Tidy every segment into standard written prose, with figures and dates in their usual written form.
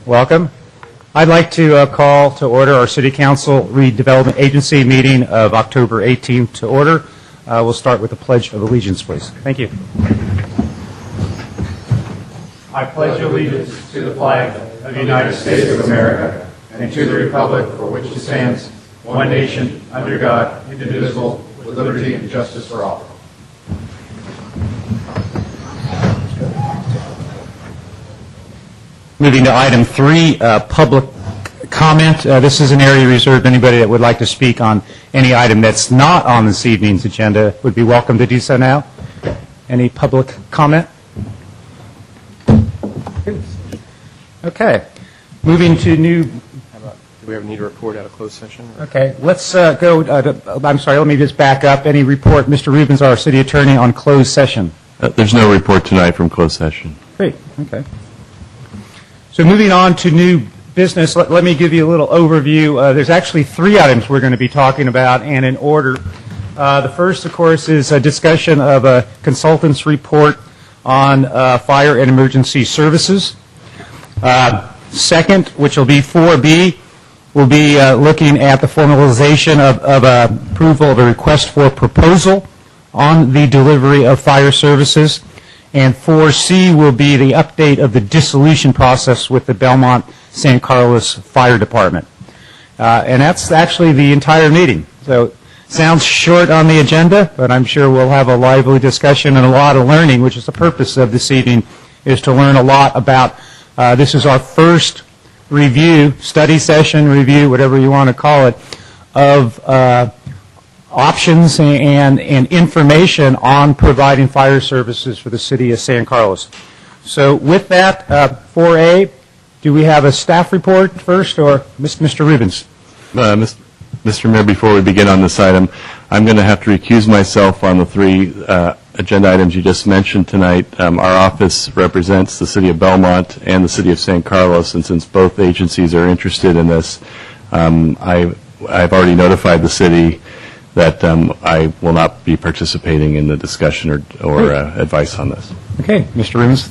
Welcome. I'd like to call to order our City Council Redevelopment Agency meeting of October 18th to order. We'll start with the Pledge of Allegiance, please. Thank you. I pledge allegiance to the flag of the United States of America and to the republic for which it stands, one nation, under God, indivisible, with liberty and justice for all. Moving to item 3, public comment. This is an area reserved. Anybody that would like to speak on any item that's not on this evening's agenda would be welcome to do so now. Any public comment? Okay. Moving to new... Do we ever need a report out of closed session? Okay. Let's go... I'm sorry, let me just back up. Any report, Mr. Rubens, our city attorney, on closed session? There's no report tonight from closed session. Great. Okay. So moving on to new business, let me give you a little overview. There's actually 3 items we're going to be talking about, and in order. The first, of course, is a discussion of a consultant's report on fire and emergency services. Second, which will be 4B, will be looking at the formalization of approval of a request for proposal on the delivery of fire services. And 4C will be the update of the dissolution process with the Belmont San Carlos Fire Department. And that's actually the entire meeting. So sounds short on the agenda, but I'm sure we'll have a lively discussion and a lot of learning, which is the purpose of this evening, is to learn a lot about, this is our first review, study session review, whatever you want to call it, of options and information on providing fire services for the city of San Carlos. So with that, 4A, do we have a staff report first, or Mr. Rubens? Mr. Mayor, before we begin on this item, I'm going to have to recuse myself on the 3 agenda items you just mentioned tonight. Our office represents the city of Belmont and the city of San Carlos, and since both agencies are interested in this, I've already notified the city that I will not be participating in the discussion or advice on this. Okay, Mr. Rubens,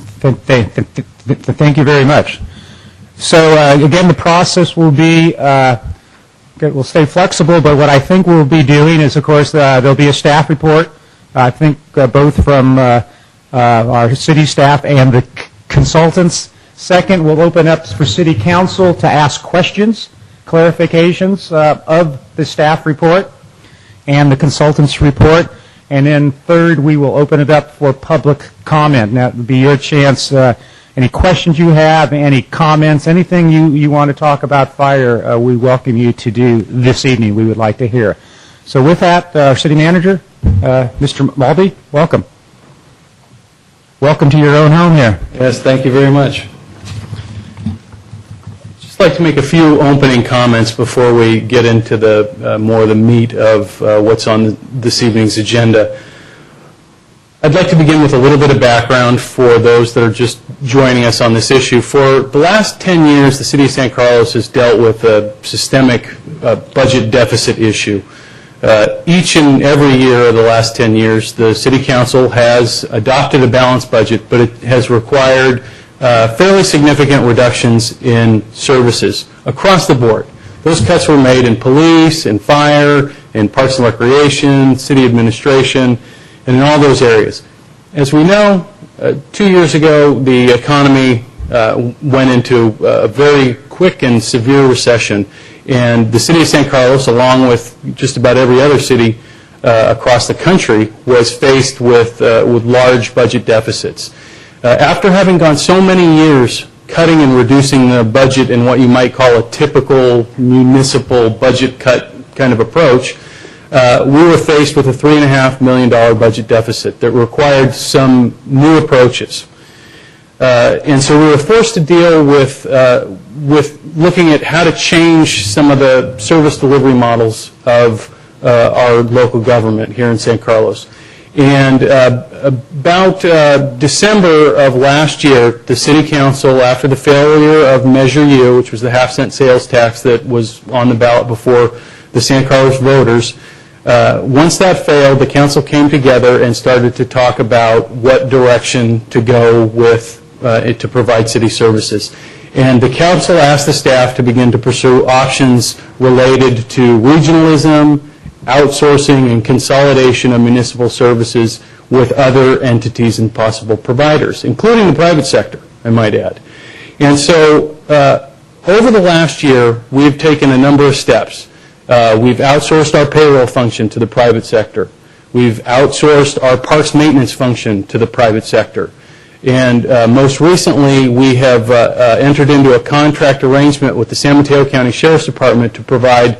thank you very much. So again, the process will be, we'll stay flexible, but what I think we'll be doing is, of course, there'll be a staff report, I think both from our city staff and the consultants. Second, we'll open up for city council to ask questions, clarifications of the staff report and the consultant's report. And then third, we will open it up for public comment. Now, it will be your chance. Any questions you have, any comments, anything you want to talk about fire, we welcome you to do this evening. We would like to hear. So with that, our city manager, Mr. Malby, welcome. Welcome to your own home here. Yes, thank you very much. Just like to make a few opening comments before we get into the more of the meat of what's on this evening's agenda. I'd like to begin with a little bit of background for those that are just joining us on this issue. For the last 10 years, the city of San Carlos has dealt with a systemic budget deficit issue. Each and every year of the last 10 years, the city council has adopted a balanced budget, but it has required fairly significant reductions in services across the board. Those cuts were made in police, in fire, in parks and recreation, city administration, and in all those areas. As we know, 2 years ago, the economy went into a very quick and severe recession, and the city of San Carlos, along with just about every other city across the country, was faced with large budget deficits. After having gone so many years cutting and reducing the budget in what you might call a typical municipal budget cut kind of approach, we were faced with a $3.5 million budget deficit that required some new approaches. And so we were forced to deal with looking at how to change some of the service delivery models of our local government here in San Carlos. And about December of last year, the City Council, after the failure of Measure U, which was the half-cent sales tax that was on the ballot before the San Carlos voters, once that failed, the council came together and started to talk about what direction to go with to provide city services. And the council asked the staff to begin to pursue options related to regionalism, outsourcing, and consolidation of municipal services with other entities and possible providers, including the private sector, I might add. And so over the last year, we've taken a number of steps. We've outsourced our payroll function to the private sector. We've outsourced our parks maintenance function to the private sector. And most recently, we have entered into a contract arrangement with the San Mateo County Sheriff's Department to provide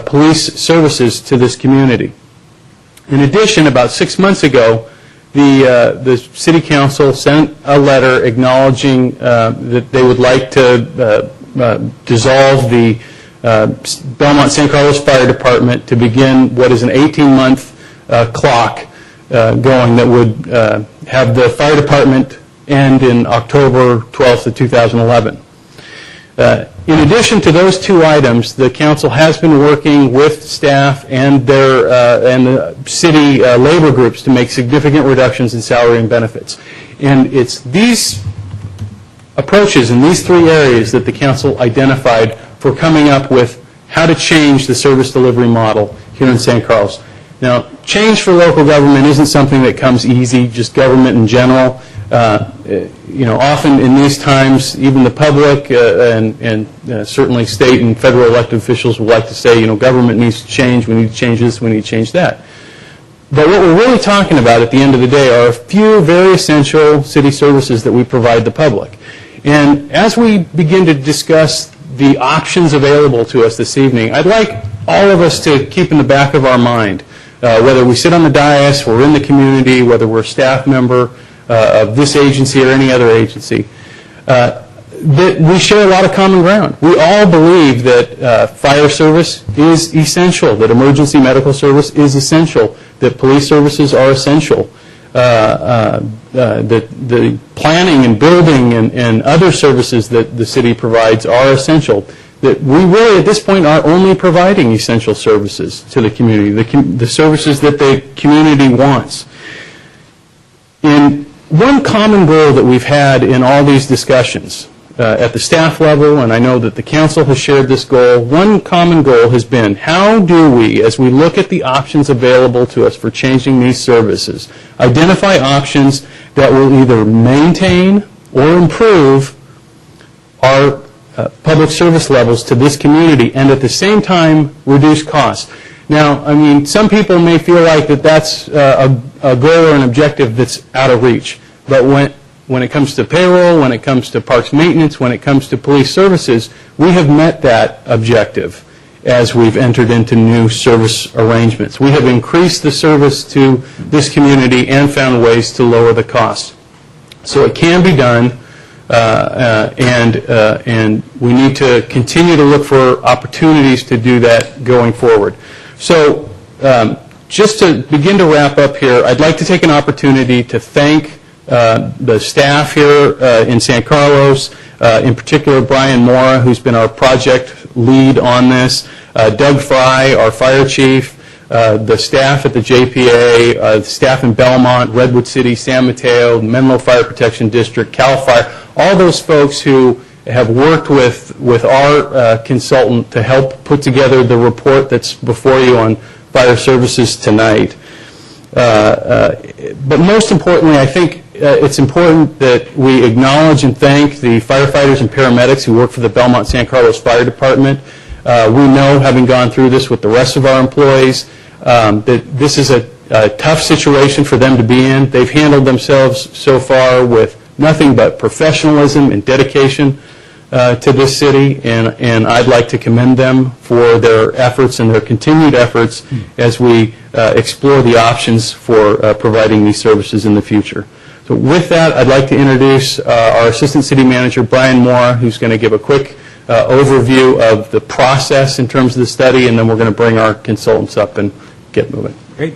police services to this community. In addition, about 6 months ago, the City Council sent a letter acknowledging that they would like to dissolve the Belmont San Carlos Fire Department to begin what is an 18-month clock going that would have the fire department end in October 12th of 2011. In addition to those two items, the council has been working with staff and the city labor groups to make significant reductions in salary and benefits. And it's these approaches in these three areas that the council identified for coming up with how to change the service delivery model here in San Carlos. Now, change for local government isn't something that comes easy, just government in general. Often in these times, even the public and certainly state and federal elected officials would like to say, government needs to change, we need to change this, we need to change that. But what we're really talking about at the end of the day are a few very essential city services that we provide the public. And as we begin to discuss the options available to us this evening, I'd like all of us to keep in the back of our mind, whether we sit on the dais, we're in the community, whether we're a staff member of this agency or any other agency, that we share a lot of common ground. We all believe that fire service is essential, that emergency medical service is essential, that police services are essential, that the planning and building and other services that the city provides are essential, that we really at this point are only providing essential services to the community, the services that the community wants. And one common goal that we've had in all these discussions at the staff level, and I know that the council has shared this goal, one common goal has been how do we, as we look at the options available to us for changing these services, identify options that will either maintain or improve our public service levels to this community and at the same time reduce costs. Now, I mean, some people may feel like that's a goal or an objective that's out of reach. But when it comes to payroll, when it comes to parks maintenance, when it comes to police services, we have met that objective as we've entered into new service arrangements. We have increased the service to this community and found ways to lower the cost. So it can be done, and we need to continue to look for opportunities to do that going forward. So just to begin to wrap up here, I'd like to take an opportunity to thank the staff here in San Carlos, in particular Brian Mora, who's been our project lead on this, Doug Fry, our fire chief, the staff at the JPA, the staff in Belmont, Redwood City, San Mateo, Menlo Fire Protection District, CAL FIRE, all those folks who have worked with our consultant to help put together the report that's before you on fire services tonight. But most importantly, I think it's important that we acknowledge and thank the firefighters and paramedics who work for the Belmont San Carlos Fire Department. We know, having gone through this with the rest of our employees, that this is a tough situation for them to be in. They've handled themselves so far with nothing but professionalism and dedication to this city, and I'd like to commend them for their efforts and their continued efforts as we explore the options for providing these services in the future. So with that, I'd like to introduce our Assistant City Manager, Brian Mora, who's going to give a quick overview of the process in terms of the study, and then we're going to bring our consultants up and get moving. Great.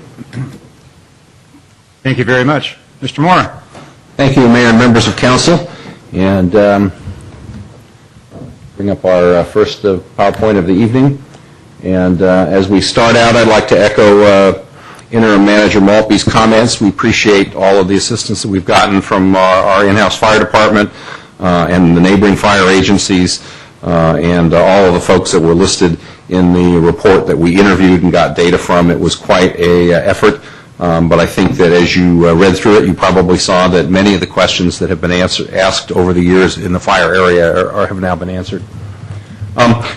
Thank you very much. Mr. Mora. Thank you, Mayor and members of council. And bring up our first PowerPoint of the evening. And as we start out, I'd like to echo Interim Manager Maltby's comments. We appreciate all of the assistance that we've gotten from our in-house fire department, and the neighboring fire agencies, and all of the folks that were listed in the report that we interviewed and got data from. It was quite a effort, but I think that as you read through it, you probably saw that many of the questions that have been asked over the years in the fire area have now been answered.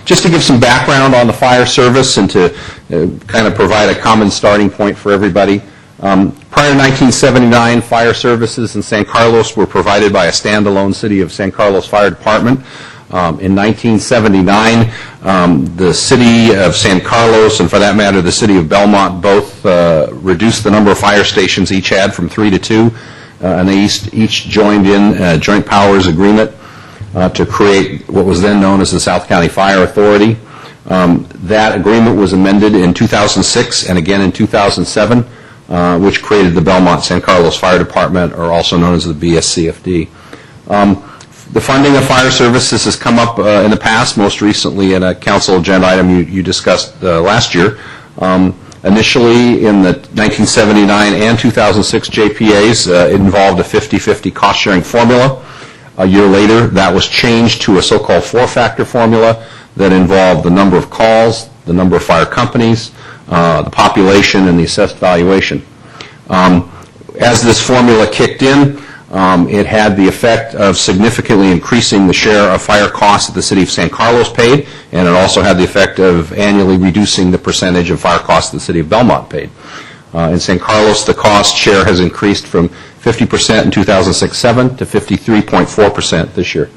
Just to give some background on the fire service and to kind of provide a common starting point for everybody. Prior to 1979, fire services in San Carlos were provided by a standalone City of San Carlos Fire Department. In 1979, the City of San Carlos, and for that matter, the City of Belmont, both reduced the number of fire stations each had from 3 to 2, and they each joined in a joint powers agreement to create what was then known as the South County Fire Authority. That agreement was amended in 2006 and again in 2007, which created the Belmont San Carlos Fire Department, or also known as the BSCFD. The funding of fire services has come up in the past, most recently in a council agenda item you discussed last year. Initially, in the 1979 and 2006 JPAs, it involved a 50-50 cost-sharing formula. A year later, that was changed to a so-called four-factor formula that involved the number of calls, the number of fire companies, the population, and the assessed valuation. As this formula kicked in, it had the effect of significantly increasing the share of fire costs that the City of San Carlos paid, and it also had the effect of annually reducing the percentage of fire costs the City of Belmont paid. In San Carlos, the cost share has increased from 50% in 2006-07 to 53.4% this year.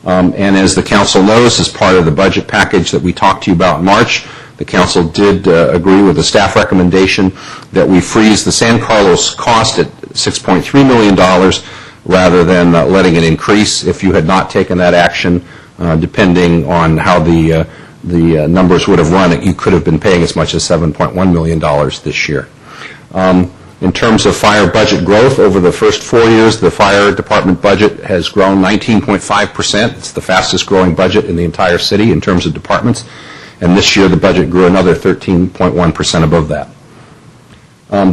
And as the council knows, as part of the budget package that we talked to you about in March, the council did agree with the staff recommendation that we freeze the San Carlos cost at $6.3 million rather than letting it increase. If you had not taken that action, depending on how the numbers would have run, you could have been paying as much as $7.1 million this year. In terms of fire budget growth, over the first 4 years, the fire department budget has grown 19.5%. It's the fastest growing budget in the entire city in terms of departments. And this year, the budget grew another 13.1% above that.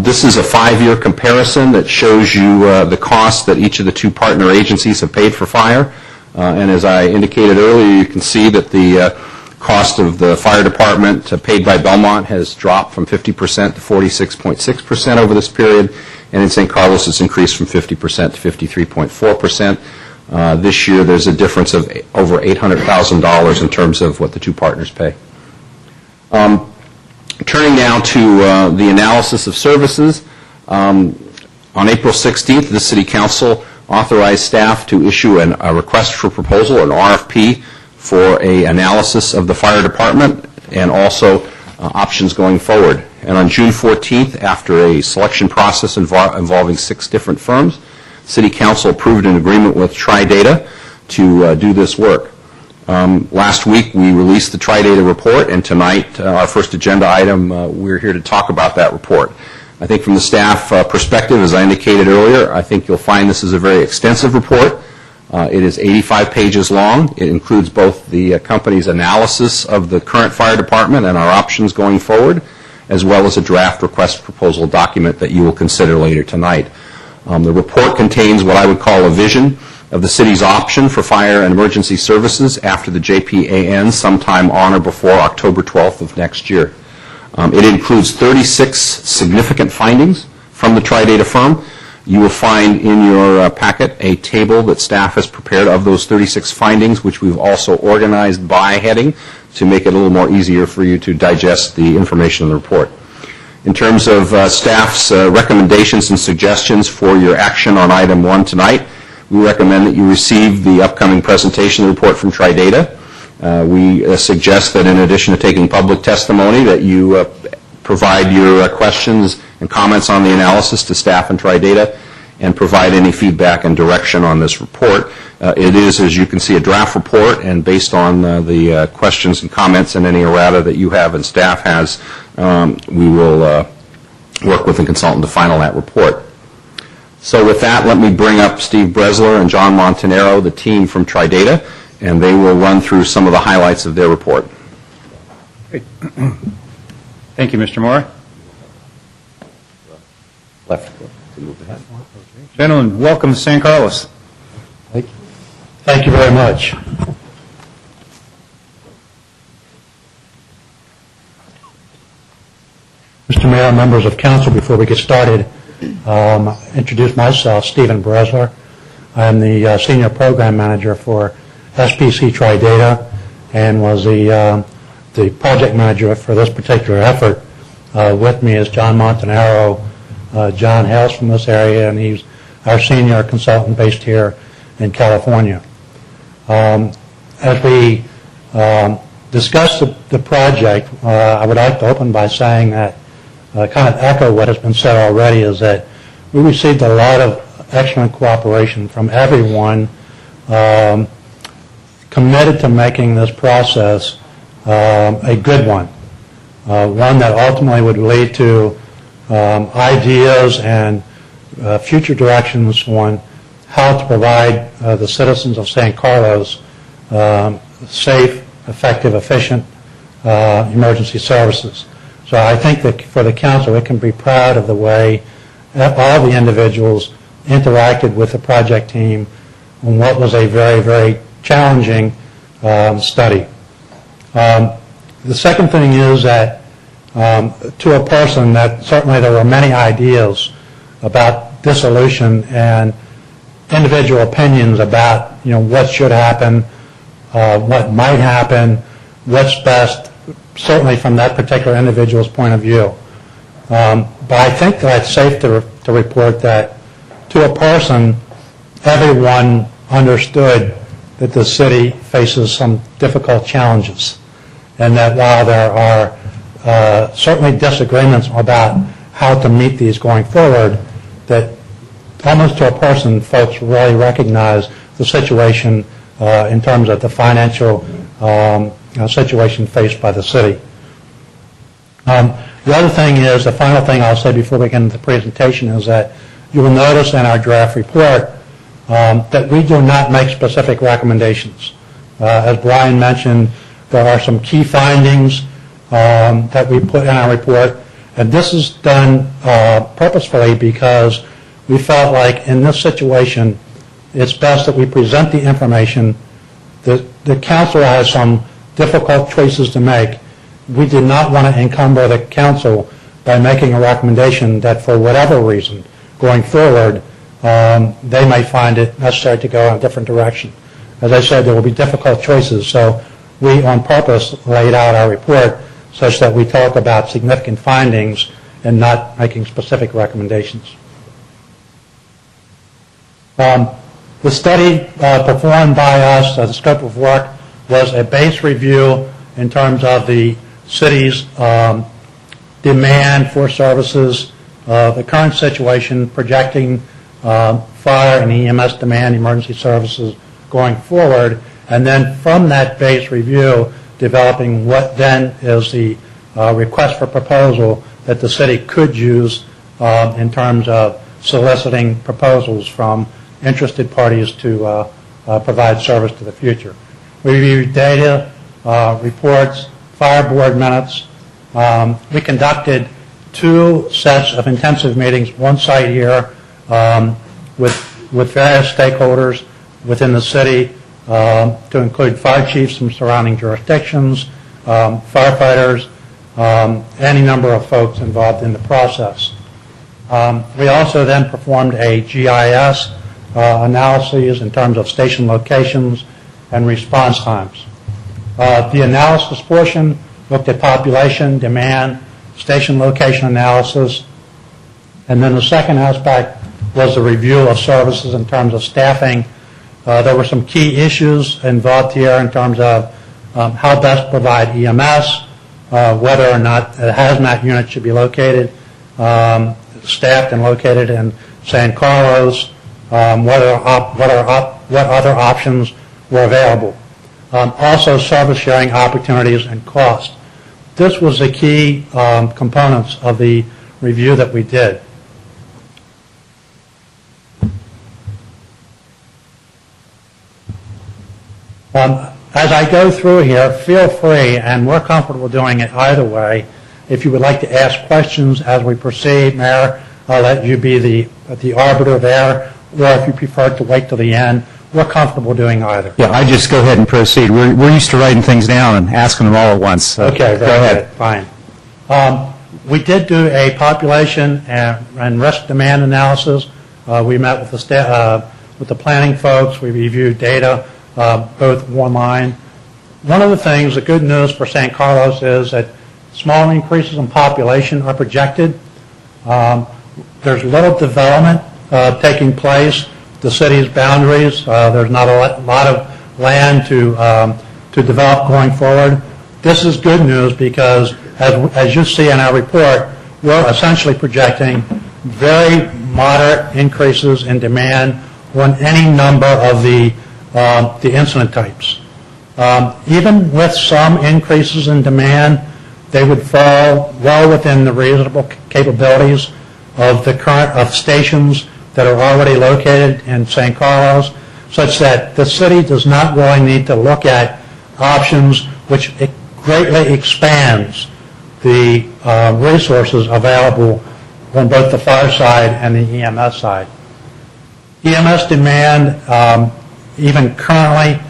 This is a 5-year comparison that shows you the cost that each of the two partner agencies have paid for fire. And as I indicated earlier, you can see that the cost of the fire department paid by Belmont has dropped from 50% to 46.6% over this period, and in San Carlos it's increased from 50% to 53.4%. This year there's a difference of over $800,000 in terms of what the two partners pay. Turning now to the analysis of services, on April 16th, the City Council authorized staff to issue a request for proposal, an RFP, for an analysis of the fire department and also options going forward. And on June 14th, after a selection process involving 6 different firms, City Council approved an agreement with TriData to do this work. Last week, we released the TriData report, and tonight, our first agenda item, we're here to talk about that report. I think from the staff perspective, as I indicated earlier, I think you'll find this is a very extensive report. It is 85 pages long. It includes both the company's analysis of the current fire department and our options going forward, as well as a draft request proposal document that you will consider later tonight. The report contains what I would call a vision of the city's option for fire and emergency services after the JPA ends sometime on or before October 12th of next year. It includes 36 significant findings from the TriData firm. You will find in your packet a table that staff has prepared of those 36 findings, which we've also organized by heading to make it a little more easier for you to digest the information in the report. In terms of staff's recommendations and suggestions for your action on item 1 tonight, we recommend that you receive the upcoming presentation report from TriData. We suggest that in addition to taking public testimony, that you provide your questions and comments on the analysis to staff and TriData and provide any feedback and direction on this report. It is, as you can see, a draft report, and based on the questions and comments and any errata that you have and staff has, we will work with the consultant to final that report. So with that, let me bring up Steve Bresler and John Montanero, the team from TriData, and they will run through some of the highlights of their report. Great. Thank you, Mr. Moore. Left. Move ahead. Gentlemen, welcome to San Carlos. Thank you. Thank you very much. Mr. Mayor, members of council, before we get started, introduce myself, Stephen Bresler. I'm the Senior Program Manager for SPC Tridata and was the project manager for this particular effort. With me is John Montanaro. John hails from this area, and he's our senior consultant based here in California. As we discuss the project, I would like to open by saying that kind of echo what has been said already, is that we received a lot of excellent cooperation from everyone committed to making this process a good one, one that ultimately would lead to ideas and future directions on how to provide the citizens of San Carlos safe, effective, efficient emergency services. So I think that for the council, it can be proud of the way all the individuals interacted with the project team on what was a very, very challenging study. The second thing is that to a person, that certainly there were many ideas about dissolution and individual opinions about what should happen, what might happen, what's best, certainly from that particular individual's point of view. But I think that it's safe to report that to a person, everyone understood that the city faces some difficult challenges, and that while there are certainly disagreements about how to meet these going forward, that almost to a person, folks really recognize the situation in terms of the financial situation faced by the city. The other thing is, the final thing I'll say before we get into the presentation, is that you will notice in our draft report that we do not make specific recommendations. As Brian mentioned, there are some key findings that we put in our report, and this is done purposefully because we felt like in this situation it's best that we present the information. The council has some difficult choices to make. We did not want to encumber the council by making a recommendation that for whatever reason going forward they may find it necessary to go in a different direction. As I said, there will be difficult choices, so we on purpose laid out our report such that we talk about significant findings and not making specific recommendations. The study performed by us, the scope of work, was a base review in terms of the city's demand for services, the current situation, projecting fire and EMS demand, emergency services going forward, and then from that base review, developing what then is the request for proposal that the city could use in terms of soliciting proposals from interested parties to provide service to the future. We reviewed data, reports, fire board minutes. We conducted 2 sets of intensive meetings, one site here with various stakeholders within the city to include fire chiefs from surrounding jurisdictions, firefighters, any number of folks involved in the process. We also then performed a GIS analysis in terms of station locations and response times. The analysis portion looked at population, demand, station location analysis, and then the second aspect was the review of services in terms of staffing. There were some key issues involved here in terms of how best to provide EMS, whether or not a hazmat unit should be located, staffed and located in San Carlos, what other options were available. Also service sharing opportunities and cost. This was the key components of the review that we did. As I go through here, feel free, and we're comfortable doing it either way. If you would like to ask questions as we proceed, Mayor, I'll let you be the arbiter there, or if you prefer to wait till the end, we're comfortable doing either. Yeah, I just go ahead and proceed. We're used to writing things down and asking them all at once. So Okay, go very ahead. good, fine. We did do a population and risk demand analysis. We met with the planning folks. We reviewed data, both online. One of the things, the good news for San Carlos is that small increases in population are projected. There's little development taking place. The city's boundaries, there's not a lot of land to develop going forward. This is good news because, as you see in our report, we're essentially projecting very moderate increases in demand on any number of the incident types. Even with some increases in demand, they would fall well within the reasonable capabilities of the current stations that are already located in San Carlos, such that the city does not really need to look at options which greatly expands the resources available on both the fire side and the EMS side. EMS demand, even currently,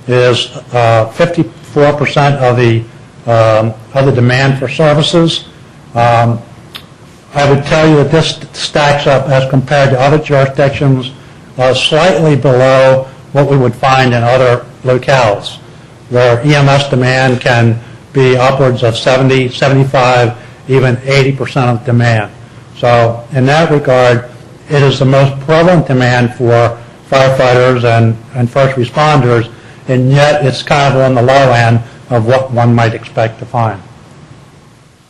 is 54% of the demand for services. I would tell you that this stacks up as compared to other jurisdictions slightly below what we would find in other locales, where EMS demand can be upwards of 70, 75, even 80% of demand. So in that regard, it is the most prevalent demand for firefighters and first responders, and yet it's kind of on the low end of what one might expect to find.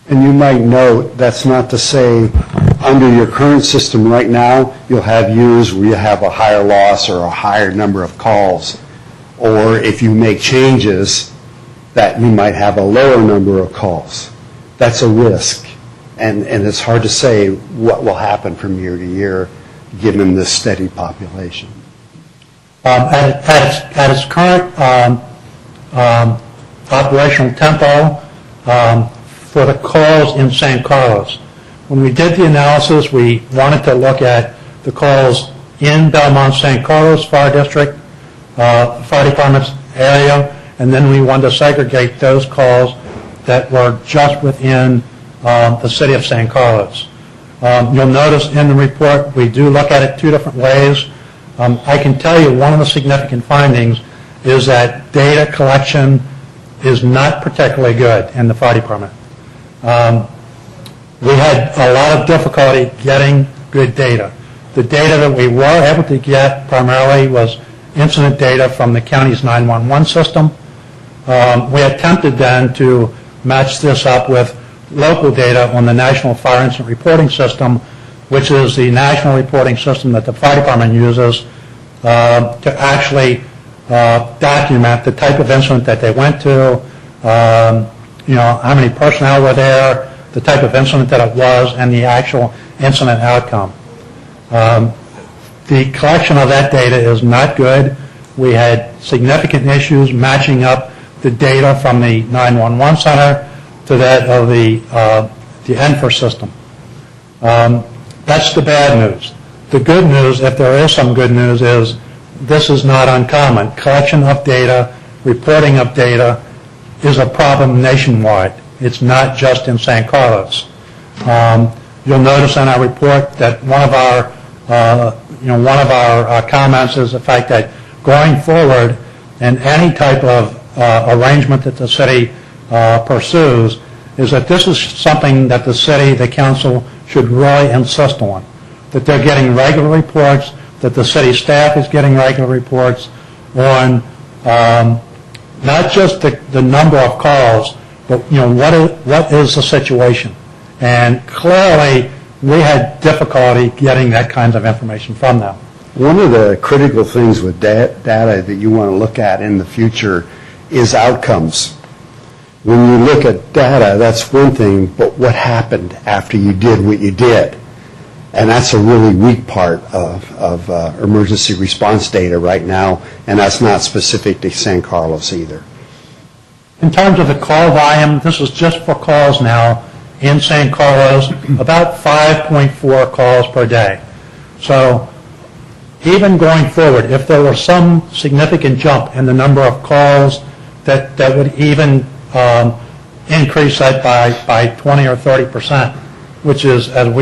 And you might note, that's not to say under your current system right now, you'll have years where you have a higher loss or a higher number of calls. Or if you make changes, that you might have a lower number of calls. That's a risk. And it's hard to say what will happen from year to year given the steady population. At its current operational tempo, for the calls in San Carlos. When we did the analysis, we wanted to look at the calls in Belmont San Carlos Fire District, Fire Department's area, and then we wanted to segregate those calls that were just within the city of San Carlos. You'll notice in the report we do look at it two different ways. I can tell you one of the significant findings is that data collection is not particularly good in the fire department. We had a lot of difficulty getting good data. The data that we were able to get primarily was incident data from the county's 911 system. We attempted then to match this up with local data on the National Fire Incident Reporting System, which is the national reporting system that the fire department uses to actually document the type of incident that they went to, how many personnel were there, the type of incident that it was, and the actual incident outcome. The collection of that data is not good. We had significant issues matching up the data from the 911 center to that of the ENFR system. That's the bad news. The good news, if there is some good news, is this is not uncommon. Collection of data, reporting of data is a problem nationwide. It's not just in San Carlos. You'll notice in our report that one of our comments is the fact that going forward, in any type of arrangement that the city pursues, is that this is something that the city, the council, should really insist on. That they're getting regular reports, that the city staff is getting regular reports on not just the number of calls, but what is the situation. And clearly, we had difficulty getting that kind of information from them. One of the critical things with data that you want to look at in the future is outcomes. When you look at data, that's one thing, but what happened after you did what you did? And that's a really weak part of emergency response data right now, and that's not specific to San Carlos either. In terms of the call volume, this is just for calls now in San Carlos, about 5.4 calls per day. So even going forward, if there were some significant jump in the number of calls that would even increase that by 20 or 30%, which is, as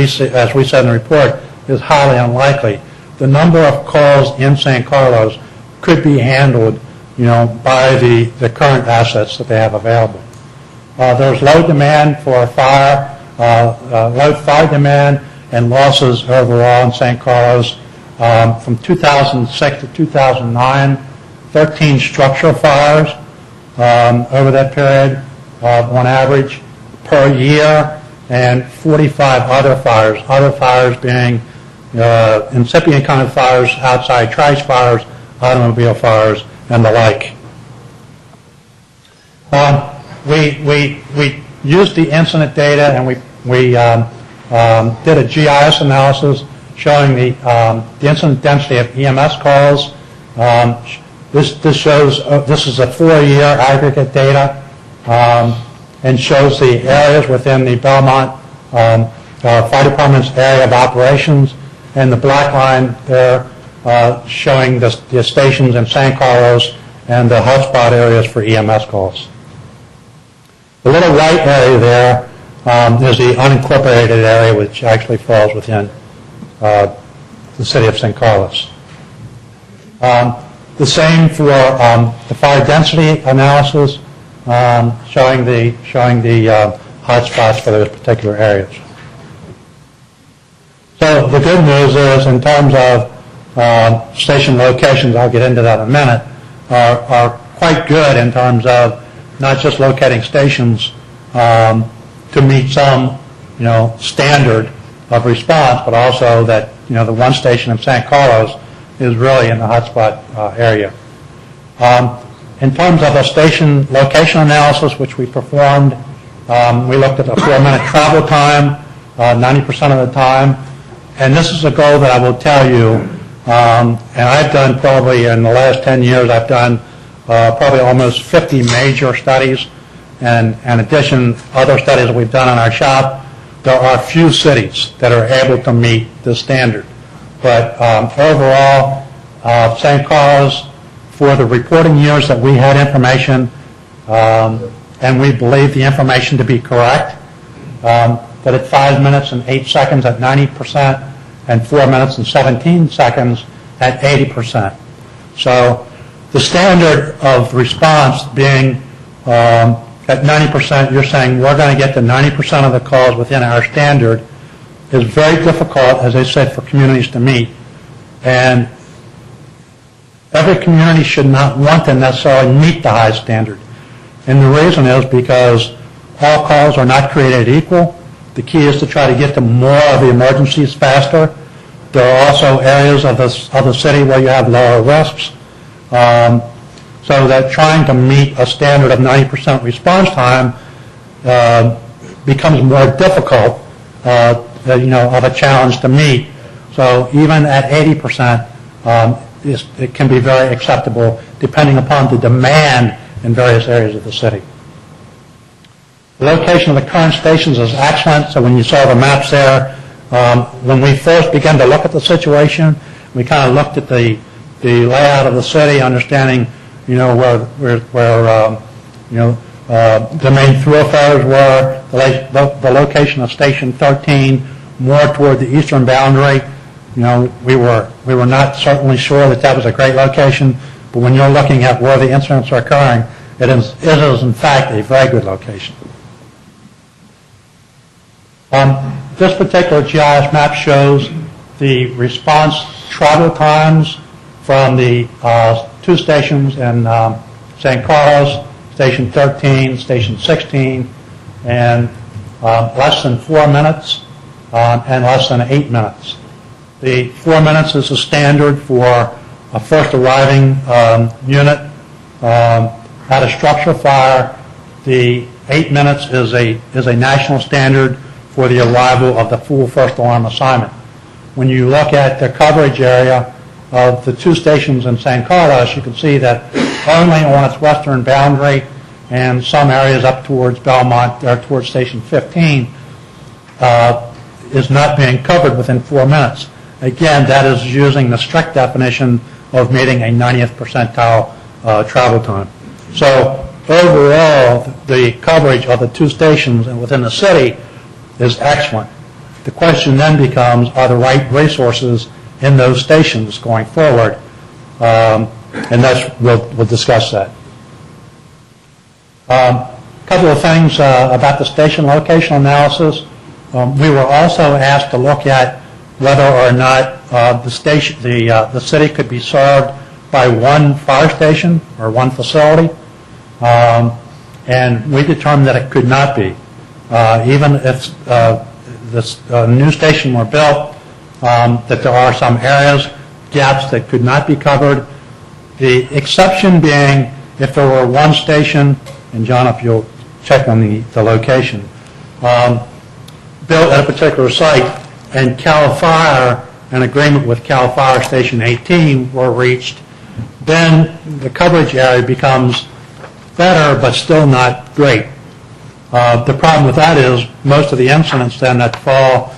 we said in the report, is highly unlikely. The number of calls in San Carlos could be handled, by the current assets that they have available. There's low demand for fire, low fire demand and losses overall in San Carlos. From 2006 to 2009, 13 structural fires over that period on average per year, and 45 other fires being incipient kind of fires, outside trash fires, automobile fires, and the like. We used the incident data, and we did a GIS analysis showing the incident density of EMS calls. This shows this is a 4-year aggregate data, and shows the areas within the Belmont Fire Department's area of operations, and the black line there showing the stations in San Carlos and the hotspot areas for EMS calls. The little white area there is the unincorporated area, which actually falls within the city of San Carlos. The same for the fire density analysis, showing the hotspots for those particular areas. So the good news is, in terms of station locations, I'll get into that in a minute, are quite good in terms of not just locating stations to meet some, standard of response, but also that, the one station in San Carlos is really in the hotspot area. In terms of a station location analysis, which we performed, we looked at the 4-minute travel time, 90% of the time, and this is a goal that I will tell you, and I've done probably in the last 10 years, I've done probably almost 50 major studies, and in addition, other studies that we've done in our shop. There are few cities that are able to meet this standard. But overall, San Carlos, for the reporting years that we had information, and we believe the information to be correct, that at 5 minutes and 8 seconds at 90%, and 4 minutes and 17 seconds at 80%. So the standard of response being at 90%, you're saying we're going to get to 90% of the calls within our standard, is very difficult, as I said, for communities to meet. And every community should not want to necessarily meet the high standard. And the reason is because all calls are not created equal. The key is to try to get to more of the emergencies faster. There are also areas of the city where you have lower risks. So that trying to meet a standard of 90% response time becomes more difficult, of a challenge to meet. So even at 80%, it can be very acceptable depending upon the demand in various areas of the city. The location of the current stations is excellent. So when you saw the maps there, when we first began to look at the situation, we kind of looked at the layout of the city, understanding, where the main thoroughfares were, the location of Station 13, more toward the eastern boundary. We were not certainly sure that was a great location, but when you're looking at where the incidents are occurring, it is in fact a very good location. This particular GIS map shows the response travel times from the 2 stations in San Carlos, Station 13, Station 16, and less than 4 minutes and less than 8 minutes. The 4 minutes is the standard for a first arriving unit at a structural fire. The 8 minutes is a national standard for the arrival of the full first alarm assignment. When you look at the coverage area of the 2 stations in San Carlos, you can see that only on its western boundary and some areas up towards Belmont, or towards Station 15, is not being covered within 4 minutes. Again, that is using the strict definition of meeting a 90th percentile travel time. So overall, the coverage of the two stations within the city is excellent. The question then becomes, are the right resources in those stations going forward? And we'll discuss that. A couple of things about the station location analysis. We were also asked to look at whether or not the city could be served by one fire station or one facility, and we determined that it could not be. Even if this new station were built, that there are some areas, gaps that could not be covered. The exception being if there were one station, and John, if you'll check on the location, built at a particular site, and CAL FIRE, an agreement with CAL FIRE Station 18 were reached, then the coverage area becomes better, but still not great. The problem with that is most of the incidents then that fall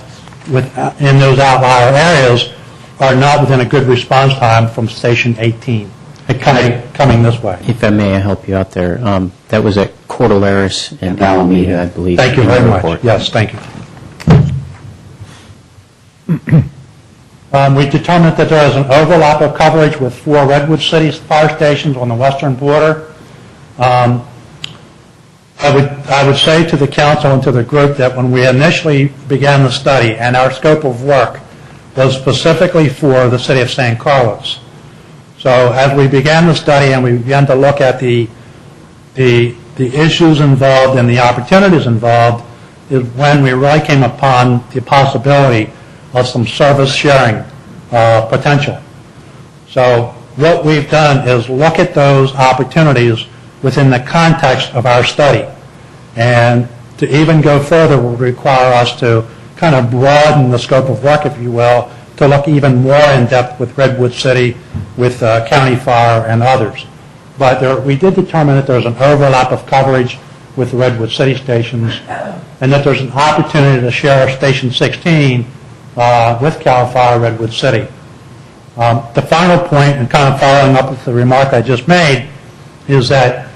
in those outlier areas are not within a good response time from Station 18 coming this way. If I may, help you out there. That was at Cordilleras and Alameda, I believe. Thank you very much. Yes, thank you. We determined that there is an overlap of coverage with 4 Redwood City fire stations on the western border. I would say to the council and to the group that when we initially began the study and our scope of work was specifically for the city of San Carlos. So as we began the study and we began to look at the issues involved and the opportunities involved is when we really came upon the possibility of some service sharing potential. So what we've done is look at those opportunities within the context of our study. And to even go further will require us to kind of broaden the scope of work, if you will, to look even more in depth with Redwood City, with County Fire and others. But we did determine that there's an overlap of coverage with the Redwood City stations and that there's an opportunity to share Station 16 with CAL FIRE Redwood City. The final point, and kind of following up with the remark I just made, is that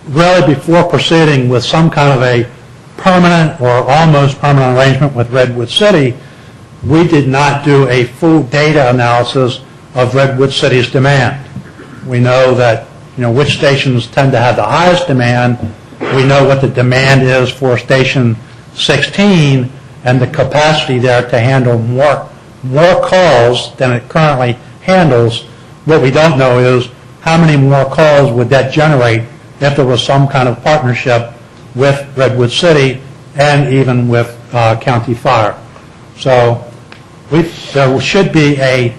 really before proceeding with some kind of a permanent or almost permanent arrangement with Redwood City, we did not do a full data analysis of Redwood City's demand. We know that which stations tend to have the highest demand. We know what the demand is for Station 16 and the capacity there to handle more calls than it currently handles. What we don't know is how many more calls would that generate if there was some kind of partnership with Redwood City and even with County Fire. So there should be a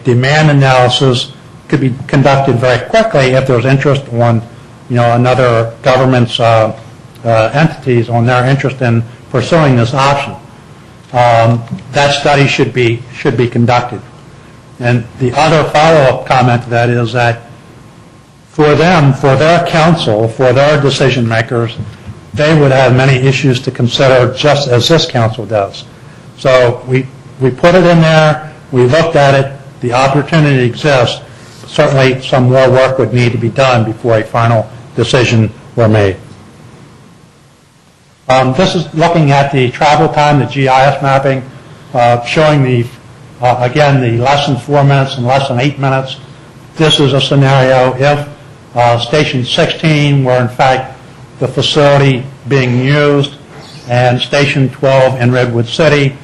demand analysis could be conducted very quickly if there's interest on another government's entities on their interest in pursuing this option. That study should be conducted. And the other follow-up comment to that is that for them, for their council, for their decision makers, they would have many issues to consider just as this council does. So we put it in there, we looked at it, the opportunity exists. Certainly some more work would need to be done before a final decision were made. This is looking at the travel time, the GIS mapping, showing again, the less than 4 minutes and less than 8 minutes. This is a scenario if Station 16 were in fact the facility being used and Station 12 in Redwood City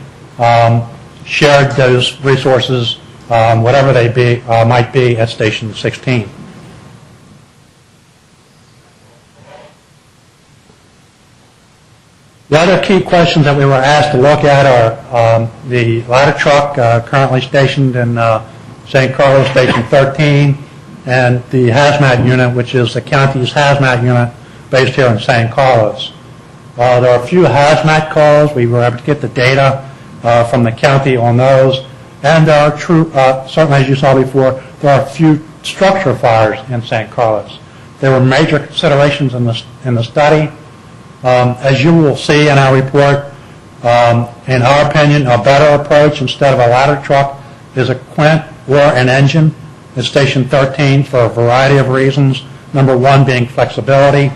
shared those resources, whatever they might be at Station 16. The other key questions that we were asked to look at are the ladder truck currently stationed in St. Carlos Station 13 and the hazmat unit, which is the county's hazmat unit based here in St. Carlos. There are a few hazmat calls. We were able to get the data from the county on those. And there are certainly as you saw before, there are a few structure fires in St. Carlos. There were major considerations in the study. As you will see in our report, in our opinion, a better approach instead of a ladder truck is a quint or an engine at Station 13 for a variety of reasons. Number one being flexibility.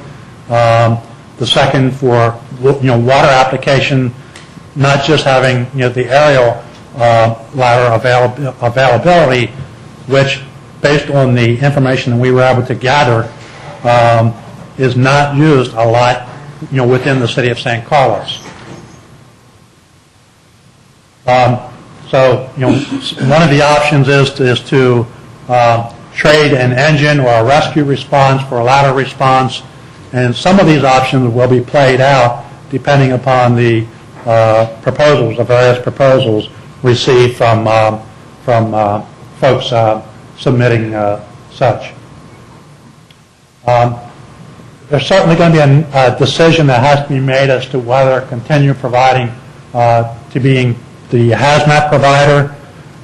The second for water application, not just having the aerial ladder availability, which based on the information that we were able to gather is not used a lot within the city of San Carlos. So one of the options is to trade an engine or a rescue response for a ladder response, and some of these options will be played out depending upon the proposals, the various proposals received from folks submitting such. There's certainly going to be a decision that has to be made as to whether continue providing to being the hazmat provider,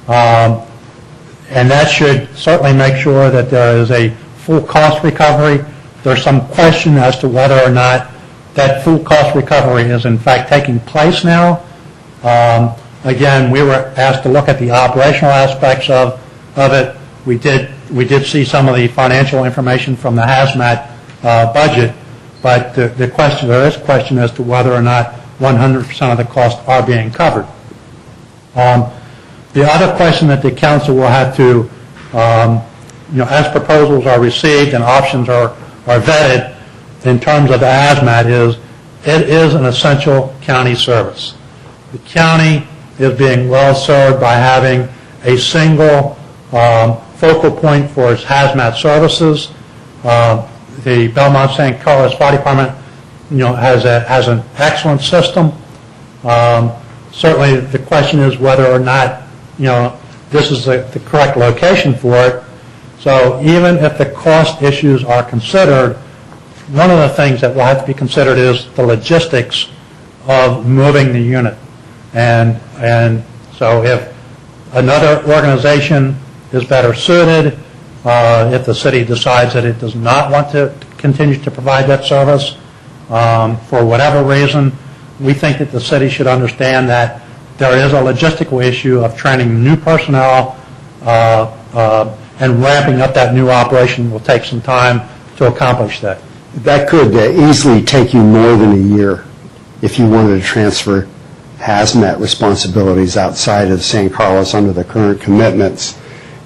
and that should certainly make sure that there is a full cost recovery. There's some question as to whether or not that full cost recovery is in fact taking place now. Again, we were asked to look at the operational aspects of it. We did see some of the financial information from the hazmat budget, but there is question as to whether or not 100% of the costs are being covered. The other question that the council will have to, as proposals are received and options are vetted in terms of the hazmat it is an essential county service. The county is being well served by having a single focal point for its hazmat services. The Belmont St. Carlos Fire Department, has an excellent system. Certainly, the question is whether or not, this is the correct location for it. So even if the cost issues are considered, one of the things that will have to be considered is the logistics of moving the unit. And so if another organization is better suited, if the city decides that it does not want to continue to provide that service for whatever reason, we think that the city should understand that there is a logistical issue of training new personnel and ramping up that new operation will take some time to accomplish that. That could easily take you more than a year if you wanted to transfer hazmat responsibilities outside of San Carlos under the current commitments,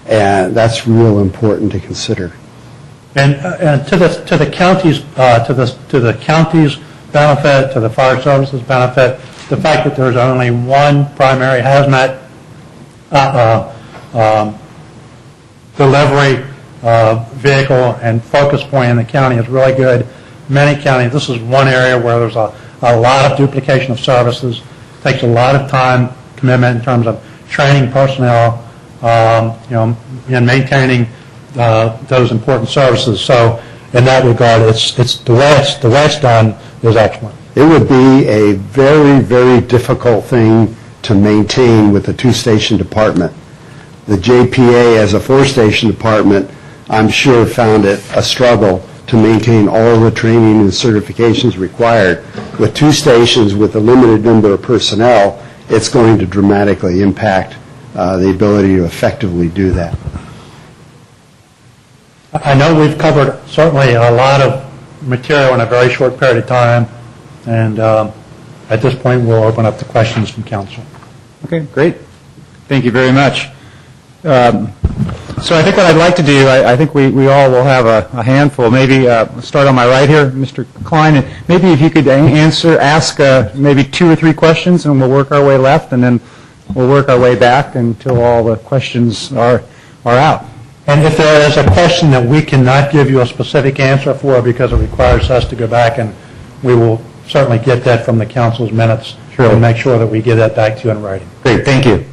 and that's real important to consider. And to the county's benefit, to the fire services benefit, the fact that there's only one primary hazmat delivery vehicle and focus point in the county is really good. Many counties, this is one area where there's a lot of duplication of services. It takes a lot of time, commitment in terms of training personnel, and maintaining those important services. So in that regard, it's the way it's done is excellent. It would be a very, very difficult thing to maintain with a two-station department. The JPA as a four-station department, I'm sure, found it a struggle to maintain all the training and certifications required. With two stations with a limited number of personnel, it's going to dramatically impact the ability to effectively do that. I know we've covered certainly a lot of material in a very short period of time, and at this point we'll open up to questions from council. Okay, great. Thank you very much. So I think what I'd like to do, I think we all will have a handful. Maybe start on my right here, Mr. Klein, and maybe if you could ask maybe 2 or 3 questions, and we'll work our way left, and then we'll work our way back until all the questions are out. And if there is a question that we cannot give you a specific answer for because it requires us to go back, and we will certainly get that from the council's minutes and make sure that we get that back to you in writing. Great, thank you.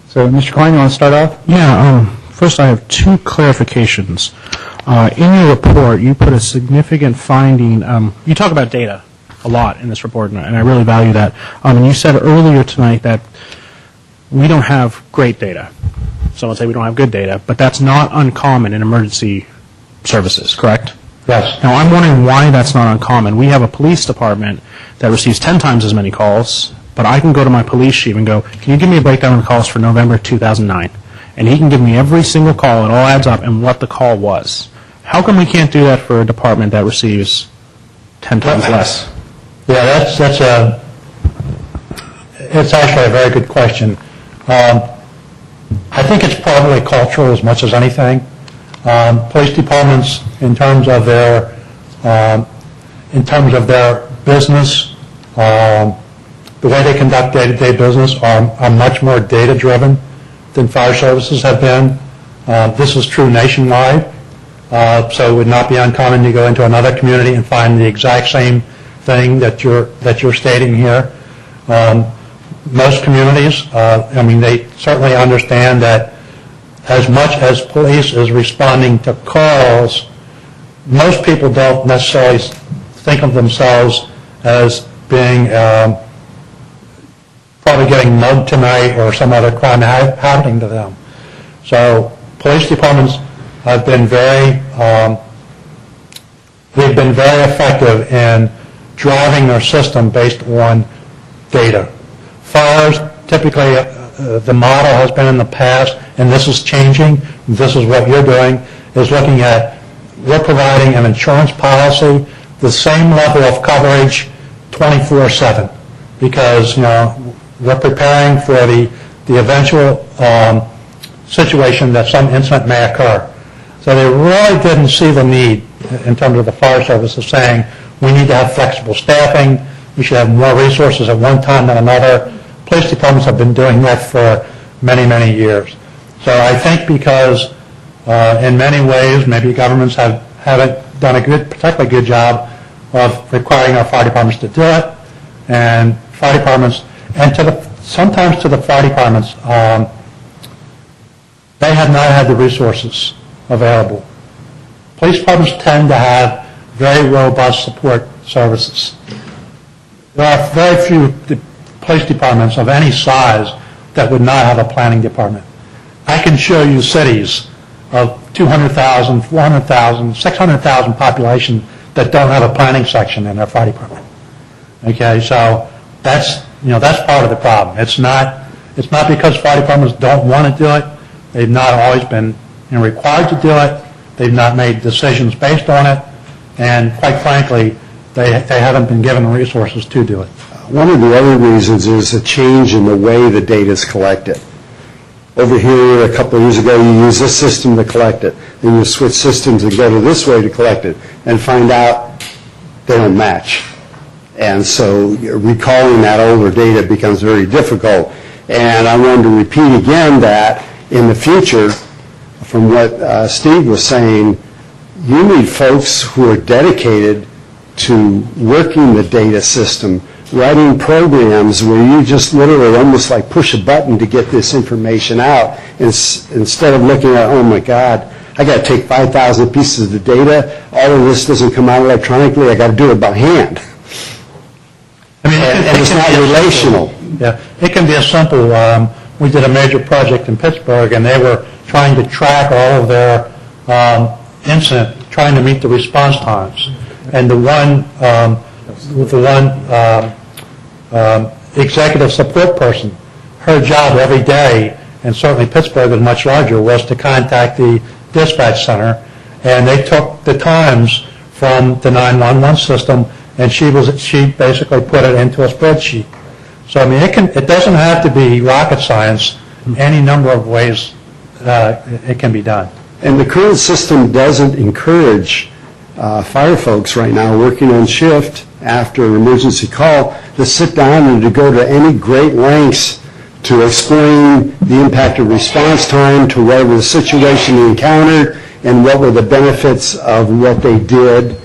So, Mr. Klein, you want to start off? Yeah, first I have 2 clarifications. In your report, you put a significant finding. You talk about data a lot in this report, and I really value that. And you said earlier tonight that we don't have great data. Some would say we don't have good data, but that's not uncommon in emergency services, correct? Yes. Now, I'm wondering why that's not uncommon. We have a police department that receives 10 times as many calls, but I can go to my police chief and go, can you give me a breakdown of the calls for November 2009? and he can give me every single call, it all adds up, and what the call was. How come we can't do that for a department that receives 10 times less? Yeah, it's actually a very good question. I think it's probably cultural as much as anything. Police departments, in terms of their business, the way they conduct day-to-day business are much more data-driven than fire services have been. This is true nationwide, so it would not be uncommon to go into another community and find the exact same thing that you're stating here. Most communities, they certainly understand that as much as police is responding to calls, most people don't necessarily think of themselves as being probably getting mugged tonight or some other crime happening to them. So police departments have been very effective in driving their system based on data. Fires, typically, the model has been in the past, and this is changing. This is what you're doing, is looking at, we're providing an insurance policy, the same level of coverage 24/7, because, we're preparing for the eventual situation that some incident may occur. So they really didn't see the need, in terms of the fire service, of saying, we need to have flexible staffing, we should have more resources at one time than another. Police departments have been doing that for many, many years. So I think because in many ways maybe governments haven't done a particularly good job of requiring our fire departments to do it, and fire departments, and sometimes to the fire departments, they have not had the resources available. Police departments tend to have very robust support services. There are very few police departments of any size that would not have a planning department. I can show you cities of 200,000, 400,000, 600,000 population that don't have a planning section in their fire department. Okay, so that's part of the problem. It's not because fire departments don't want to do it. They've not always been required to do it. They've not made decisions based on it, and quite frankly, they haven't been given the resources to do it. One of the other reasons is a change in the way the data is collected. Over here, a couple of years ago, you use this system to collect it. Then you switch systems and go to this way to collect it and find out they don't match. And so recalling that older data becomes very difficult. And I wanted to repeat again that in the future, from what Steve was saying, you need folks who are dedicated to working the data system, writing programs where you just literally almost like push a button to get this information out, instead of looking at, oh my God, I got to take 5,000 pieces of data, all of this doesn't come out electronically, I got to do it by hand. And it's not relational. Yeah, it can be a simple. We did a major project in Pittsburgh, and they were trying to track all of their incident, trying to meet the response times. And the one executive support person, her job every day, and certainly Pittsburgh is much larger, was to contact the dispatch center, and they took the times from the 911 system, and she basically put it into a spreadsheet. So it doesn't have to be rocket science. Any number of ways it can be done. And the current system doesn't encourage fire folks right now working on shift after an emergency call to sit down and to go to any great lengths to explain the impact of response time to whatever the situation they encountered and what were the benefits of what they did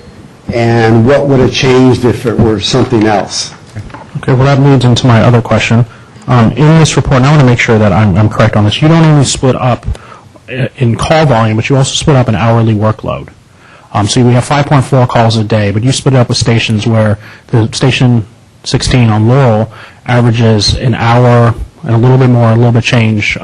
and what would have changed if it were something else. Okay, well, that leads into my other question. In this report, and I want to make sure that I'm correct on this, you don't only split up in call volume, but you also split up an hourly workload. So we have 5.4 calls a day, but you split it up with stations where the station 16 on Laurel averages an hour and a little bit more, a little bit change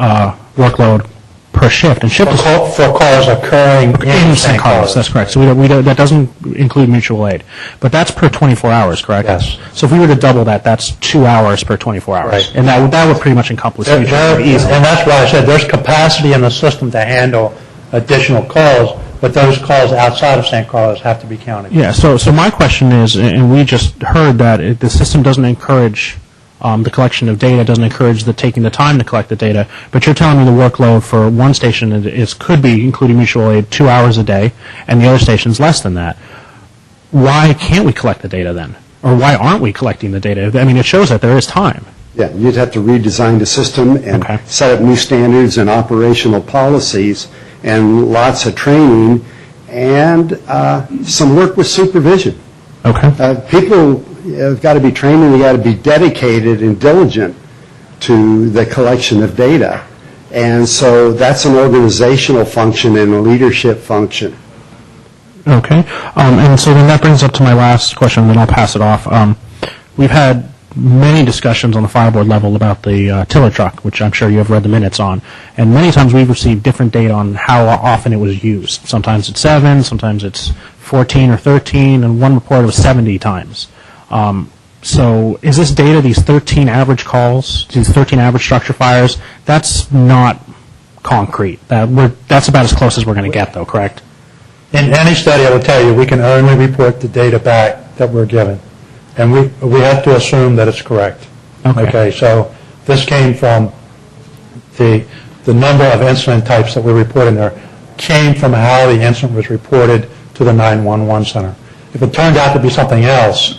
workload per shift. And shift is For calls occurring in St. Carlos. That's correct. So that doesn't include mutual aid. But that's per 24 hours, correct? Yes. So if we were to double that, that's 2 hours per 24 hours. Right. And that would pretty much encompass mutual aid easily. And that's why I said there's capacity in the system to handle additional calls, but those calls outside of St. Carlos have to be counted. Yeah, so my question is, and we just heard that the system doesn't encourage the collection of data, doesn't encourage taking the time to collect the data, but you're telling me the workload for one station could be, including mutual aid, 2 hours a day, and the other station's less than that. Why can't we collect the data then? Or why aren't we collecting the data? I mean, it shows that there is time. Yeah, you'd have to redesign the system and Okay. set up new standards and operational policies and lots of training and some work with supervision. Okay. People have got to be trained and they've got to be dedicated and diligent to the collection of data. And so that's an organizational function and a leadership function. Okay. And so then that brings up to my last question, and then I'll pass it off. We've had many discussions on the fire board level about the tiller truck, which I'm sure you have read the minutes on. And many times we've received different data on how often it was used. Sometimes it's 7, sometimes it's 14 or 13, and one report it was 70 times. So is this data, these 13 average calls, these 13 average structure fires, that's not concrete. That's about as close as we're going to get, though, correct? In any study, I will tell you, we can only report the data back that we're given. And we have to assume that it's correct. Okay. So this came from the number of incident types that we report in there came from how the incident was reported to the 911 center. If it turned out to be something else,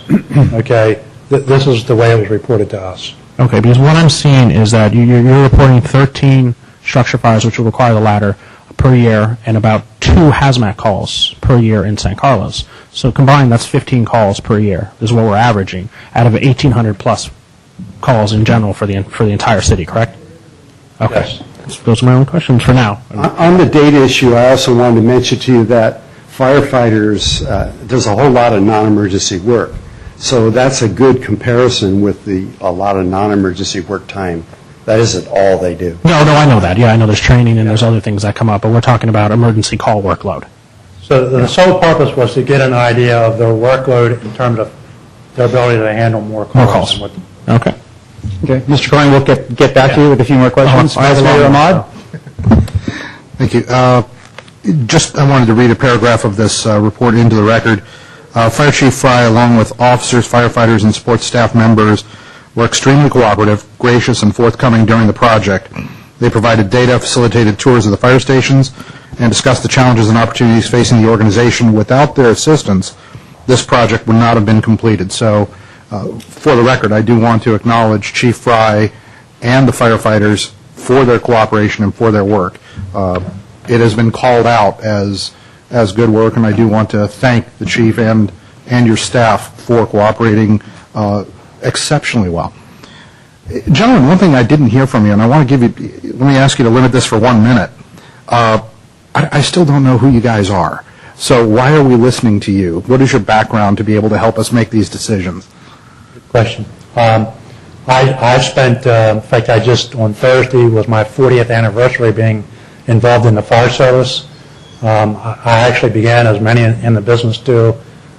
okay, this is the way it was reported to us. Okay, because what I'm seeing is that you're reporting 13 structure fires, which will require the ladder, per year, and about 2 hazmat calls per year in San Carlos. So combined, that's 15 calls per year is what we're averaging out of 1,800 plus calls in general for the entire city, correct? Okay. Yes. Those are my own questions for now. On the data issue, I also wanted to mention to you that firefighters, there's a whole lot of non-emergency work. So that's a good comparison with a lot of non-emergency work time. That isn't all they do. No, I know that. Yeah, I know there's training and there's other things that come up, but we're talking about emergency call workload. So the sole purpose was to get an idea of their workload in terms of their ability to handle more calls. More calls. Okay. Okay, Mr. Coyne, we'll get back to you with a few more questions. I have a Vice Mayor long Ahmad? Thank you. I wanted to read a paragraph of this report into the record. Fire Chief Fry, along with officers, firefighters, and support staff members, were extremely cooperative, gracious, and forthcoming during the project. They provided data, facilitated tours of the fire stations, and discussed the challenges and opportunities facing the organization. Without their assistance, this project would not have been completed. So, for the record, I do want to acknowledge Chief Fry and the firefighters for their cooperation and for their work. It has been called out as good work, and I do want to thank the chief and your staff for cooperating exceptionally well. Gentlemen, one thing I didn't hear from you, and I want to let me ask you to limit this for 1 minute. I still don't know who you guys are. So why are we listening to you? What is your background to be able to help us make these decisions? Good question. I spent, in fact, on Thursday was my 40th anniversary being involved in the fire service. I actually began, as many in the business do,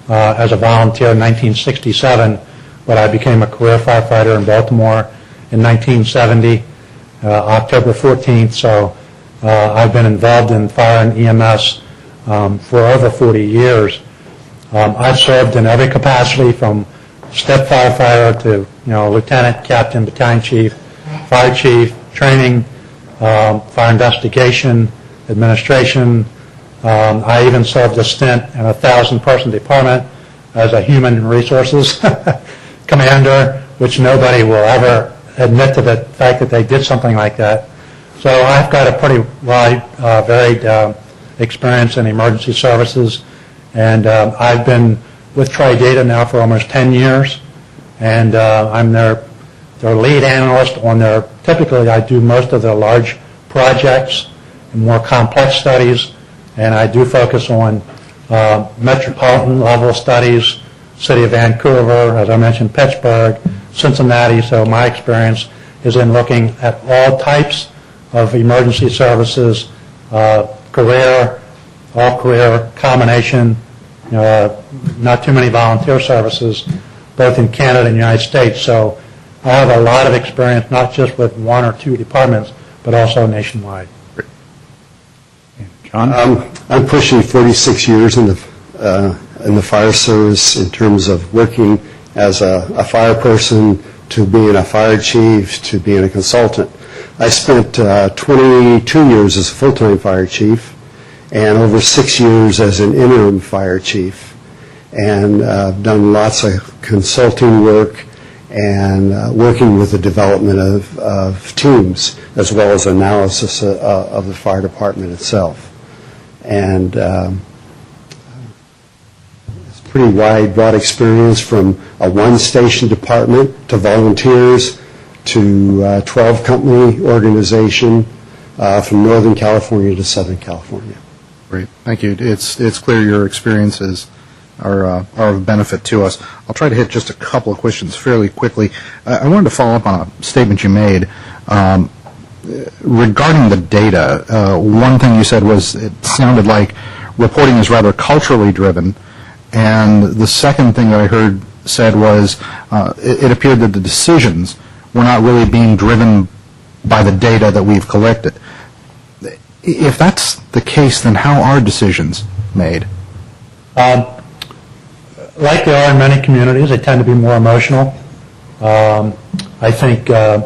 as a volunteer in 1967, but I became a career firefighter in Baltimore in 1970, October 14th. So I've been involved in fire and EMS for over 40 years. I've served in every capacity from step firefighter to lieutenant, captain, battalion chief, fire chief, training, fire investigation, administration. I even served a stint in a 1,000-person department as a human resources commander, which nobody will ever admit to the fact that they did something like that. So I've got a pretty wide, varied experience in emergency services, and I've been with Tri-Data now for almost 10 years, and I'm their lead analyst on their, typically I do most of their large projects and more complex studies, and I do focus on metropolitan level studies, City of Vancouver, as I mentioned, Pittsburgh, Cincinnati. So my experience is in looking at all types of emergency services, career, all-career combination, not too many volunteer services, both in Canada and the United States. So I have a lot of experience, not just with one or two departments, but also nationwide. John? I'm pushing 46 years in the fire service in terms of working as a fire person to being a fire chief to being a consultant. I spent 22 years as a full-time fire chief and over 6 years as an interim fire chief, and I've done lots of consulting work and working with the development of teams as well as analysis of the fire department itself. And it's a pretty wide, broad experience from a one-station department to volunteers to 12-company organization from Northern California to Southern California. Great, thank you. It's clear your experiences are of benefit to us. I'll try to hit just a couple of questions fairly quickly. I wanted to follow up on a statement you made regarding the data. One thing you said was it sounded like reporting is rather culturally driven, and the second thing that I heard said was it appeared that the decisions were not really being driven by the data that we've collected. If that's the case, then how are decisions made? Like they are in many communities, they tend to be more emotional. I think, and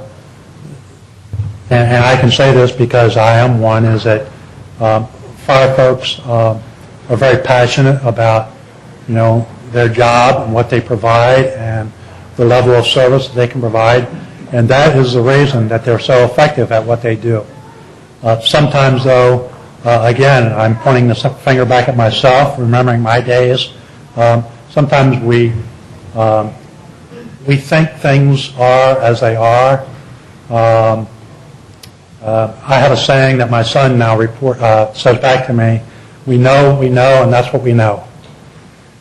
I can say this because I am one, is that fire folks are very passionate about, their job and what they provide and the level of service they can provide, and that is the reason that they're so effective at what they do. Sometimes, though, again, I'm pointing the finger back at myself, remembering my days. Sometimes we think things are as they are. I have a saying that my son now says back to me, we know, and that's what we know.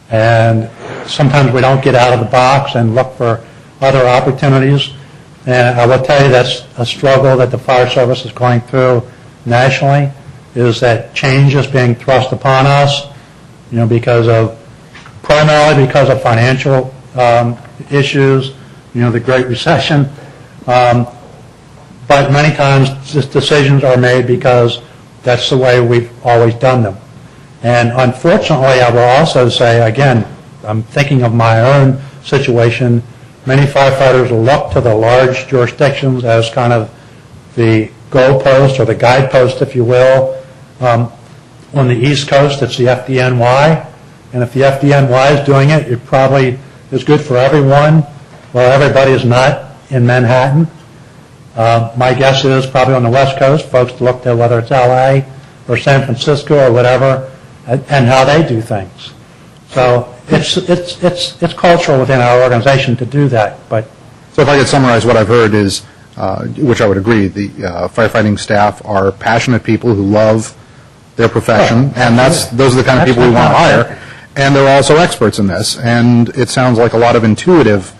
And sometimes we don't get out of the box and look for other opportunities. And I will tell you that's a struggle that the fire service is going through nationally, is that change is being thrust upon us, primarily because of financial issues, the Great Recession. But many times decisions are made because that's the way we've always done them. And unfortunately, I will also say, again, I'm thinking of my own situation, many firefighters look to the large jurisdictions as kind of the goalpost or the guidepost, if you will. On the East Coast, it's the FDNY. And if the FDNY is doing it, it probably is good for everyone. Well, everybody is not in Manhattan. My guess is probably on the West Coast, folks look to whether it's LA or San Francisco or whatever, and how they do things. So it's cultural within our organization to do that. But So if I could summarize what I've heard is, which I would agree, the firefighting staff are passionate people who love their profession, and those are the kind of people we want to hire. And they're also experts in this, and it sounds like a lot of intuitive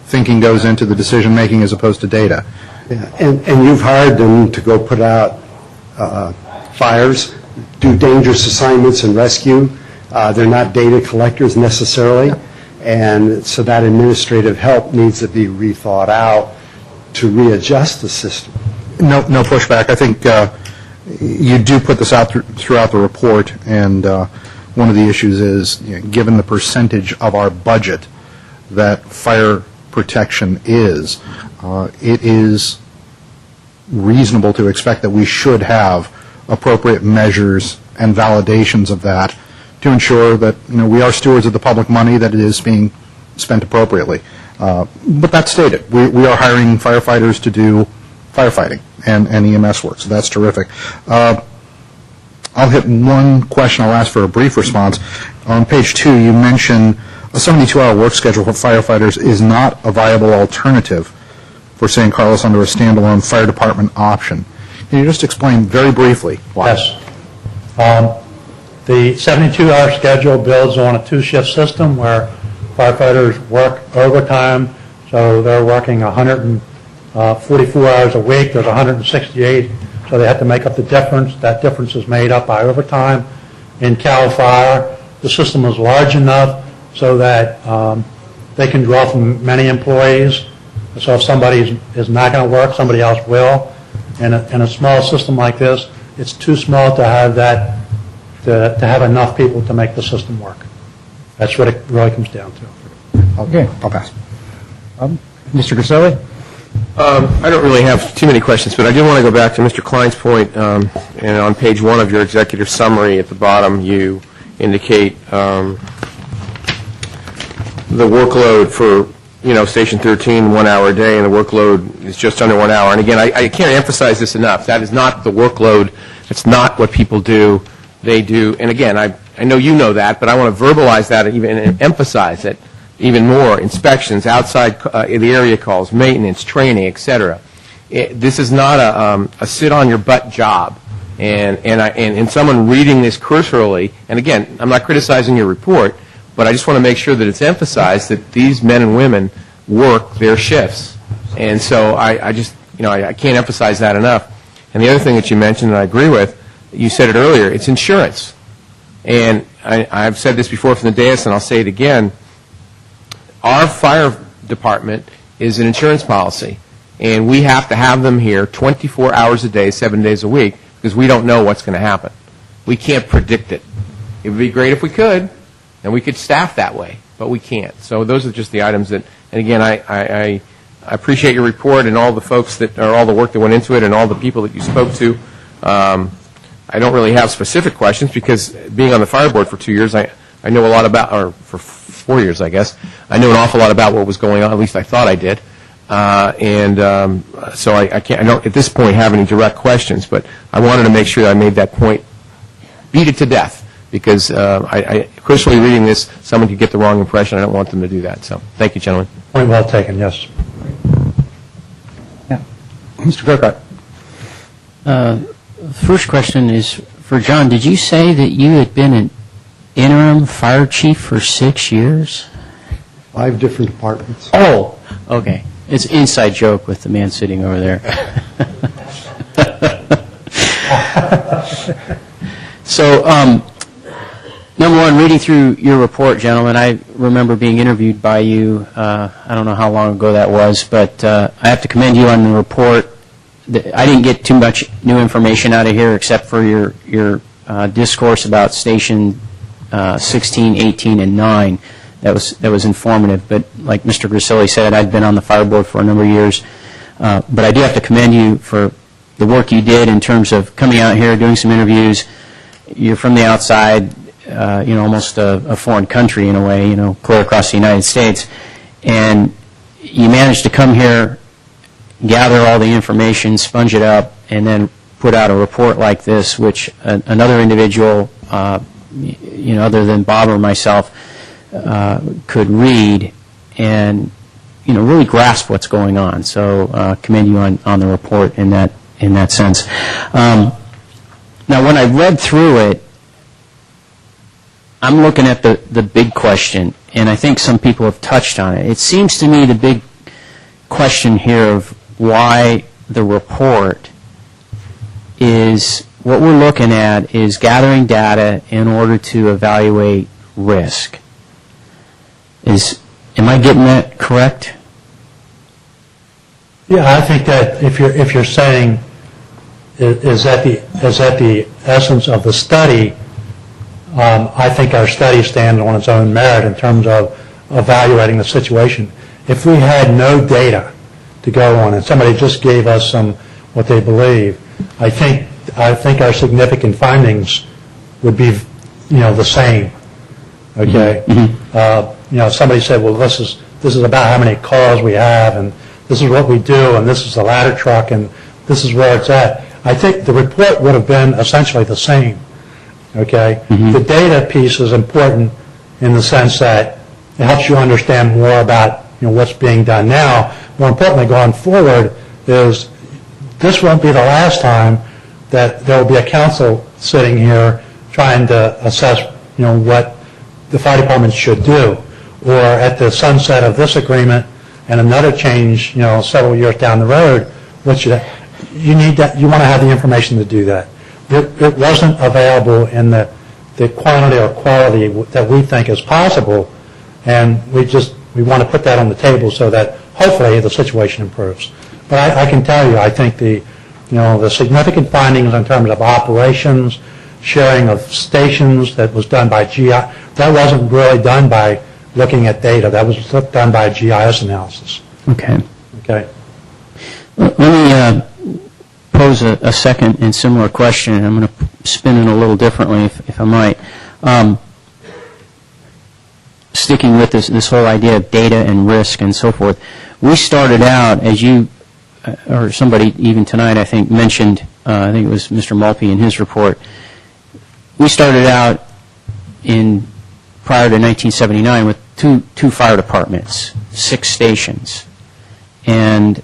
thinking goes into the decision making as opposed to data. Yeah. And you've hired them to go put out fires, do dangerous assignments and rescue. They're not data collectors necessarily, and so that administrative help needs to be rethought out to readjust the system. No pushback. I think you do put this out throughout the report, and one of the issues is, given the percentage of our budget that fire protection is, it is reasonable to expect that we should have appropriate measures and validations of that to ensure that we are stewards of the public money, that it is being spent appropriately. But that's stated. We are hiring firefighters to do firefighting and EMS work, so that's terrific. I'll hit one question. I'll ask for a brief response. On page 2, you mention a 72-hour work schedule for firefighters is not a viable alternative for San Carlos under a standalone fire department option. Can you just explain very briefly why? Yes. The 72-hour schedule builds on a 2-shift system where firefighters work overtime, so they're working 144 hours a week. There's 168, so so they have to make up the difference. That difference is made up by overtime. In CAL FIRE, the system is large enough so that they can draw from many employees. So if somebody is not going to work, somebody else will. In a small system like this, it's too small to have that, to have enough people to make the system work. That's what it really comes down to. Okay, I'll pass. Mr. Griselli? I don't really have too many questions, but I do want to go back to Mr. Klein's point. And on page 1 of your executive summary at the bottom, you indicate the workload for, Station 13, 1 hour a day, and the workload is just under 1 hour. And again, I can't emphasize this enough. That is not the workload. That's not what people do. They do, and again, I know you know that, but I want to verbalize that and emphasize it even more. Inspections, outside the area calls, maintenance, training, etc. This is not a sit-on-your-butt job. And someone reading this cursorily, and again, I'm not criticizing your report, but I just want to make sure that it's emphasized that these men and women work their shifts. And so I just, I can't emphasize that enough. And the other thing that you mentioned, and I agree with, you said it earlier, it's insurance. And I've said this before from the dais, and I'll say it again. Our fire department is an insurance policy, and we have to have them here 24 hours a day, 7 days a week, because we don't know what's going to happen. We can't predict it. It would be great if we could, and we could staff that way, but we can't. So those are just the items that, and again, I appreciate your report and all the folks that, or all the work that went into it and all the people that you spoke to. I don't really have specific questions because being on the fire board for 2 years, I know a lot about, or for 4 years, I guess, I knew an awful lot about what was going on, at least I thought I did. So I don't at this point have any direct questions, but I wanted to make sure that I made that point, beat it to death, because cursorily reading this, someone could get the wrong impression. I don't want them to do that. So thank you, gentlemen. Point well taken, yes. Yeah. Mr. Grocott. First question is for John. Did you say that you had been an interim fire chief for 6 years? 5 different departments. Oh, okay. It's an inside joke with the man sitting over there. So, number one, reading through your report, gentlemen, I remember being interviewed by you. I don't know how long ago that was, but I have to commend you on the report. I didn't get too much new information out of here except for your discourse about Station 16, 18, and 9. That was informative. But like Mr. Griselli said, I'd been on the fire board for a number of years. But I do have to commend you for the work you did in terms of coming out here, doing some interviews. You're from the outside, almost a foreign country in a way, clear across the United States. And you managed to come here, gather all the information, sponge it up, and then put out a report like this, which another individual, other than Bob or myself, could read and, really grasp what's going on. So commend you on the report in that sense. Now, when I read through it, I'm looking at the big question, and I think some people have touched on it. It seems to me the big question here of why the report is, what we're looking at is gathering data in order to evaluate risk. Am I getting that correct? Yeah, I think that if you're saying is that the essence of the study, I think our study stands on its own merit in terms of evaluating the situation. If we had no data to go on and somebody just gave us what they believe, I think our significant findings would be the same. Okay. Mm-hmm. Somebody said, well, this is about how many calls we have, and this is what we do, and this is the ladder truck, and this is where it's at. I think the report would have been essentially the same. Okay. Mm-hmm. The data piece is important in the sense that it helps you understand more about what's being done now. More importantly, going forward, is this won't be the last time that there will be a council sitting here trying to assess what the fire department should do, or at the sunset of this agreement and another change several years down the road, you need that, you want to have the information to do that. It wasn't available in the quantity or quality that we think is possible, and we want to put that on the table so that hopefully the situation improves. But I can tell you, I think the significant findings in terms of operations, sharing of stations that was done by GI, that wasn't really done by looking at data. That was done by GIS analysis. Okay. Okay. Let me pose a second and similar question, and I'm going to spin it a little differently, if I might. Sticking with this whole idea of data and risk and so forth, we started out, as you, or somebody even tonight, I think, mentioned, I think it was Mr. Malpe in his report, we started out prior to 1979 with two fire departments, 6 stations. And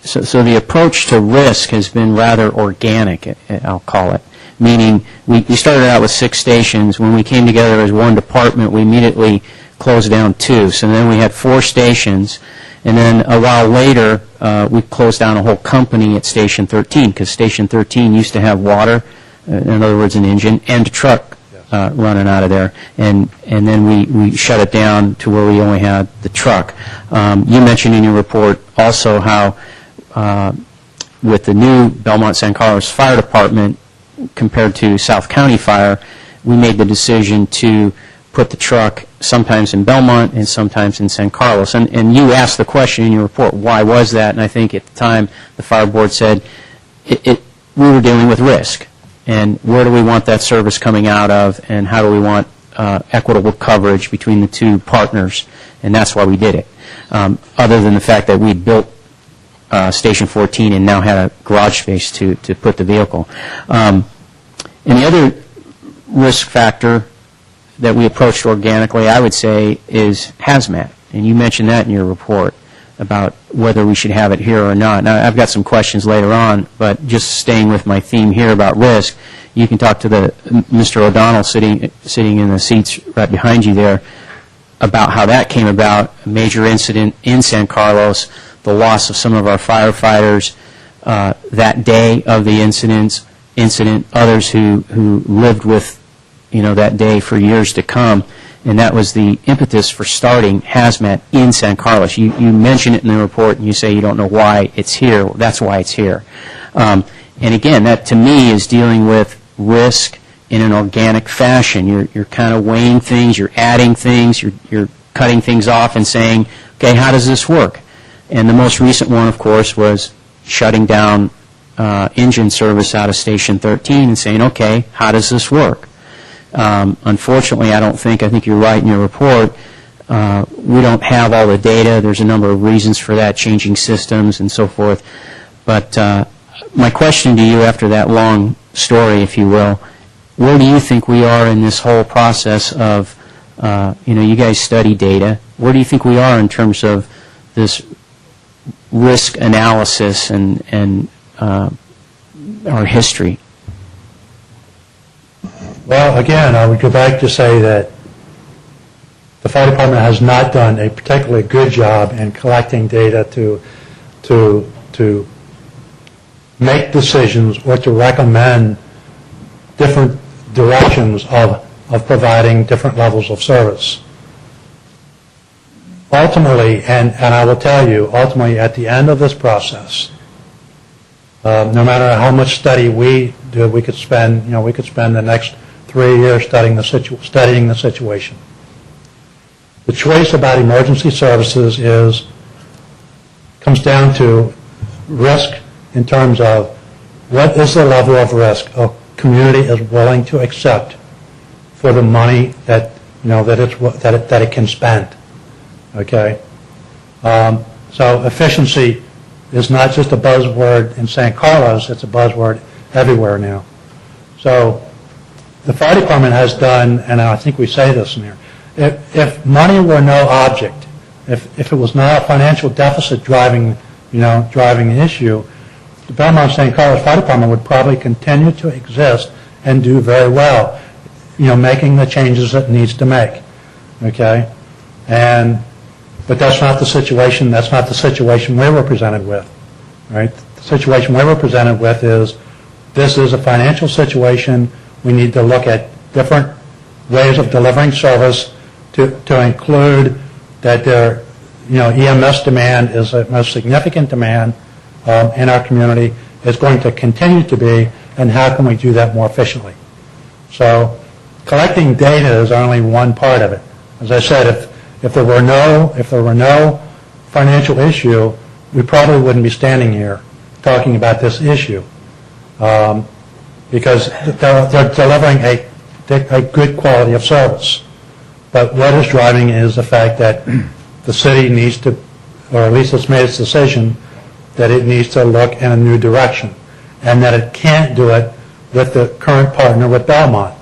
so the approach to risk has been rather organic, I'll call it. Meaning, we started out with 6 stations. When we came together as one department, we immediately closed down 2. So then we had 4 stations. And then a while later, we closed down a whole company at Station 13, because Station 13 used to have water, in other words, an engine, and a truck running out of there. And then we shut it down to where we only had the truck. You mentioned in your report also how with the new Belmont-San Carlos Fire Department compared to South County Fire, we made the decision to put the truck sometimes in Belmont and sometimes in San Carlos. And you asked the question in your report, why was that? And I think at the time the fire board said we were dealing with risk. And where do we want that service coming out of, and how do we want equitable coverage between the 2 partners? And that's why we did it. Other than the fact that we built Station 14 and now had a garage space to put the vehicle. And the other risk factor that we approached organically, I would say, is hazmat. And you mentioned that in your report about whether we should have it here or not. Now, I've got some questions later on, but just staying with my theme here about risk, you can talk to Mr. O'Donnell sitting in the seats right behind you there about how that came about, a major incident in San Carlos, the loss of some of our firefighters that day of the incident, others who lived with that day for years to come, and that was the impetus for starting hazmat in San Carlos. You mention it in the report, and you say you don't know why it's here. Well, that's why it's here. And again, that to me is dealing with risk in an organic fashion. You're kind of weighing things, you're adding things, you're cutting things off and saying, okay, how does this work? And the most recent one, of course, was shutting down engine service out of Station 13 and saying, okay, how does this work? Unfortunately, I think you're right in your report. We don't have all the data. There's a number of reasons for that, changing systems and so forth. But my question to you after that long story, if you will, where do you think we are in this whole process of, you guys study data. Where do you think we are in terms of this risk analysis and our history? Well, again, I would go back to say that the fire department has not done a particularly good job in collecting data to make decisions or to recommend different directions of providing different levels of service. Ultimately, and I will tell you, ultimately at the end of this process, no matter how much study we do, we could spend the next 3 years studying the situation. The choice about emergency services comes down to risk in terms of what is the level of risk a community is willing to accept for the money that it can spend. Okay, so efficiency is not just a buzzword in San Carlos; it's a buzzword everywhere now. So the fire department has done, and I think we say this in here, if money were no object, if it was not a financial deficit driving the issue, the Belmont-San Carlos Fire Department would probably continue to exist and do very well, making the changes it needs to make. Okay, but that's not the situation. That's not the situation we were presented with. right? The situation we were presented with is, this is a financial situation. We need to look at different ways of delivering service to include that there, EMS demand is the most significant demand in our community, is going to continue to be, and how can we do that more efficiently? So collecting data is only one part of it. As I said, if there were no financial issue, we probably wouldn't be standing here talking about this issue, because they're delivering a good quality of service. But what is driving is the fact that the city needs to, or at least it's made its decision, that it needs to look in a new direction, and that it can't do it with the current partner, with Belmont,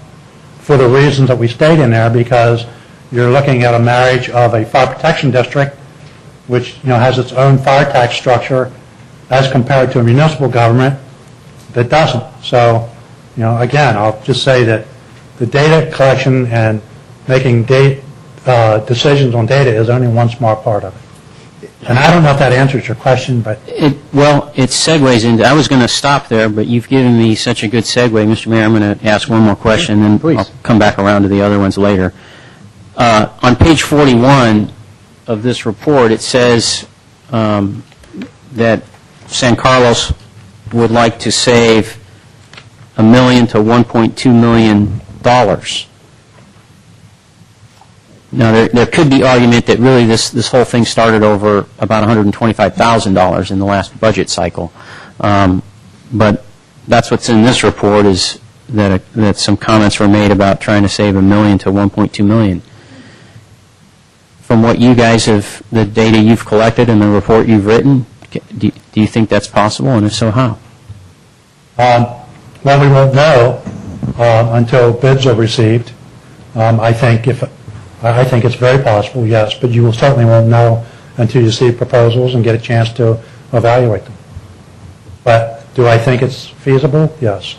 for the reasons that we state in there, because you're looking at a marriage of a fire protection district, which has its own fire tax structure, as compared to a municipal government that doesn't. So, again, I'll just say that the data collection and making decisions on data is only one small part of it. And I don't know if that answers your question, but... It segues into, I was going to stop there, but you've given me such a good segue. Mr. Mayor, I'm going to ask one more question, and then I'll come back around to the other ones later. On page 41 of this report, it says that San Carlos would like to save $1 million to $1.2 million. Now, there could be argument that really this whole thing started over about $125,000 in the last budget cycle. But that's what's in this report, is that some comments were made about trying to save $1 million to $1.2 million. From what you guys have, the data you've collected and the report you've written, do you think that's possible, and if so, how? Well, we won't know until bids are received. I think it's very possible, yes, but you certainly won't know until you see proposals and get a chance to evaluate them. But do I think it's feasible? Yes.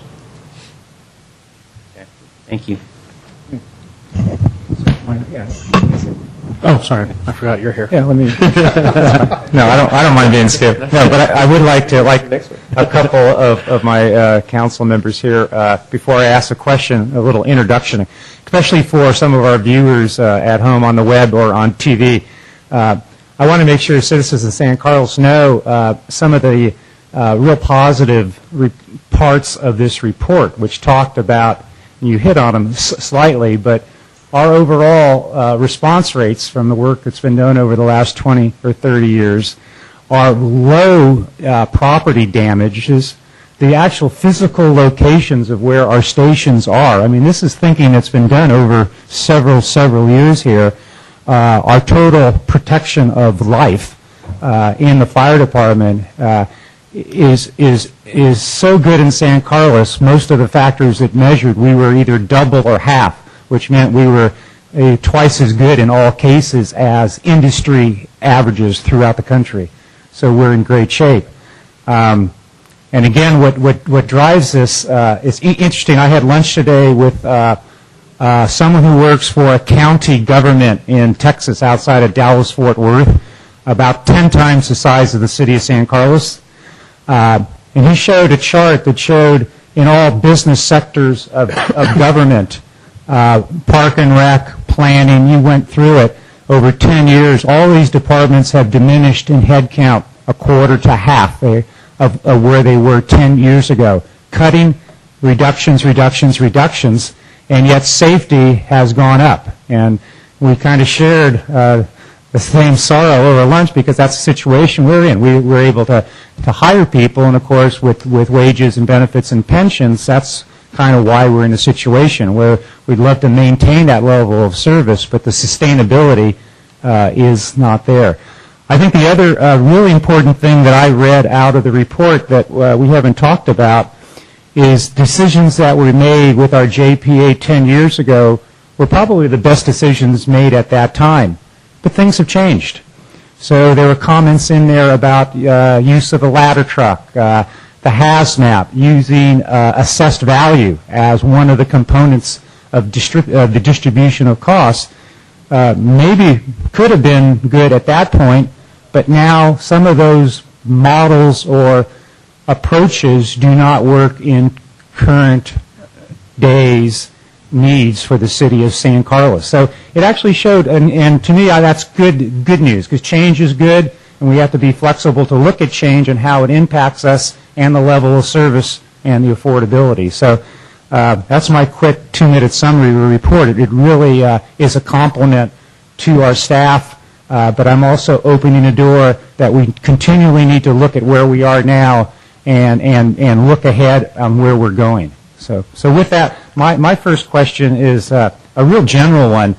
Okay. Thank you. Oh, sorry, I forgot you're here. Yeah, let me. No, I don't mind being skipped. No, but I would like to, like a couple of my council members here, before I ask a question, a little introduction, especially for some of our viewers at home on the web or on TV. I want to make sure citizens of San Carlos know some of the real positive parts of this report, which talked about, and you hit on them slightly, but our overall response rates from the work that's been done over the last 20 or 30 years are low property damages. The actual physical locations of where our stations are, I mean, this is thinking that's been done over several years here. Our total protection of life in the fire department is so good in San Carlos. Most of the factors it measured, we were either double or half, which meant we were twice as good in all cases as industry averages throughout the country. So we're in great shape. And again, what drives this is interesting. I had lunch today with someone who works for a county government in Texas outside of Dallas-Fort Worth, about 10 times the size of the city of San Carlos. And he showed a chart that showed in all business sectors of government, park and rec, planning, you went through it, over 10 years, all these departments have diminished in headcount a quarter to half of where they were 10 years ago. Cutting, reductions, and yet safety has gone up. And we kind of shared the same sorrow over lunch, because that's the situation we're in. We were able to hire people, and of course with wages and benefits and pensions, that's kind of why we're in a situation where we'd love to maintain that level of service, but the sustainability is not there. I think the other really important thing that I read out of the report that we haven't talked about is decisions that were made with our JPA 10 years ago were probably the best decisions made at that time. But things have changed. So there were comments in there about use of a ladder truck, the HAZMAP, using assessed value as one of the components of the distribution of costs. Maybe could have been good at that point, but now some of those models or approaches do not work in current days' needs for the city of San Carlos. So it actually showed, and to me that's good news, because change is good, and we have to be flexible to look at change and how it impacts us and the level of service and the affordability. So that's my quick 2-minute summary of the report. It really is a compliment to our staff, but I'm also opening a door that we continually need to look at where we are now and look ahead on where we're going. So with that, my first question is a real general one.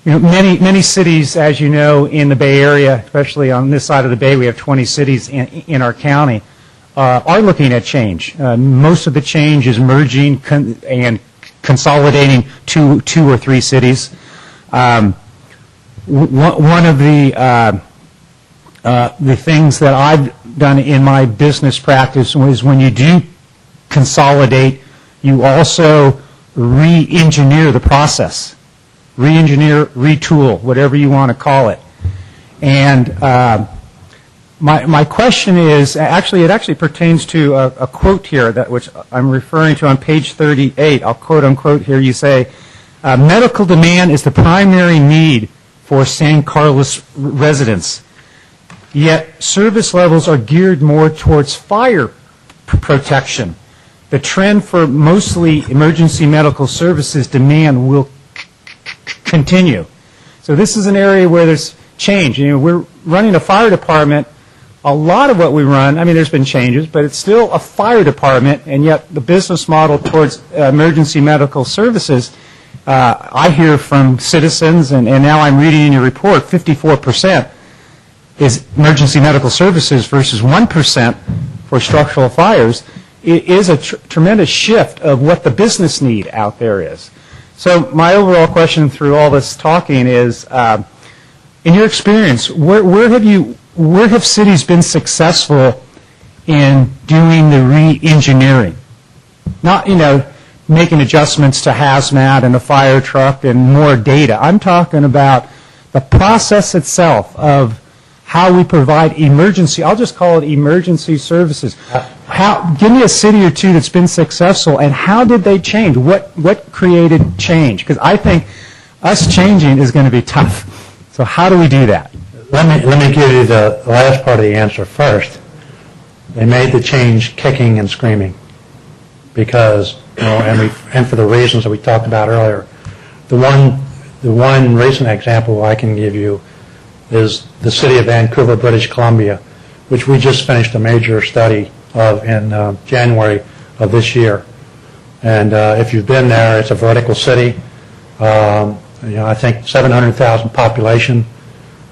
Many cities, as you know, in the Bay Area, especially on this side of the Bay, we have 20 cities in our county, are looking at change. Most of the change is merging and consolidating two or three cities. One of the things that I've done in my business practice was when you do consolidate, you also re-engineer the process, re-engineer, retool, whatever you want to call it. And my question is, it actually pertains to a quote here, which I'm referring to on page 38. I'll quote unquote here. You say, medical demand is the primary need for San Carlos residents, yet service levels are geared more towards fire protection. The trend for mostly emergency medical services demand will continue. So this is an area where there's change. We're running a fire department. A lot of what we run, there's been changes, but it's still a fire department, and yet the business model towards emergency medical services, I hear from citizens, and now I'm reading in your report, 54% is emergency medical services versus 1% for structural fires. It is a tremendous shift of what the business need out there is. So my overall question through all this talking is, in your experience, where have cities been successful in doing the re-engineering? Not, making adjustments to hazmat and the fire truck and more data. I'm talking about the process itself of how we provide emergency, I'll just call it emergency services. Give me a city or two that's been successful, and how did they change? What created change? Because I think us changing is going to be tough. So how do we do that? Let me give you the last part of the answer first. They made the change kicking and screaming because, and for the reasons that we talked about earlier. The one recent example I can give you is the city of Vancouver, British Columbia, which we just finished a major study of in January of this year. And if you've been there, it's a vertical city. I think 700,000 population,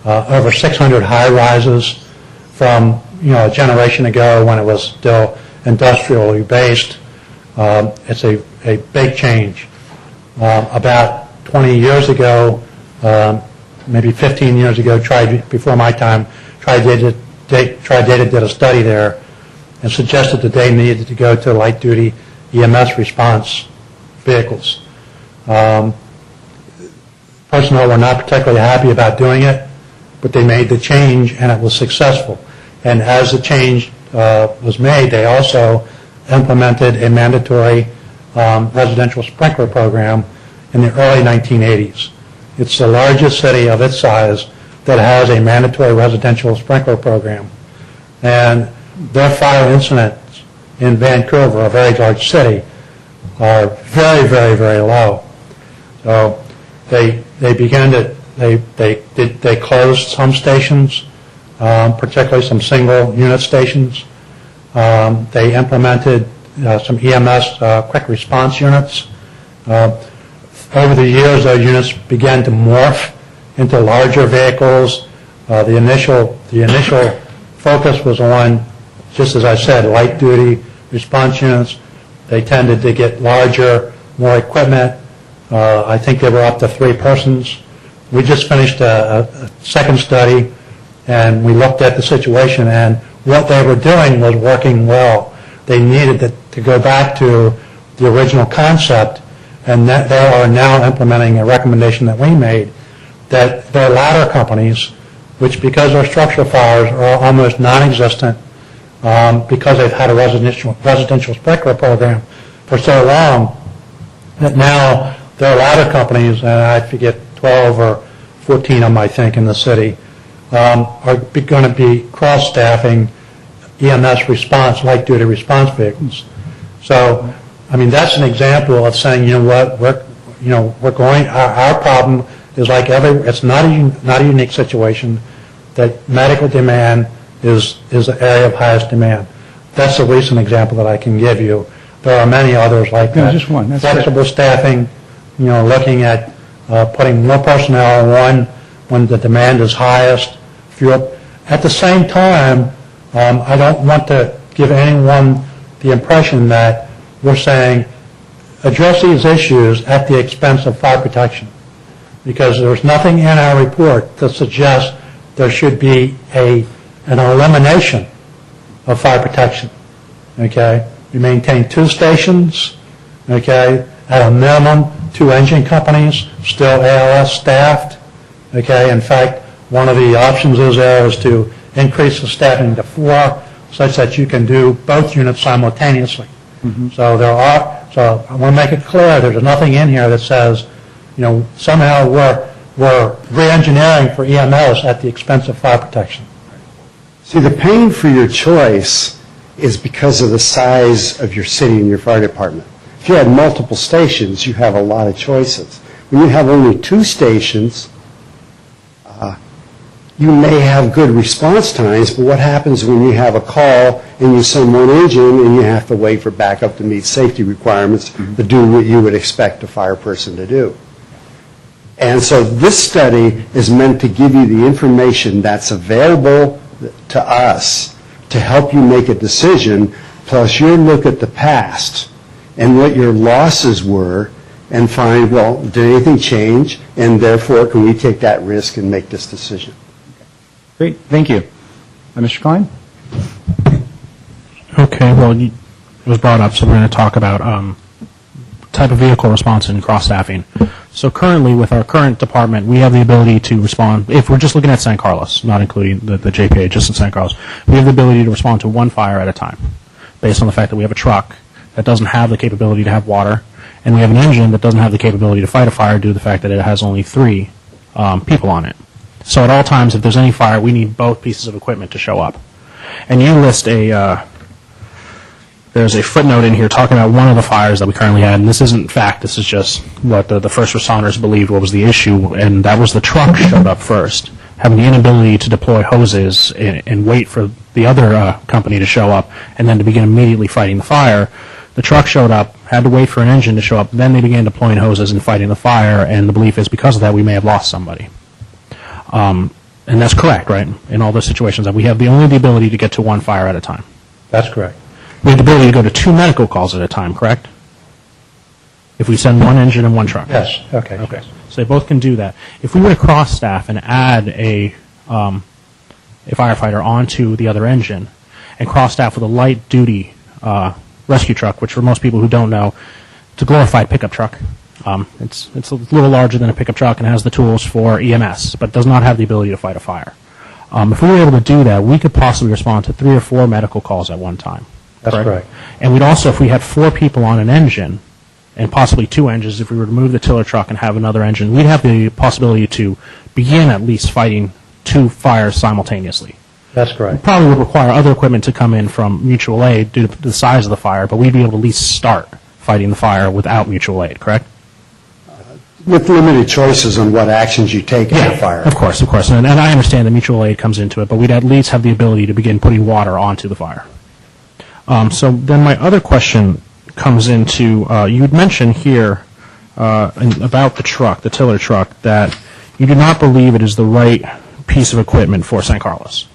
over 600 high-rises from a generation ago when it was still industrially based. It's a big change. About 20 years ago, maybe 15 years ago, before my time, Tri-Data did a study there and suggested that they needed to go to light-duty EMS response vehicles. Personnel were not particularly happy about doing it, but they made the change and it was successful. And as the change was made, they also implemented a mandatory residential sprinkler program in the early 1980s. It's the largest city of its size that has a mandatory residential sprinkler program. And their fire incidents in Vancouver, a very large city, are very, very, very low. So they closed some stations, particularly some single unit stations. They implemented some EMS quick response units. Over the years, those units began to morph into larger vehicles. The initial focus was on, just as I said, light-duty response units. They tended to get larger, more equipment. I think they were up to 3 persons. We just finished a second study, and we looked at the situation, and what they were doing was working well. They needed to go back to the original concept, and that they are now implementing a recommendation that we made that their ladder companies which because our structure fires are almost non-existent, because they've had a residential sprinkler program for so long, that now there are a lot of companies, and I forget 12 or 14 of them, I think, in the city, are going to be cross-staffing EMS response, light duty response vehicles. So, I mean, that's an example of saying, you know what, we're going. Our problem is like it's not a unique situation. That medical demand is the area of highest demand. That's a recent example that I can give you. There are many others like that. Just one. That's flexible staffing. Looking at putting more personnel on when the demand is highest. At the same time, I don't want to give anyone the impression that we're saying address these issues at the expense of fire protection, because there's nothing in our report that suggests there should be an elimination of fire protection. Okay, we maintain 2 stations. Okay, at a minimum, 2 engine companies, still ALS staffed. Okay, in fact, one of the options is to increase the staffing to 4, such that you can do both units simultaneously. So So I want to make it clear there's nothing in here that says, somehow we're re-engineering for EMS at the expense of fire protection. See, the pain for your choice is because of the size of your city and your fire department. If you had multiple stations, you have a lot of choices. When you have only 2 stations, you may have good response times, but what happens when you have a call and you send 1 engine and you have to wait for backup to meet safety requirements to do what you would expect a fire person to do? And so this study is meant to give you the information that's available to us to help you make a decision, plus your look at the past and what your losses were, and find, well, did anything change, and therefore can we take that risk and make this decision? Great, thank you. Mr. Klein? Okay, well, it was brought up, so we're going to talk about type of vehicle response and cross-staffing. So currently, with our current department, we have the ability to respond, if we're just looking at San Carlos, not including the JPA, just in San Carlos, we have the ability to respond to 1 fire at a time, based on the fact that we have a truck that doesn't have the capability to have water, and we have an engine that doesn't have the capability to fight a fire due to the fact that it has only 3 people on it. So at all times, if there's any fire, we need both pieces of equipment to show up. And you list there's a footnote in here talking about one of the fires that we currently had, and this isn't fact, this is just what the first responders believed what was the issue, and that was the truck showed up first, having the inability to deploy hoses and wait for the other company to show up, and then to begin immediately fighting the fire. The truck showed up, had to wait for an engine to show up, then they began deploying hoses and fighting the fire, and the belief is because of that we may have lost somebody. And that's correct, right? In all those situations, that we have only the ability to get to 1 fire at a time. That's correct. We have the ability to go to 2 medical calls at a time, correct? If we send 1 engine and 1 truck. Yes. Okay. So they both can do that. If we were to cross-staff and add a firefighter onto the other engine and cross-staff with a light-duty rescue truck, which for most people who don't know, it's a glorified pickup truck. It's a little larger than a pickup truck and has the tools for EMS, but does not have the ability to fight a fire. If we were able to do that, we could possibly respond to 3 or 4 medical calls at one time. That's correct. And we'd also, if we had 4 people on an engine, and possibly 2 engines, if we were to move the tiller truck and have another engine, we'd have the possibility to begin at least fighting 2 fires simultaneously. That's correct. It probably would require other equipment to come in from mutual aid due to the size of the fire, but we'd be able to at least start fighting the fire without mutual aid, correct? With limited choices on what actions you take in a fire. Of course. And I understand that mutual aid comes into it, but we'd at least have the ability to begin putting water onto the fire. So then my other question comes into, you had mentioned here about the truck, the tiller truck, that you do not believe it is the right piece of equipment for San Carlos.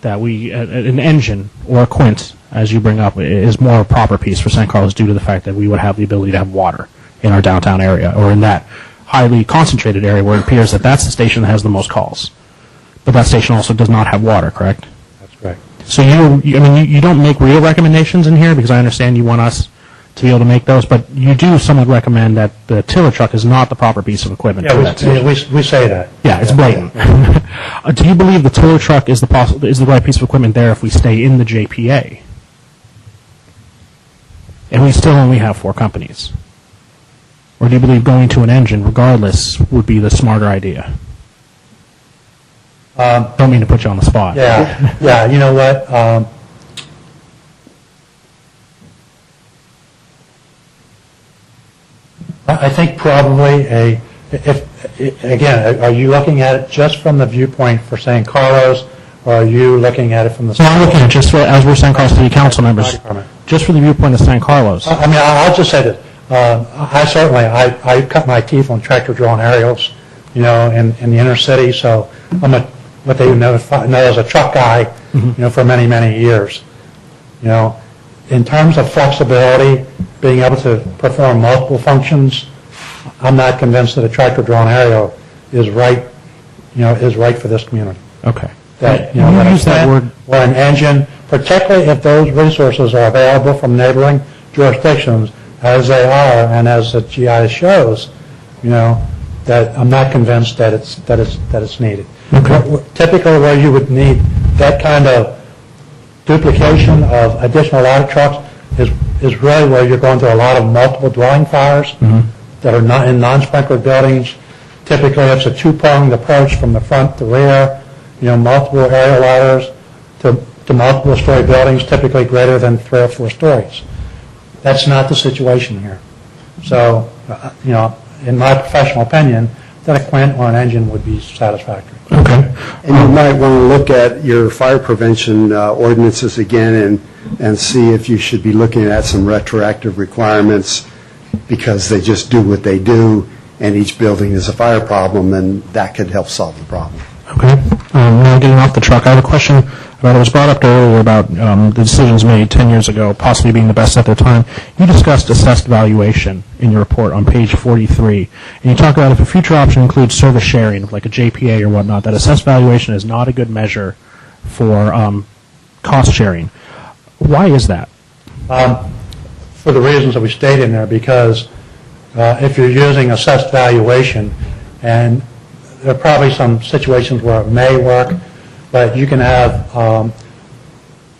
That an engine or a quint, as you bring up, is more a proper piece for San Carlos due to the fact that we would have the ability to have water in our downtown area, or in that highly concentrated area where it appears that that's the station that has the most calls. But that station also does not have water, correct? That's correct. So you don't make real recommendations in here, because I understand you want us to be able to make those, but you do somewhat recommend that the tiller truck is not the proper piece of equipment. Yeah, we say that. Yeah, it's blatant. Do you believe the tow truck is the right piece of equipment there if we stay in the JPA? And we still only have 4 companies? Or do you believe going to an engine, regardless, would be the smarter idea? Don't mean to put you on the spot. Yeah, you know what? I think probably again, are you looking at it just from the viewpoint for San Carlos, or are you looking at it from the... No, I'm looking at it just for, as we're San Carlos City Council members, just for the viewpoint of San Carlos. I mean, I'll just say that I cut my teeth on tractor-drawn aerials, in the inner city, so I'm what they know as a truck guy, for many, many years. In terms of flexibility, being able to perform multiple functions, I'm not convinced that a tractor-drawn aerial is right for this community. Okay. That, You use that word. Or an engine, particularly if those resources are available from neighboring jurisdictions, as they are, and as the GI shows, that I'm not convinced that it's needed. Okay. Typically, where you would need that kind of duplication of additional ladder trucks is really where you're going to a lot of multiple dwelling fires that are not in non-sprinkler buildings. Typically, it's a two-pronged approach from the front to rear. Multiple aerial ladders to multiple story buildings, typically greater than 3 or 4 stories. That's not the situation here. So, in my professional opinion, that a Quint or an engine would be satisfactory. Okay. And you might want to look at your fire prevention ordinances again and see if you should be looking at some retroactive requirements, because they just do what they do, and each building is a fire problem, and that could help solve the problem. Okay. Now getting off the truck, I have a question about what was brought up earlier about the decisions made 10 years ago possibly being the best at their time. You discussed assessed valuation in your report on page 43, and you talk about if a future option includes service sharing, like a JPA or whatnot, that assessed valuation is not a good measure for cost sharing. Why is that? For the reasons that we stated in there, because if you're using assessed valuation, and there are probably some situations where it may work, but you can have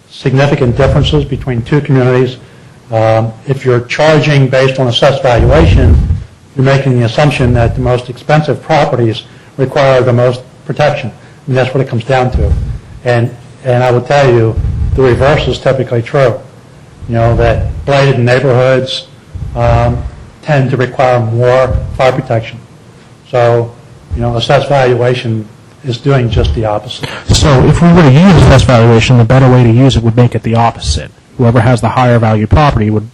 significant differences between 2 communities. If you're charging based on assessed valuation, you're making the assumption that the most expensive properties require the most protection. I mean, that's what it comes down to. And I would tell you, the reverse is typically true. That blighted neighborhoods tend to require more fire protection. So, assessed valuation is doing just the opposite. So if we were to use assessed valuation, the better way to use it would make it the opposite. Whoever has the higher value property would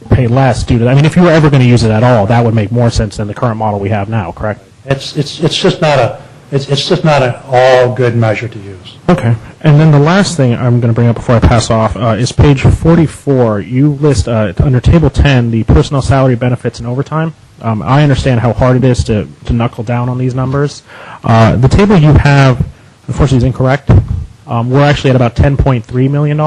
pay less due to that. I mean, if you were ever going to use it at all, that would make more sense than the current model we have now, correct? It's just not an all good measure to use. Okay. And then the last thing I'm going to bring up before I pass off is page 44. You list under table 10 the personnel salary, benefits, and overtime. I understand how hard it is to knuckle down on these numbers. The table you have, unfortunately, is incorrect. We're actually at about $10.3 million.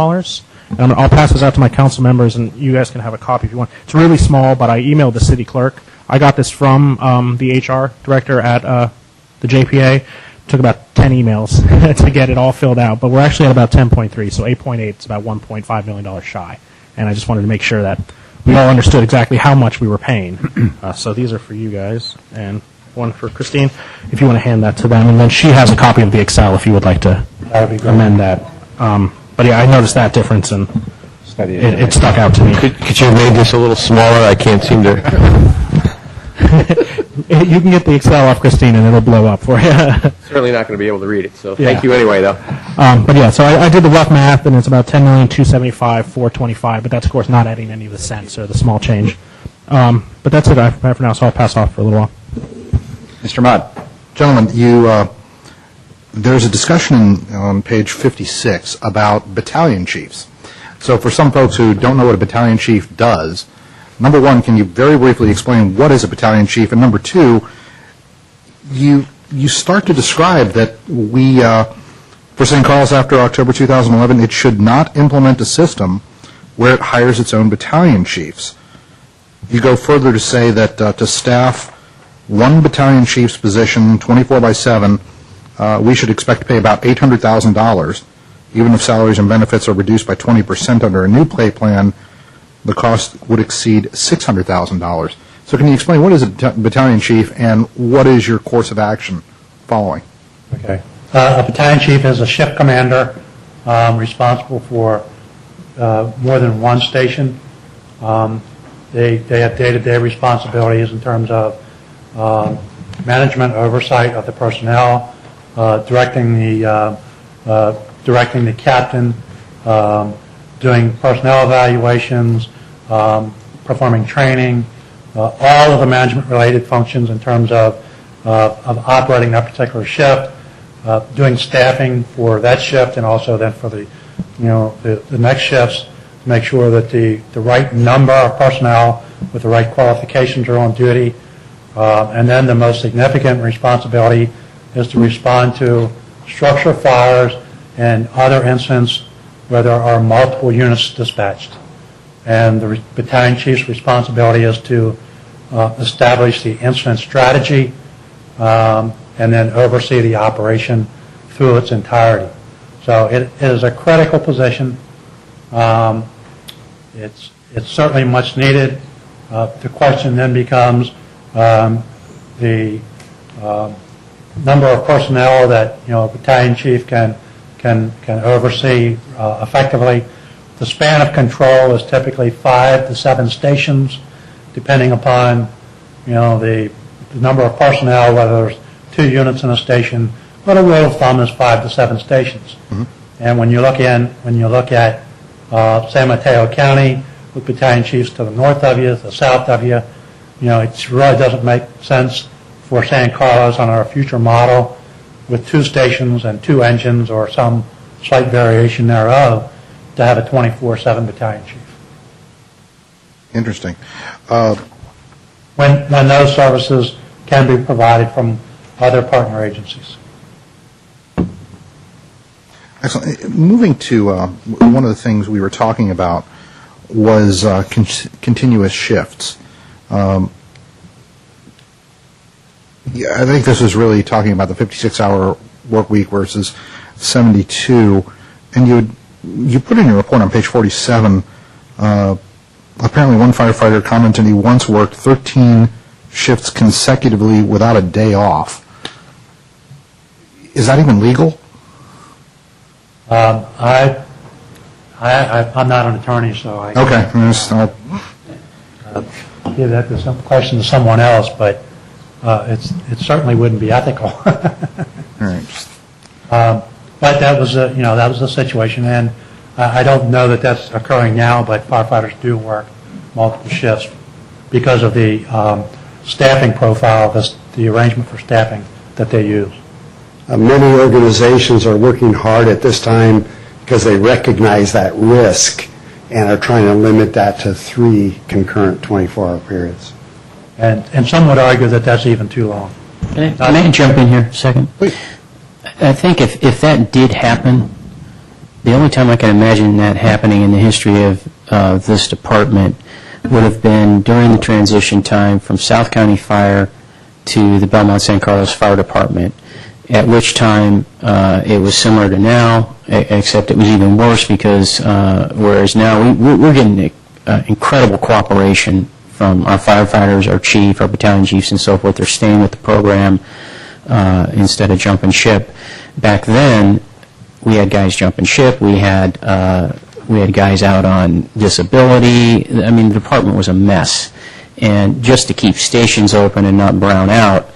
And I'll pass this out to my council members, and you guys can have a copy if you want. It's really small, but I emailed the city clerk. I got this from the HR director at the JPA. It took about 10 emails to get it all filled out, but we're actually at about 10.3, so 8.8 is about $1.5 million shy. And I just wanted to make sure that we all understood exactly how much we were paying. So these are for you guys, and one for Christine, if you want to hand that to them. And then she has a copy of the Excel if you would like to amend that. But yeah, I noticed that difference, and it stuck out to me. Could you have made this a little smaller? I can't seem to... You can get the Excel off Christine, and it'll blow up for you. Certainly not going to be able to read it, so thank you anyway, though. But yeah, so I did the rough math, and it's about $10,275,425, but that's, of course, not adding any of the cents or the small change. But that's it I have for now, so I'll pass off for a little while. Mr. Mott. Gentlemen, there's a discussion on page 56 about battalion chiefs. So for some folks who don't know what a battalion chief does, number one, can you very briefly explain what is a battalion chief? And number two, you start to describe that we, for St. Carlos after October 2011, it should not implement a system where it hires its own battalion chiefs. You go further to say that to staff one battalion chief's position 24/7, we should expect to pay about $800,000. Even if salaries and benefits are reduced by 20% under a new pay plan, the cost would exceed $600,000. So can you explain what is a battalion chief and what is your course of action following? Okay. A battalion chief is a shift commander responsible for more than one station. They have day-to-day responsibilities in terms of management oversight of the personnel, directing the captain, doing personnel evaluations, performing training, all of the management-related functions in terms of operating that particular shift, doing staffing for that shift, and also then for the next shifts to make sure that the right number of personnel with the right qualifications are on duty. And then the most significant responsibility is to respond to structure fires and other incidents where there are multiple units dispatched. And the battalion chief's responsibility is to establish the incident strategy and then oversee the operation through its entirety. So it is a critical position. It's certainly much needed. The question then becomes the number of personnel that a battalion chief can oversee effectively. The span of control is typically 5 to 7 stations, depending upon the number of personnel, whether there's 2 units in a station. But a rule of thumb is 5 to 7 stations. Mm-hmm. And when you look at San Mateo County with battalion chiefs to the north of you, the south of you, it really doesn't make sense for San Carlos on our future model with 2 stations and 2 engines or some slight variation thereof to have a 24/7 battalion chief. Interesting. When those services can be provided from other partner agencies. Excellent. Moving to one of the things we were talking about was continuous shifts. I think this was really talking about the 56-hour work week versus 72. And you put in your report on page 47, apparently one firefighter commented he once worked 13 shifts consecutively without a day off. Is that even legal? I'm not an attorney, so I can't give that question to someone else, but it certainly wouldn't be ethical. All right. But that was the situation, and I don't know that that's occurring now, but firefighters do work multiple shifts because of the staffing profile, the arrangement for staffing that they use. Many organizations are working hard at this time because they recognize that risk and are trying to limit that to 3 concurrent 24-hour periods. And some would argue that that's even too long. Can I jump in here a second? Please. I think if that did happen, the only time I can imagine that happening in the history of this department would have been during the transition time from South County Fire to the Belmont San Carlos Fire Department, at which time it was similar to now, except it was even worse because whereas now we're getting incredible cooperation from our firefighters, our chief, our battalion chiefs, and so forth. They're staying with the program instead of jumping ship. Back then, we had guys jumping ship. We had guys out on disability. I mean, the department was a mess. And just to keep stations open and not brown out,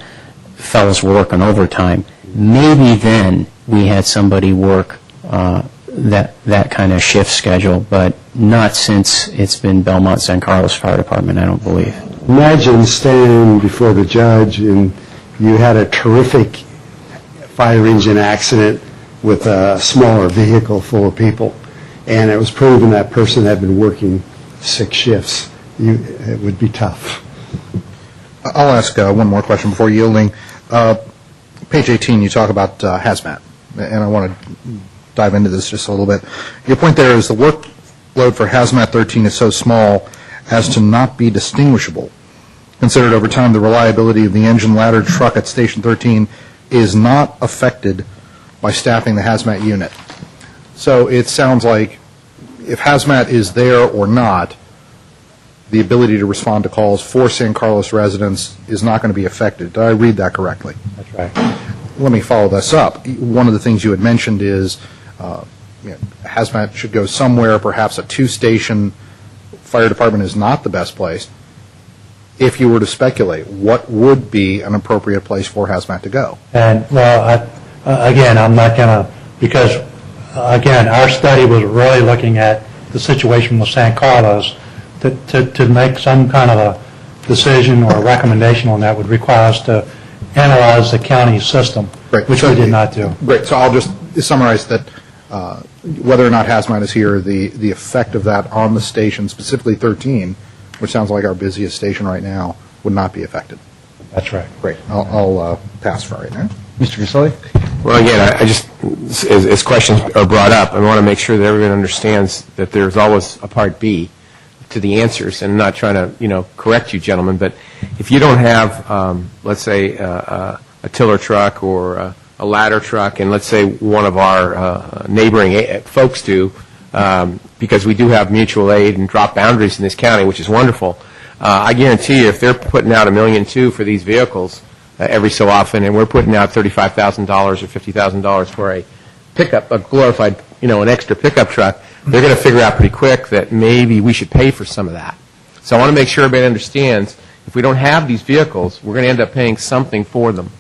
fellows were working overtime. Maybe then we had somebody work that kind of shift schedule, but not since it's been Belmont San Carlos Fire Department, I don't believe. Imagine standing before the judge and you had a terrific fire engine accident with a smaller vehicle full of people, and it was proven that person had been working 6 shifts. It would be tough. I'll ask one more question before yielding. Page 18, you talk about hazmat, and I want to dive into this just a little bit. Your point there is the workload for hazmat 13 is so small as to not be distinguishable. Considered over time, the reliability of the engine ladder truck at Station 13 is not affected by staffing the hazmat unit. So it sounds like if hazmat is there or not, the ability to respond to calls for San Carlos residents is not going to be affected. Did I read that correctly? That's right. Let me follow this up. One of the things you had mentioned is hazmat should go somewhere, perhaps a two-station. Fire department is not the best place. If you were to speculate, what would be an appropriate place for hazmat to go? And, well, again, I'm not going to, because, again, our study was really looking at the situation with San Carlos. To make some kind of a decision or a recommendation on that would require us to analyze the county system, Right. which we did not do. Great. So I'll just summarize that whether or not hazmat is here, the effect of that on the station, specifically 13, which sounds like our busiest station right now, would not be affected. That's right. Great. I'll pass for right now. Mr. Grisilli? Well, again, I just, as questions are brought up, I want to make sure that everyone understands that there's always a part B to the answers, and not trying to, correct you, gentlemen, but if you don't have, let's say, a tiller truck or a ladder truck, and let's say one of our neighboring folks do, because we do have mutual aid and drop boundaries in this county, which is wonderful, I guarantee you if they're putting out $1.2 million for these vehicles every so often, and we're putting out $35,000 or $50,000 for a pickup, a glorified, an extra pickup truck, they're going to figure out pretty quick that maybe we should pay for some of that. So I want to make sure everybody understands, if we don't have these vehicles, we're going to end up paying something for them,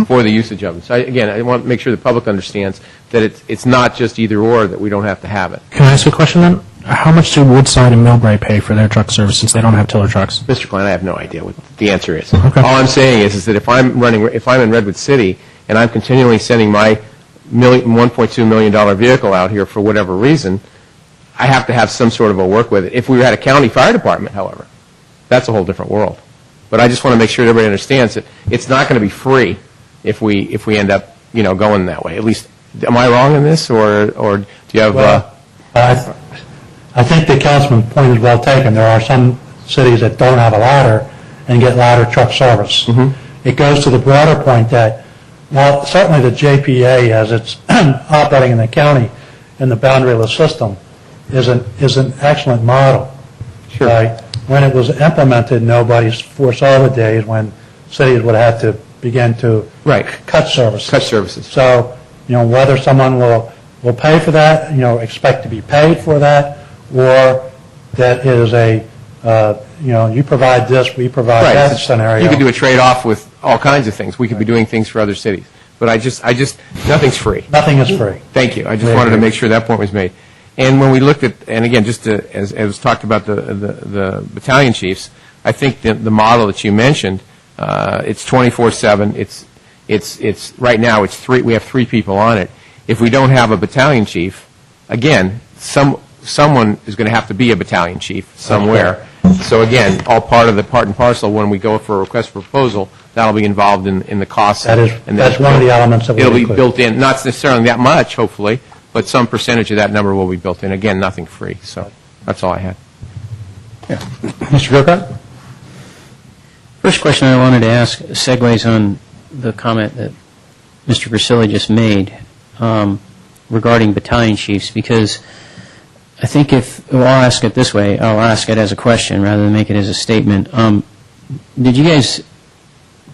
for the usage of them. So I want to make sure the public understands that it's not just either or, that we don't have to have it. Can I ask a question then? How much do Woodside and Millbrae pay for their truck service since they don't have tiller trucks? Mr. Klein, I have no idea what the answer is. Okay. All I'm saying is that if I'm in Redwood City and I'm continually sending my $1.2 million vehicle out here for whatever reason, I have to have some sort of a work with it. If we had a county fire department, however, that's a whole different world. But I just want to make sure that everybody understands that it's not going to be free if we end up, going that way. At least, am I wrong in this, or do you have? Well, I think the councilman's point is well taken. There are some cities that don't have a ladder and get ladder truck service. Mm-hmm. It goes to the broader point that, well, certainly the JPA, as it's operating in the county in the boundaryless system, is an excellent model. Sure. When it was implemented, nobody foresaw the days when cities would have to begin to cut services. Cut services. So, whether someone will pay for that, expect to be paid for that, or that is you provide this, we provide that scenario. You could do a trade-off with all kinds of things. We could be doing things for other cities. But I just, nothing's free. Nothing is free. Thank you. I just wanted to make sure that point was made. And when we looked at, and again, just as was talked about the battalion chiefs, I think the model that you mentioned, it's 24/7. It's right now we have 3 people on it. If we don't have a battalion chief, again, someone is going to have to be a battalion chief somewhere. So again, all part and parcel when we go for a request for proposal, that'll be involved in the cost. That's one of the elements that it'll be built in, not necessarily that much, hopefully, but some percentage of that number will be built in. Again, nothing free. So that's all I had. Mr. Gilcott? First question I wanted to ask segues on the comment that Mr. Grisilli just made regarding battalion chiefs, because I think I'll ask it this way, I'll ask it as a question rather than make it as a statement. Did you guys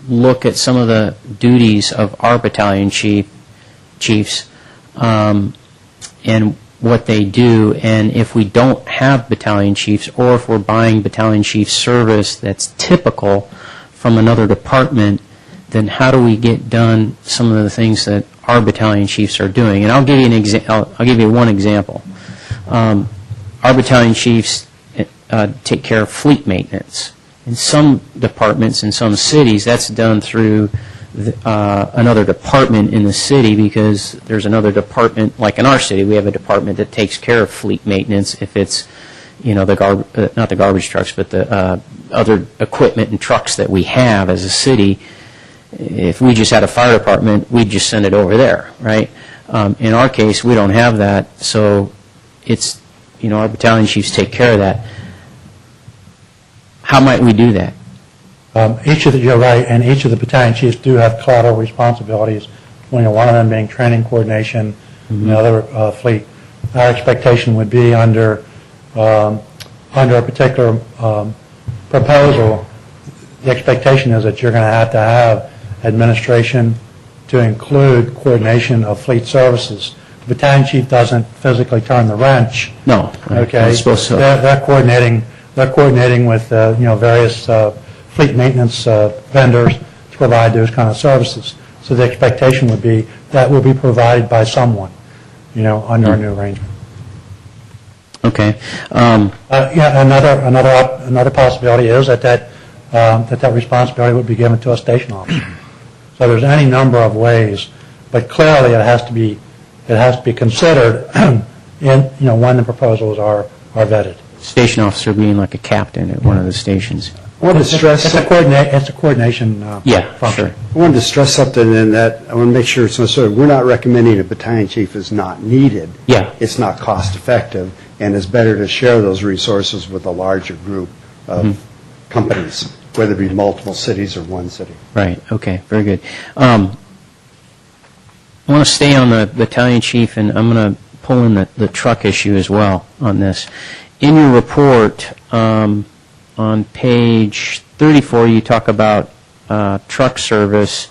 look at some of the duties of our battalion chiefs and what they do, and if we don't have battalion chiefs, or if we're buying battalion chief service that's typical from another department, then how do we get done some of the things that our battalion chiefs are doing? And I'll give you I'll give you one example. Our battalion chiefs take care of fleet maintenance. In some departments, in some cities, that's done through another department in the city, because there's another department, like in our city, we have a department that takes care of fleet maintenance if it's, not the garbage trucks, but the other equipment and trucks that we have as a city. If we just had a fire department, we'd just send it over there, right? In our case, we don't have that, so it's, our battalion chiefs take care of that. How might we do that? you're right, and each of the battalion chiefs do have collateral responsibilities, one of them being training coordination, and the other fleet. Our expectation would be under a particular proposal, the expectation is that you're going to have administration to include coordination of fleet services. The battalion chief doesn't physically turn the wrench. No. Okay. I suppose so. They're coordinating with various fleet maintenance vendors to provide those kind of services. So the expectation would be that will be provided by someone, under a new arrangement. Okay. Another possibility is that responsibility would be given to a station officer. So there's any number of ways, but clearly it has to be considered when the proposals are vetted. Station officer being like a captain at one of the stations. I want to stress It's a coordination function. Sure. I wanted to stress something in that I want to make sure it's understood. We're not recommending a battalion chief is not needed. Yeah. It's not cost effective, and it's better to share those resources with a larger group of companies, whether it be multiple cities or one city. Right. Okay. Very good. I want to stay on the battalion chief, and I'm going to pull in the truck issue as well on this. In your report, on page 34, you talk about truck service,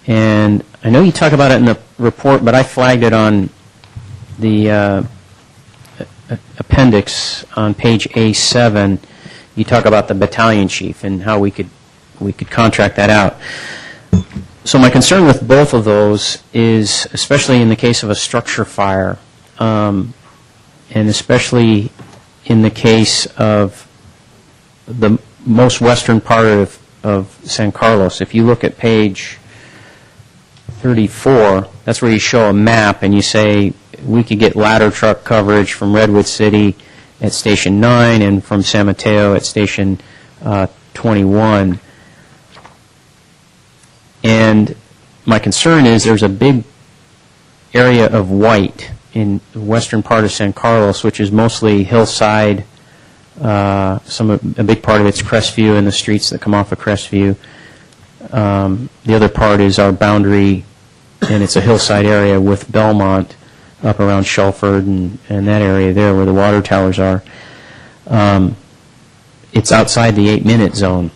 and I know you talk about it in the report, but I flagged it on the appendix on page A7. You talk about the battalion chief and how we could contract that out. So my concern with both of those is, especially in the case of a structure fire, and especially in the case of the most western part of San Carlos, if you look at page 34, that's where you show a map and you say we could get ladder truck coverage from Redwood City at Station 9 and from San Mateo at Station 21. And my concern is there's a big area of white in the western part of San Carlos, which is mostly hillside. A big part of it's Crestview and the streets that come off of Crestview. The other part is our boundary, and it's a hillside area with Belmont up around Shelford and that area there where the water towers are. It's outside the 8-minute zone.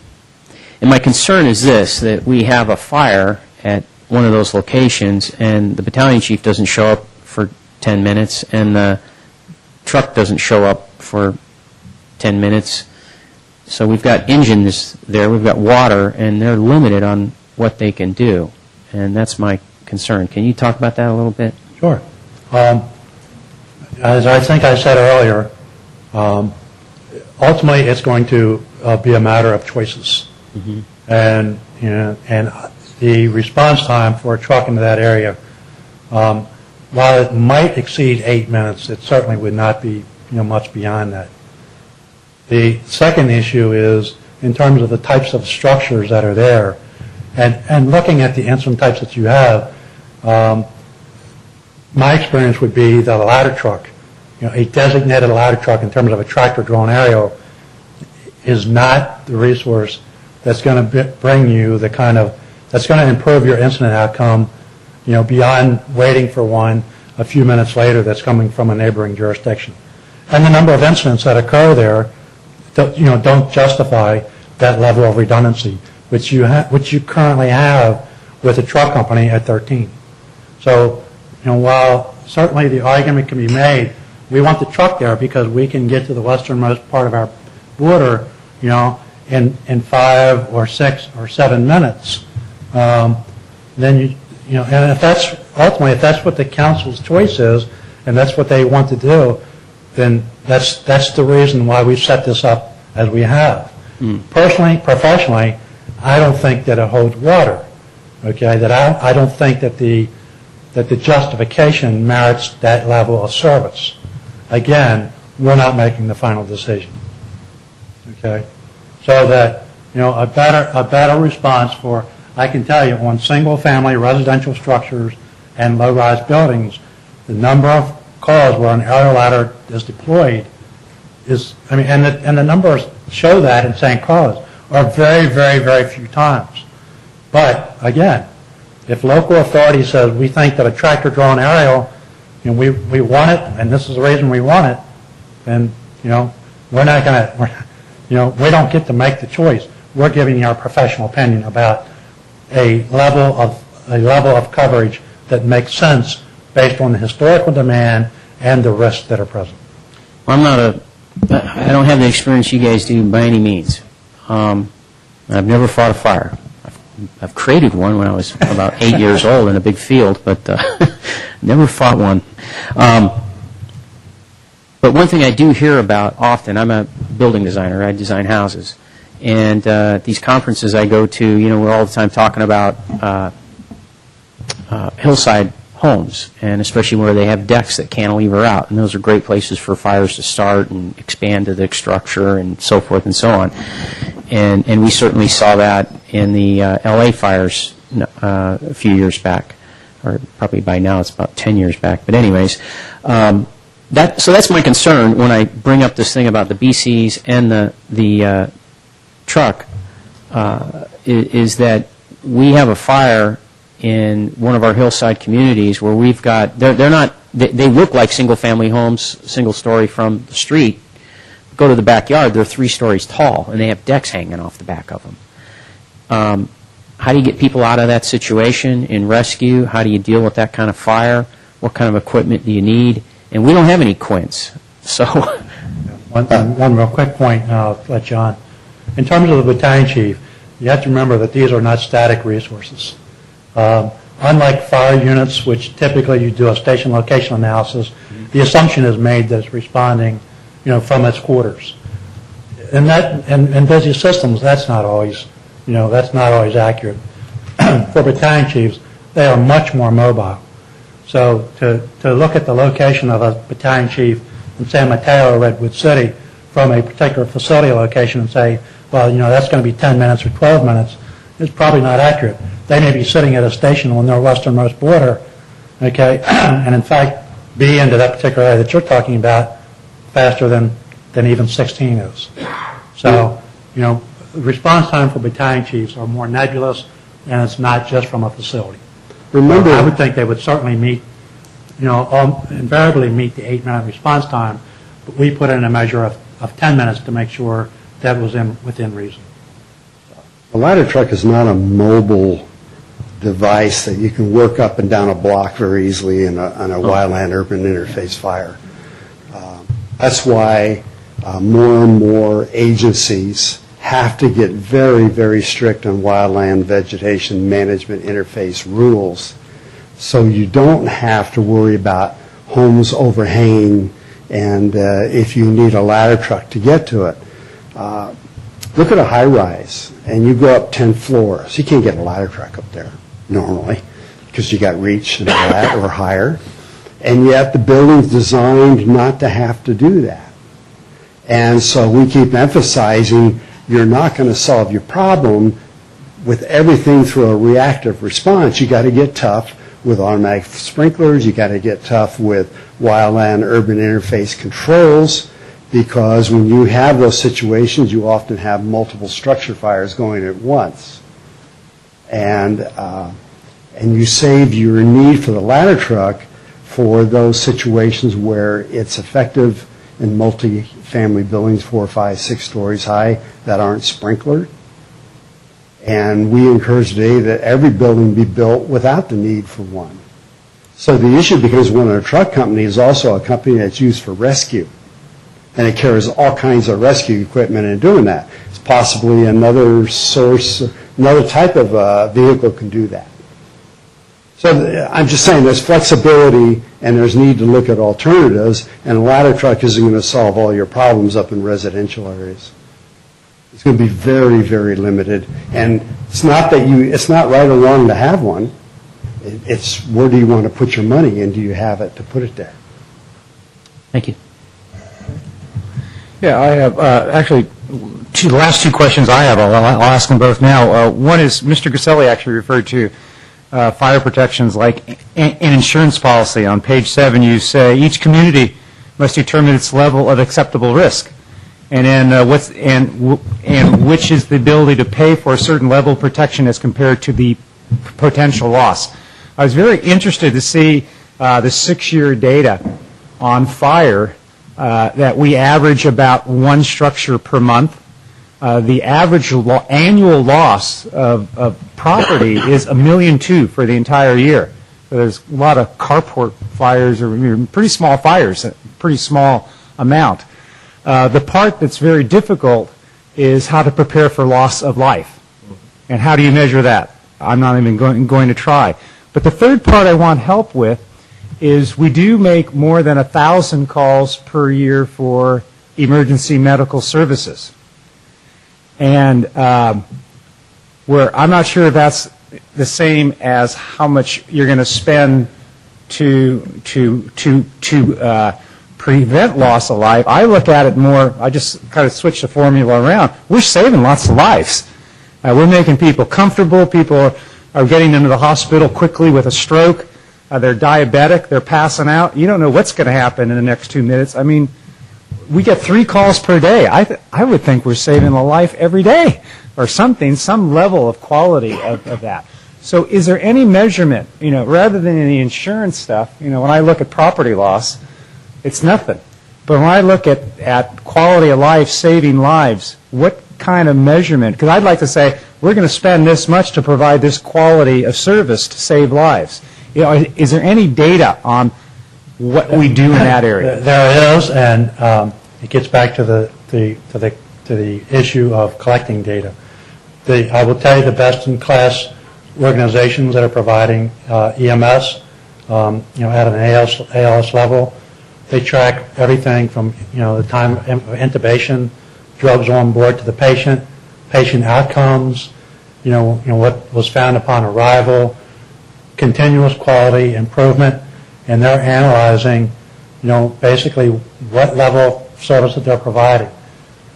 And my concern is this, that we have a fire at one of those locations and the battalion chief doesn't show up for 10 minutes and the truck doesn't show up for 10 minutes. So we've got engines there, we've got water, and they're limited on what they can do. And that's my concern. Can you talk about that a little bit? Sure. As I think I said earlier, ultimately it's going to be a matter of choices. And the response time for a truck into that area, while it might exceed 8 minutes, it certainly would not be much beyond that. The second issue is in terms of the types of structures that are there, and looking at the incident types that you have, my experience would be that a ladder truck, a designated ladder truck in terms of a tractor drawn aerial, is not the resource that's going to bring you that's going to improve your incident outcome, beyond waiting for one a few minutes later that's coming from a neighboring jurisdiction. And the number of incidents that occur there, don't justify that level of redundancy, which you currently have with a truck company at 13. So, while certainly the argument can be made, we want the truck there because we can get to the westernmost part of our border, in 5 or 6 or 7 minutes. Then and if that's what the council's choice is, and that's what they want to do, then that's the reason why we've set this up as we have. Personally, professionally, I don't think that it holds water. Okay, that I don't think that the justification merits that level of service. Again, we're not making the final decision. Okay, so that a better response for, I can tell you, on single-family residential structures and low-rise buildings, the number of calls where an aerial ladder is deployed is, and the numbers show that in St. Carlos. are very, very, very few times. But, again, if local authority says we think that a tractor-drawn aerial, and we want it, and this is the reason we want it, then, we're not going to, we don't get to make the choice. We're giving you our professional opinion about a level of coverage that makes sense based on the historical demand and the risks that are present. Well, I don't have the experience you guys do by any means. I've never fought a fire. I've created one when I was about 8 years old in a big field, but never fought one. But one thing I do hear about often, I'm a building designer, I design houses, and these conferences I go to, we're all the time talking about hillside homes, and especially where they have decks that cantilever out, and those are great places for fires to start and expand to the structure and so forth and so on. And we certainly saw that in the L.A. fires a few years back, or probably by now it's about 10 years back. But anyways, so that's my concern when I bring up this thing about the BCs and the truck, is that we have a fire in one of our hillside communities where we've got, they look like single-family homes, single-story from the street. Go to the backyard, they're 3 stories tall, and they have decks hanging off the back of them. How do you get people out of that situation in rescue? How do you deal with that kind of fire? What kind of equipment do you need? And we don't have any quints, so... One real quick point, and I'll let John. In terms of the battalion chief, you have to remember that these are not static resources. Unlike fire units, which typically you do a station location analysis, the assumption is made that it's responding, from its quarters. In busy systems, that's not always accurate. For battalion chiefs, they are much more mobile. So to look at the location of a battalion chief in San Mateo or Redwood City from a particular facility location and say, well, that's going to be 10 minutes or 12 minutes, is probably not accurate. They may be sitting at a station on their westernmost border, okay, and in fact be into that particular area that you're talking about faster than even 16 is. So, response time for battalion chiefs are more nebulous, and it's not just from a facility. Remember, I would think they would certainly meet, invariably meet the 8-minute response time, but we put in a measure of 10 minutes to make sure that was within reason. a ladder truck is not a mobile device that you can work up and down a block very easily on a wildland urban interface fire. That's why more and more agencies have to get very, very strict on wildland vegetation management interface rules, so you don't have to worry about homes overhanging and if you need a ladder truck to get to it. Look at a high-rise, and you go up 10 floors. You can't get a ladder truck up there normally because you got reach and all that or higher, and yet the building's designed not to have to do that. And so we keep emphasizing you're not going to solve your problem with everything through a reactive response. You got to get tough with automatic sprinklers. You got to get tough with wildland urban interface controls, because when you have those situations, you often have multiple structure fires going at once. And you save your need for the ladder truck for those situations where it's effective in multi-family buildings, 4, 5, 6 stories high, that aren't sprinklered. And we encourage today that every building be built without the need for one. So the issue becomes when a truck company is also a company that's used for rescue, and it carries all kinds of rescue equipment in doing that. It's possibly another source, another type of vehicle can do that. So I'm just saying there's flexibility and there's need to look at alternatives, and a ladder truck isn't going to solve all your problems up in residential areas. It's going to be very, very limited. And it's not that it's not right or wrong to have one. It's where do you want to put your money and do you have it to put it there? Thank you. Yeah, I have actually the last two questions I have. I'll ask them both now. One is Mr. Gaselli actually referred to fire protections like an insurance policy. On page 7, you say each community must determine its level of acceptable risk. and then and which is the ability to pay for a certain level of protection as compared to the potential loss. I was very interested to see the 6-year data on fire that we average about one structure per month. The average annual loss of property is $1.2 million for the entire year. So there's a lot of carport fires or pretty small fires, a pretty small amount. The part that's very difficult is how to prepare for loss of life. And how do you measure that? I'm not even going to try. But the third part I want help with is we do make more than 1,000 calls per year for emergency medical services. And where I'm not sure if that's the same as how much you're going to spend to prevent loss of life. I look at it more, I just kind of switch the formula around. We're saving lots of lives. We're making people comfortable. People are getting into the hospital quickly with a stroke. They're diabetic. They're passing out. You don't know what's going to happen in the next 2 minutes. I mean, we get 3 calls per day. I would think we're saving a life every day or something, some level of quality of that. So is there any measurement, rather than the insurance stuff, when I look at property loss, it's nothing. But when I look at quality of life, saving lives, what kind of measurement? Because I'd like to say, we're going to spend this much to provide this quality of service to save lives. Is there any data on what we do in that area? There is, and it gets back to the issue of collecting data. I will tell you the best-in-class organizations that are providing EMS, at an ALS level, they track everything from the time of intubation, drugs on board to the patient outcomes, what was found upon arrival, continuous quality improvement, and they're analyzing, basically what level of service that they're providing,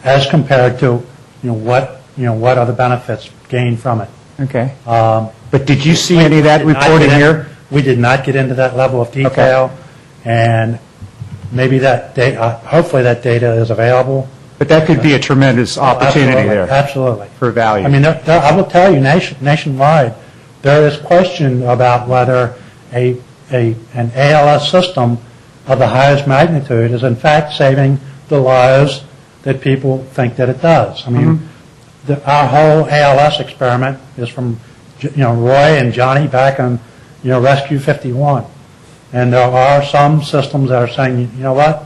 as compared to, what are the benefits gained from it. Okay. But did you see any of that reported here? We did not get into that level of detail, and maybe that data, hopefully that data is available. But that could be a tremendous opportunity there. Absolutely. For value. I mean, I will tell you, nationwide, there is question about whether an ALS system of the highest magnitude is in fact saving the lives that people think that it does. I mean, our whole ALS experiment is from Roy and Johnny back on Rescue 51, and there are some systems that are saying, you know what,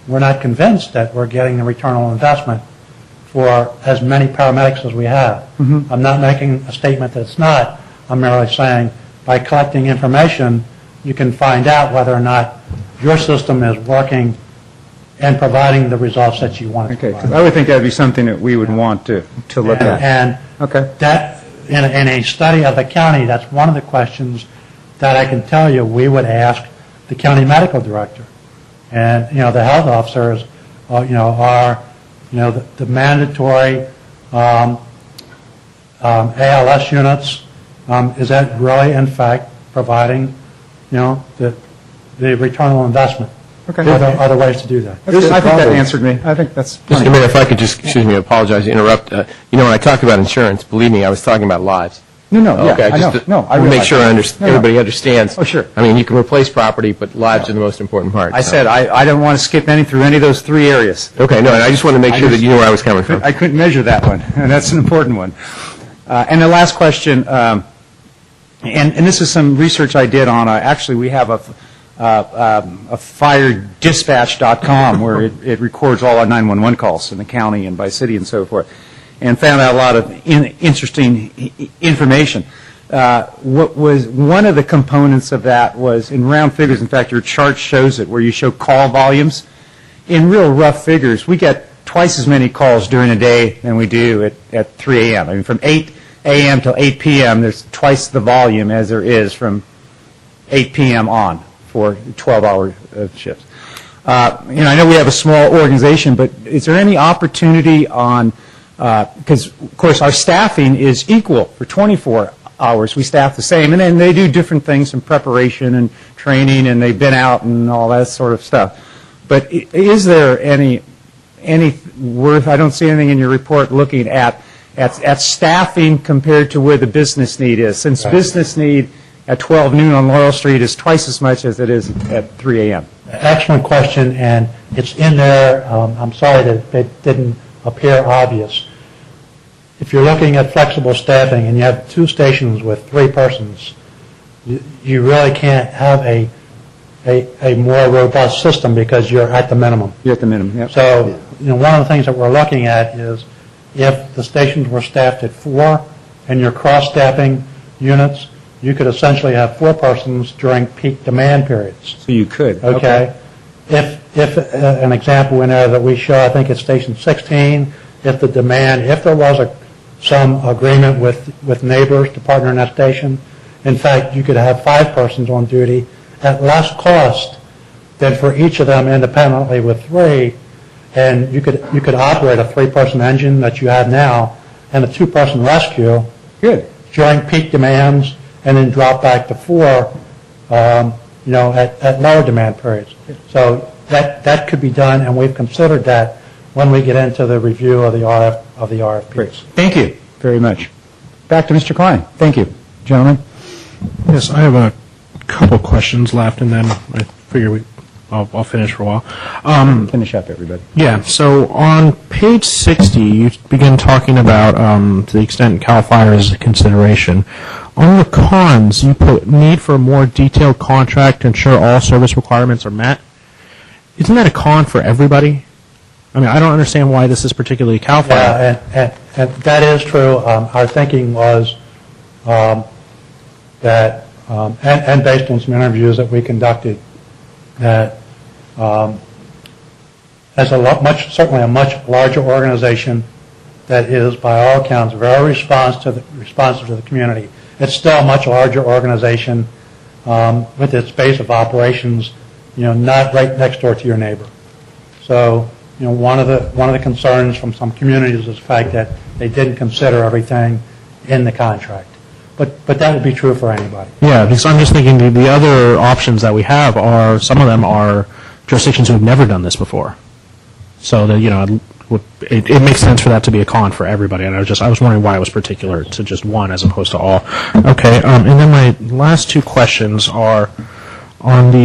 we're not convinced that we're getting the return on investment for as many paramedics as we have. I'm not making a statement that it's not. I'm merely saying by collecting information, you can find out whether or not your system is working and providing the results that you want it to Okay, provide. because I would think that would be something that we would want to look at. And Okay. that, in a study of the county, that's one of the questions that I can tell you we would ask the county medical director. And, the health officers, are, the mandatory ALS units, is that really, in fact, providing, the return on investment? Okay. Are there other ways to do that? I think that answered me. I think that's Just a plenty. minute, if I could just, excuse me, apologize to interrupt. When I talked about insurance, believe me, I was talking about lives. No, yeah, Okay, I know. just to No, I make realize sure that. No, no. everybody understands. Oh, sure. I mean, you can replace property, but lives are the most important part. I so. said I don't want to skip through any of those 3 areas. Okay, no, and I just wanted to make sure that you knew where I was coming from. I couldn't measure that one, and that's an important one. And the last question, and this is some research I did on, actually we have a firedispatch.com where it records all our 911 calls in the county and by city and so forth, and found out a lot of interesting information. What was one of the components of that was in round figures. In fact, your chart shows it, where you show call volumes. In real rough figures, we get twice as many calls during a day than we do at 3 a.m. I mean, from 8 a.m. till 8 p.m., there's twice the volume as there is from 8 p.m. on for 12-hour shifts. I know we have a small organization, but is there any opportunity on, because, of course, our staffing is equal for 24 hours. We staff the same, and then they do different things in preparation and training, and they've been out and all that sort of stuff. But is there any I don't see anything in your report looking at staffing compared to where the business need is, since business need at 12 noon on Laurel Street is twice as much as it is at 3 a.m. Excellent question, and it's in there. I'm sorry that it didn't appear obvious. If you're looking at flexible staffing and you have 2 stations with 3 persons, you really can't have a more robust system because you're at the minimum. You're at the minimum, yep. So, one of the things that we're looking at is if the stations were staffed at 4 and you're cross-staffing units, you could essentially have 4 persons during peak demand periods. So you could. Okay. If an example in there that we show, I think it's station 16, if there was some agreement with neighbors to partner in that station, in fact, you could have 5 persons on duty at less cost than for each of them independently with 3, and you could operate a 3-person engine that you have now and a 2-person rescue. Good. During peak demands, and then drop back to 4, at lower demand periods. So that could be done, and we've considered that when we get into the review of the RFPs. Great. Thank you very much. Back to Mr. Klein. Thank you, gentlemen. Yes, I have a couple questions left, and then I figure I'll finish for a while. Finish up, everybody. Yeah, so on page 60, you begin talking about, to the extent CAL FIRE is a consideration. On the cons, you put need for a more detailed contract to ensure all service requirements are met. Isn't that a con for everybody? I mean, I don't understand why this is particularly CAL FIRE. Yeah, and that is true. Our thinking was that, and based on some interviews that we conducted, that as certainly a much larger organization that is, by all accounts, very responsive to the community. It's still a much larger organization with its base of operations, not right next door to your neighbor. So, one of the concerns from some communities is the fact that they didn't consider everything in the contract. But that would be true for anybody. Yeah, because I'm just thinking the other options that we have are, some of them are jurisdictions who have never done this before. So that, it makes sense for that to be a con for everybody. And I was wondering why it was particular to just one as opposed to all. Okay, and then my last 2 questions are on we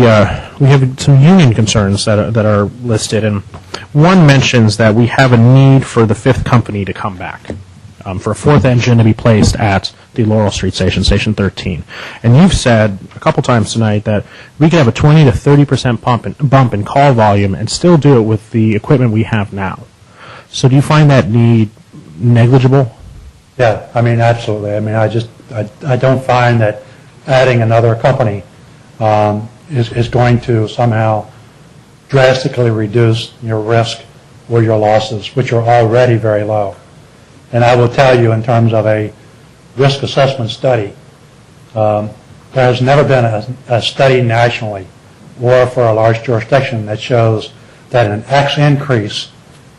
have some union concerns that are listed, and one mentions that we have a need for the 5th company to come back. For a 4th engine to be placed at the Laurel Street station, Station 13. And you've said a couple times tonight that we could have a 20 to 30% bump in call volume and still do it with the equipment we have now. So do you find that need negligible? Yeah, I mean, absolutely. I mean, I don't find that adding another company is going to somehow drastically reduce your risk or your losses, which are already very low. And I will tell you, in terms of a risk assessment study, there has never been a study nationally or for a large jurisdiction that shows that an X increase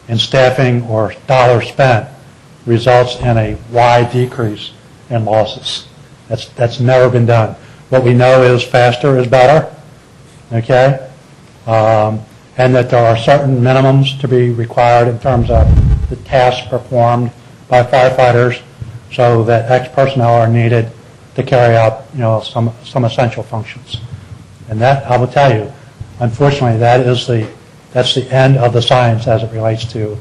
in staffing or dollars spent results in a Y decrease in losses. That's never been done. What we know is faster is better, okay? And that there are certain minimums to be required in terms of the tasks performed by firefighters, so that X personnel are needed to carry out, some essential functions. And that, I will tell you, unfortunately, that's the end of the science as it relates to,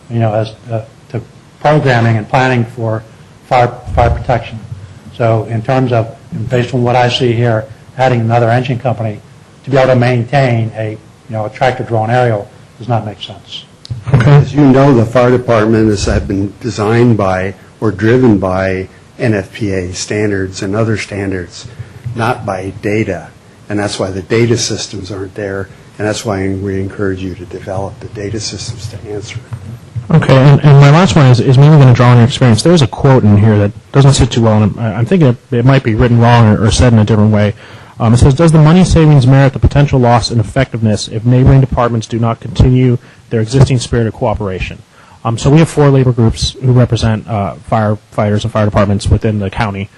to programming and planning for fire protection. So, in terms of, based on what I see here, adding another engine company to be able to maintain a tractor-drawn aerial does not make sense. As you know, the fire departments have been designed by or driven by NFPA standards and other standards, not by data. And that's why the data systems aren't there, and that's why we encourage you to develop the data systems to answer it. Okay, and my last one is maybe going to draw on your experience. There's a quote in here that doesn't sit too well, and I'm thinking it might be written wrong or said in a different way. It says, does the money savings merit the potential loss in effectiveness if neighboring departments do not continue their existing spirit of cooperation? So we have 4 labor groups who represent firefighters and fire departments within the county.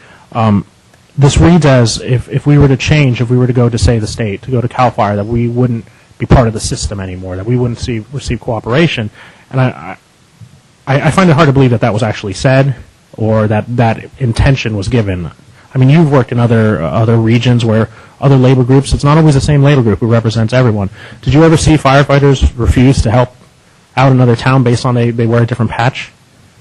This reads as if we were to change, if we were to go to, say, the state, to go to CAL FIRE, that we wouldn't be part of the system anymore, that we wouldn't receive cooperation. And I find it hard to believe that that was actually said or that intention was given. I mean, you've worked in other regions where other labor groups, it's not always the same labor group who represents everyone. Did you ever see firefighters refuse to help out another town based on they wear a different patch?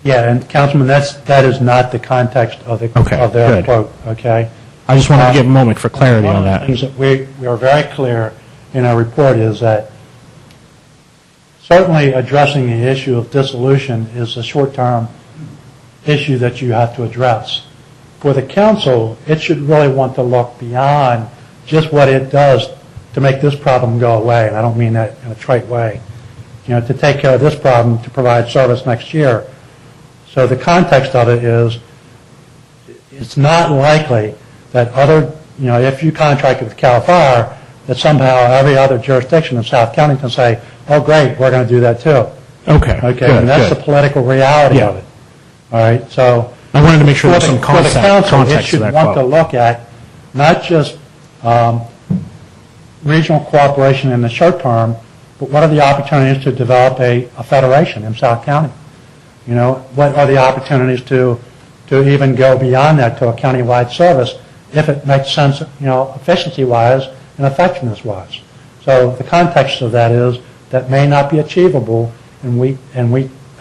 Yeah, and Councilman, that is not the context of their good. quote, okay? I just wanted to give a moment for clarity on One of that. the things that we are very clear in our report is that certainly addressing the issue of dissolution is a short-term issue that you have to address. For the council, it should really want to look beyond just what it does to make this problem go away, and I don't mean that in a trite way. You know, to take care of this problem, to provide service next year. So the context of it is, it's not likely that if you contracted with CAL FIRE, that somehow every other jurisdiction in South County can say, oh, great, we're going to do that too. Okay. Okay, and that's the political reality Yeah. of it. All right, so I wanted to make sure for there's some for the council, it context to should that want to quote. look at not just regional cooperation in the short term, but what are the opportunities to develop a federation in South County? You know, what are the opportunities to even go beyond that to a countywide service if it makes sense, efficiency-wise and effectiveness-wise. So the context of that is that may not be achievable, and we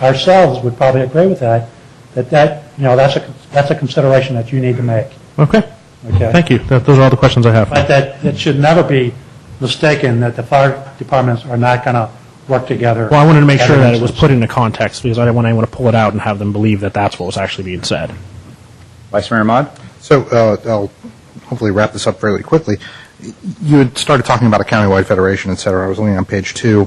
ourselves would probably agree with that that's a consideration that you need to make. Okay. Okay. Thank you. Those are all the questions I have. But that should never be mistaken that the fire departments are not going to work together. Well, I wanted to make at sure an that it was instance. put into context because I didn't want anyone to pull it out and have them believe that that's what was actually being said. Vice Mayor Ahmad? So I'll hopefully wrap this up fairly quickly. You had started talking about a countywide federation, et cetera. I was looking on page 2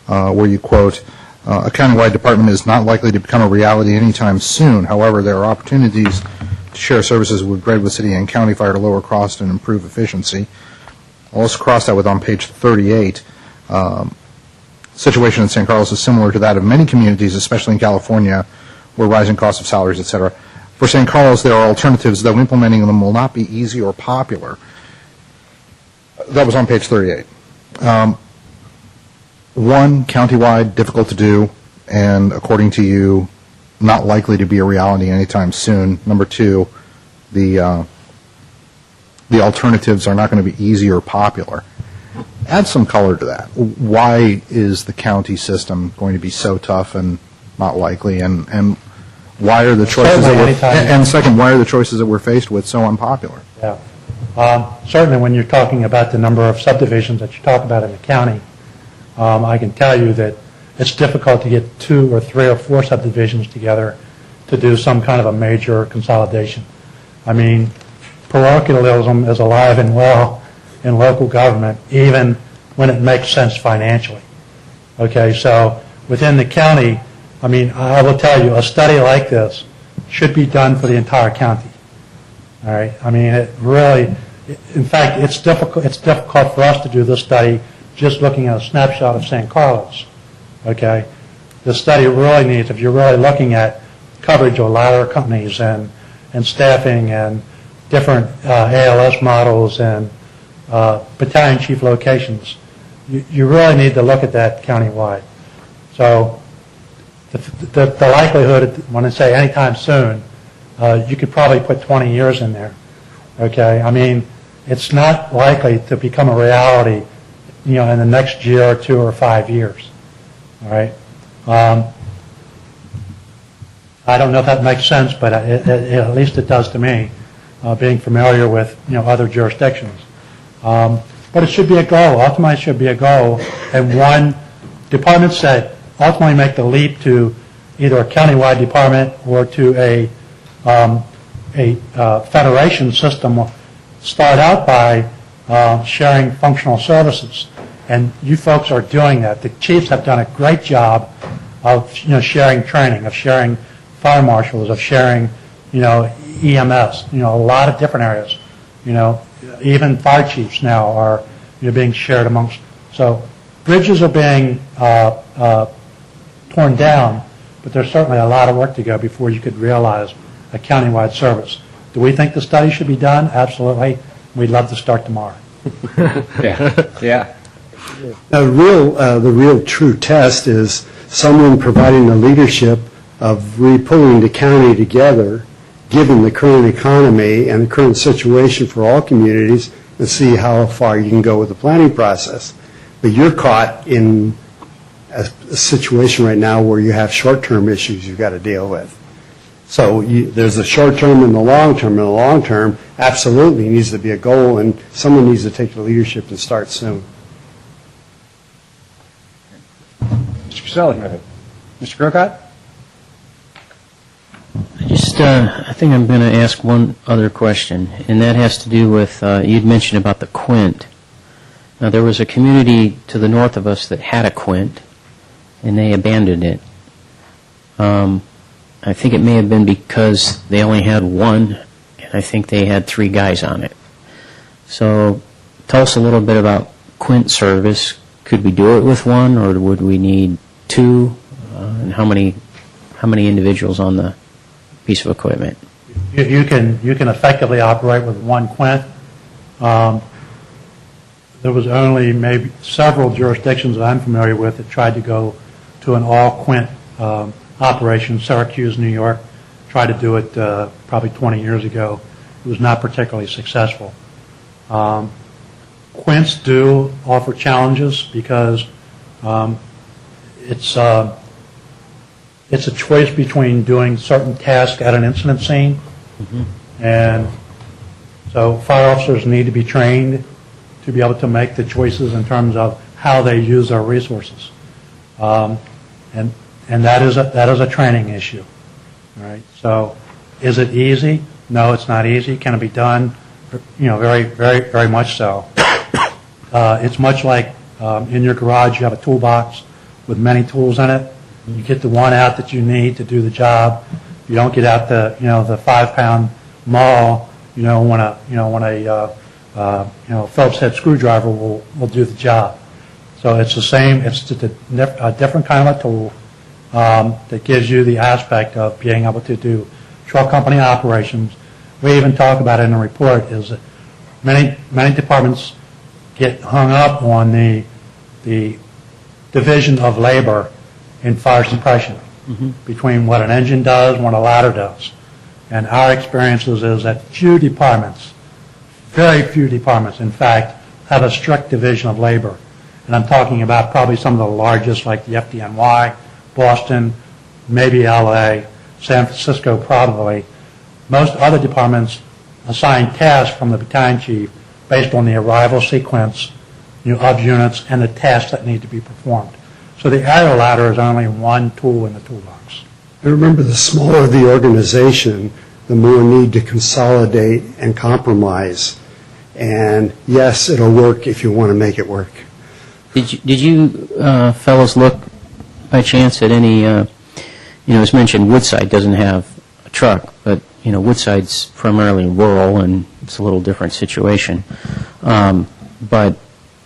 where you quote, a countywide department is not likely to become a reality anytime soon. However, there are opportunities to share services with Redwood City and County Fire to lower cost and improve efficiency. I'll also cross that with on page 38. Situation in St. Carlos is similar to that of many communities, especially in California, where rising costs of salaries, et cetera. For St. Carlos, there are alternatives, though implementing them will not be easy or popular. That was on page 38. One, countywide, difficult to do, and according to you, not likely to be a reality anytime soon. Number 2, the alternatives are not going to be easy or popular. Add some color to that. Why is the county system going to be so tough and not likely, and why are the choices and second, why are the choices that we're faced with so unpopular? Yeah. Certainly when you're talking about the number of subdivisions that you talk about in the county, I can tell you that it's difficult to get 2 or 3 or 4 subdivisions together to do some kind of a major consolidation. I mean, parochialism is alive and well in local government, even when it makes sense financially. Okay, so within the county, I mean, I will tell you, a study like this should be done for the entire county. All right, I mean, it really, in fact, it's difficult for us to do this study just looking at a snapshot of St. Carlos. Okay, the study really needs, if you're really looking at coverage of ladder companies and staffing and different ALS models and battalion chief locations, you really need to look at that countywide. So the likelihood, when I say anytime soon, you could probably put 20 years in there. Okay, I mean, it's not likely to become a reality, in the next year or 2 or 5 years. All right. I don't know if that makes sense, but at least it does to me, being familiar with other jurisdictions. But it should be a goal. Ultimately, it should be a goal. And one department said, ultimately make the leap to either a countywide department or to a federation system. Start out by sharing functional services. And you folks are doing that. The chiefs have done a great job of sharing training, of sharing fire marshals, of sharing EMS, a lot of different areas. Even fire chiefs now are being shared amongst. So bridges are being torn down, but there's certainly a lot of work to go before you could realize a countywide service. Do we think the study should be done? Absolutely. We'd love to start tomorrow. Yeah. The real true test is someone providing the leadership of pulling the county together, given the current economy and the current situation for all communities, and see how far you can go with the planning process. But you're caught in a situation right now where you have short-term issues you've got to deal with. So there's a short-term and the long-term. And the long-term absolutely needs to be a goal, and someone needs to take the leadership and start soon. Mr. Caselli. Mr. Grocott? I think I'm going to ask one other question, and that has to do with, you'd mentioned about the Quint. Now, there was a community to the north of us that had a Quint, and they abandoned it. I think it may have been because they only had one, and I think they had 3 guys on it. So tell us a little bit about Quint service. Could we do it with 1, or would we need 2? And how many individuals on the piece of equipment? You can effectively operate with 1 Quint. There was only maybe several jurisdictions that I'm familiar with that tried to go to an all-Quint operation. Syracuse, New York, tried to do it probably 20 years ago. It was not particularly successful. Quints do offer challenges because it's a choice between doing certain tasks at an incident scene, and so fire officers need to be trained to be able to make the choices in terms of how they use their resources, and that is a training issue. All right. So, is it easy? No, it's not easy. Can it be done? Very, very, very much so. It's much like in your garage you have a toolbox with many tools in it. You get the one out that you need to do the job. You don't get out the 5-pound maul. When a Phillips head screwdriver will do the job. So it's the same. It's just a different kind of a tool that gives you the aspect of being able to do truck company operations. We even talk about it in the report. Is that many departments get hung up on the division of labor in fire suppression between what an engine does and what a ladder does. And our experiences is that few departments, very few departments, in fact, have a strict division of labor. And I'm talking about probably some of the largest, like the FDNY, Boston, maybe LA, San Francisco probably. Most other departments assign tasks from the battalion chief based on the arrival sequence of units and the tasks that need to be performed. So the aerial ladder is only one tool in the toolbox. I remember the smaller the organization, the more need to consolidate and compromise. And yes, it'll work if you want to make it work. Did you fellows look by chance at any, as mentioned, Woodside doesn't have a truck, but, Woodside's primarily rural and it's a little different situation. But,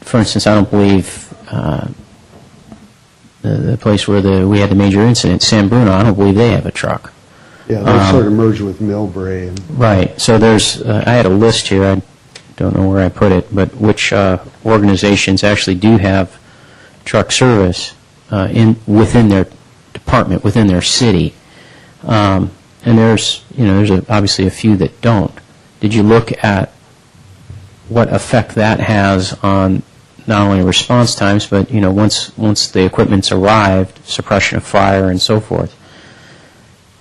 for instance, I don't believe the place where we had the major incident, San Bruno, I don't believe they have a truck. Yeah, they sort of merged with Millbrae. Right. So I had a list here. I don't know where I put it, but which organizations actually do have truck service within their department, within their city. And there's obviously a few that don't. Did you look at what effect that has on not only response times, but once the equipment's arrived, suppression of fire and so forth?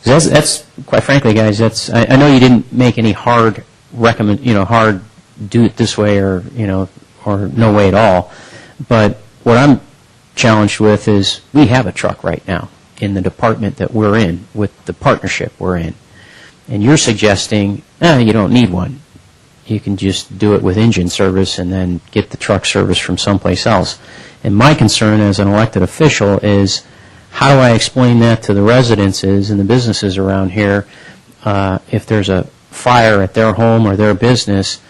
That's quite frankly, guys. I know you didn't make any hard hard do it this way or no way at all. But what I'm challenged with is we have a truck right now in the department that we're in with the partnership we're in, and you're suggesting you don't need one. You can just do it with engine service and then get the truck service from someplace else. And my concern as an elected official is how do I explain that to the residences and the businesses around here if there's a fire at their home or their business,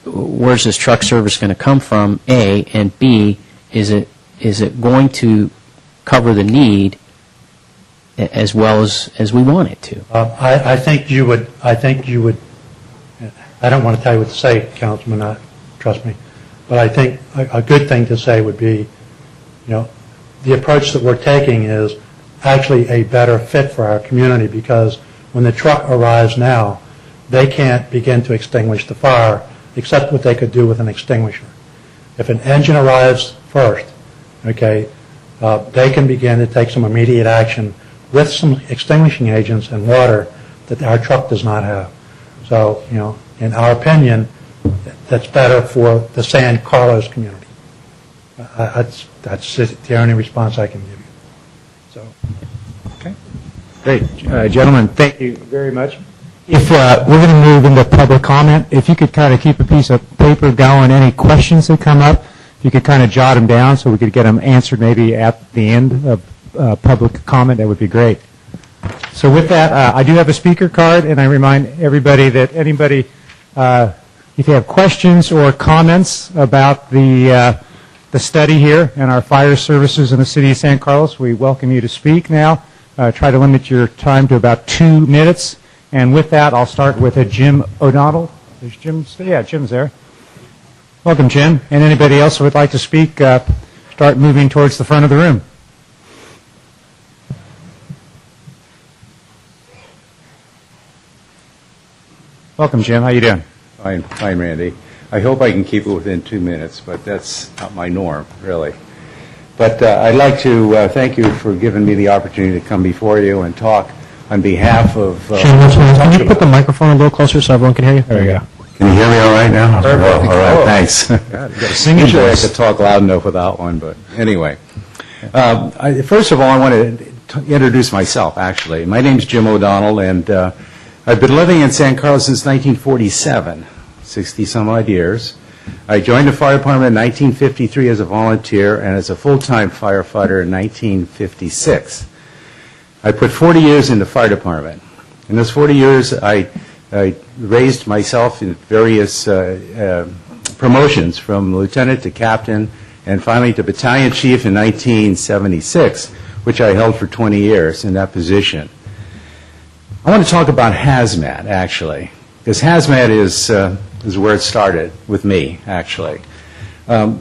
where's this truck service going to come from, A, and B, is it going to cover the need as well as we want it to? I think you would. I don't want to tell you what to say, Councilman. Trust me. But I think a good thing to say would be, the approach that we're taking is actually a better fit for our community, because when the truck arrives now, they can't begin to extinguish the fire except what they could do with an extinguisher. If an engine arrives first, okay, they can begin to take some immediate action with some extinguishing agents and water that our truck does not have. So, in our opinion, that's better for the San Carlos community. That's the only response I can give you. So, Okay. Great. Gentlemen, thank you very much. If we're going to move into public comment, if you could kind of keep a piece of paper going, any questions that come up, if you could kind of jot them down so we could get them answered maybe at the end of public comment, that would be great. So with that, I do have a speaker card, and I remind everybody that anybody, if you have questions or comments about the study here and our fire services in the city of San Carlos, we welcome you to speak now. Try to limit your time to about 2 minutes. And with that, I'll start with Jim O'Donnell. There's Jim. Yeah, Jim's there. Welcome, Jim. And anybody else who would like to speak, start moving towards the front of the room. Welcome, Jim. How you doing? Fine, Randy. I hope I can keep it within 2 minutes, but that's not my norm, really. But I'd like to thank you for giving me the opportunity to come before you and talk on behalf of... Can you put the microphone a little closer so everyone can hear you? There you go. Can you hear me all right now? Perfect. All right, thanks. Usually I could talk loud enough without one, but anyway. First of all, I want to introduce myself, actually. My name's Jim O'Donnell, and I've been living in San Carlos since 1947, 60-some-odd years. I joined the fire department in 1953 as a volunteer and as a full-time firefighter in 1956. I put 40 years in the fire department. In those 40 years, I raised myself in various promotions from lieutenant to captain and finally to battalion chief in 1976, which I held for 20 years in that position. I want to talk about hazmat, actually, because hazmat is where it started with me, actually. In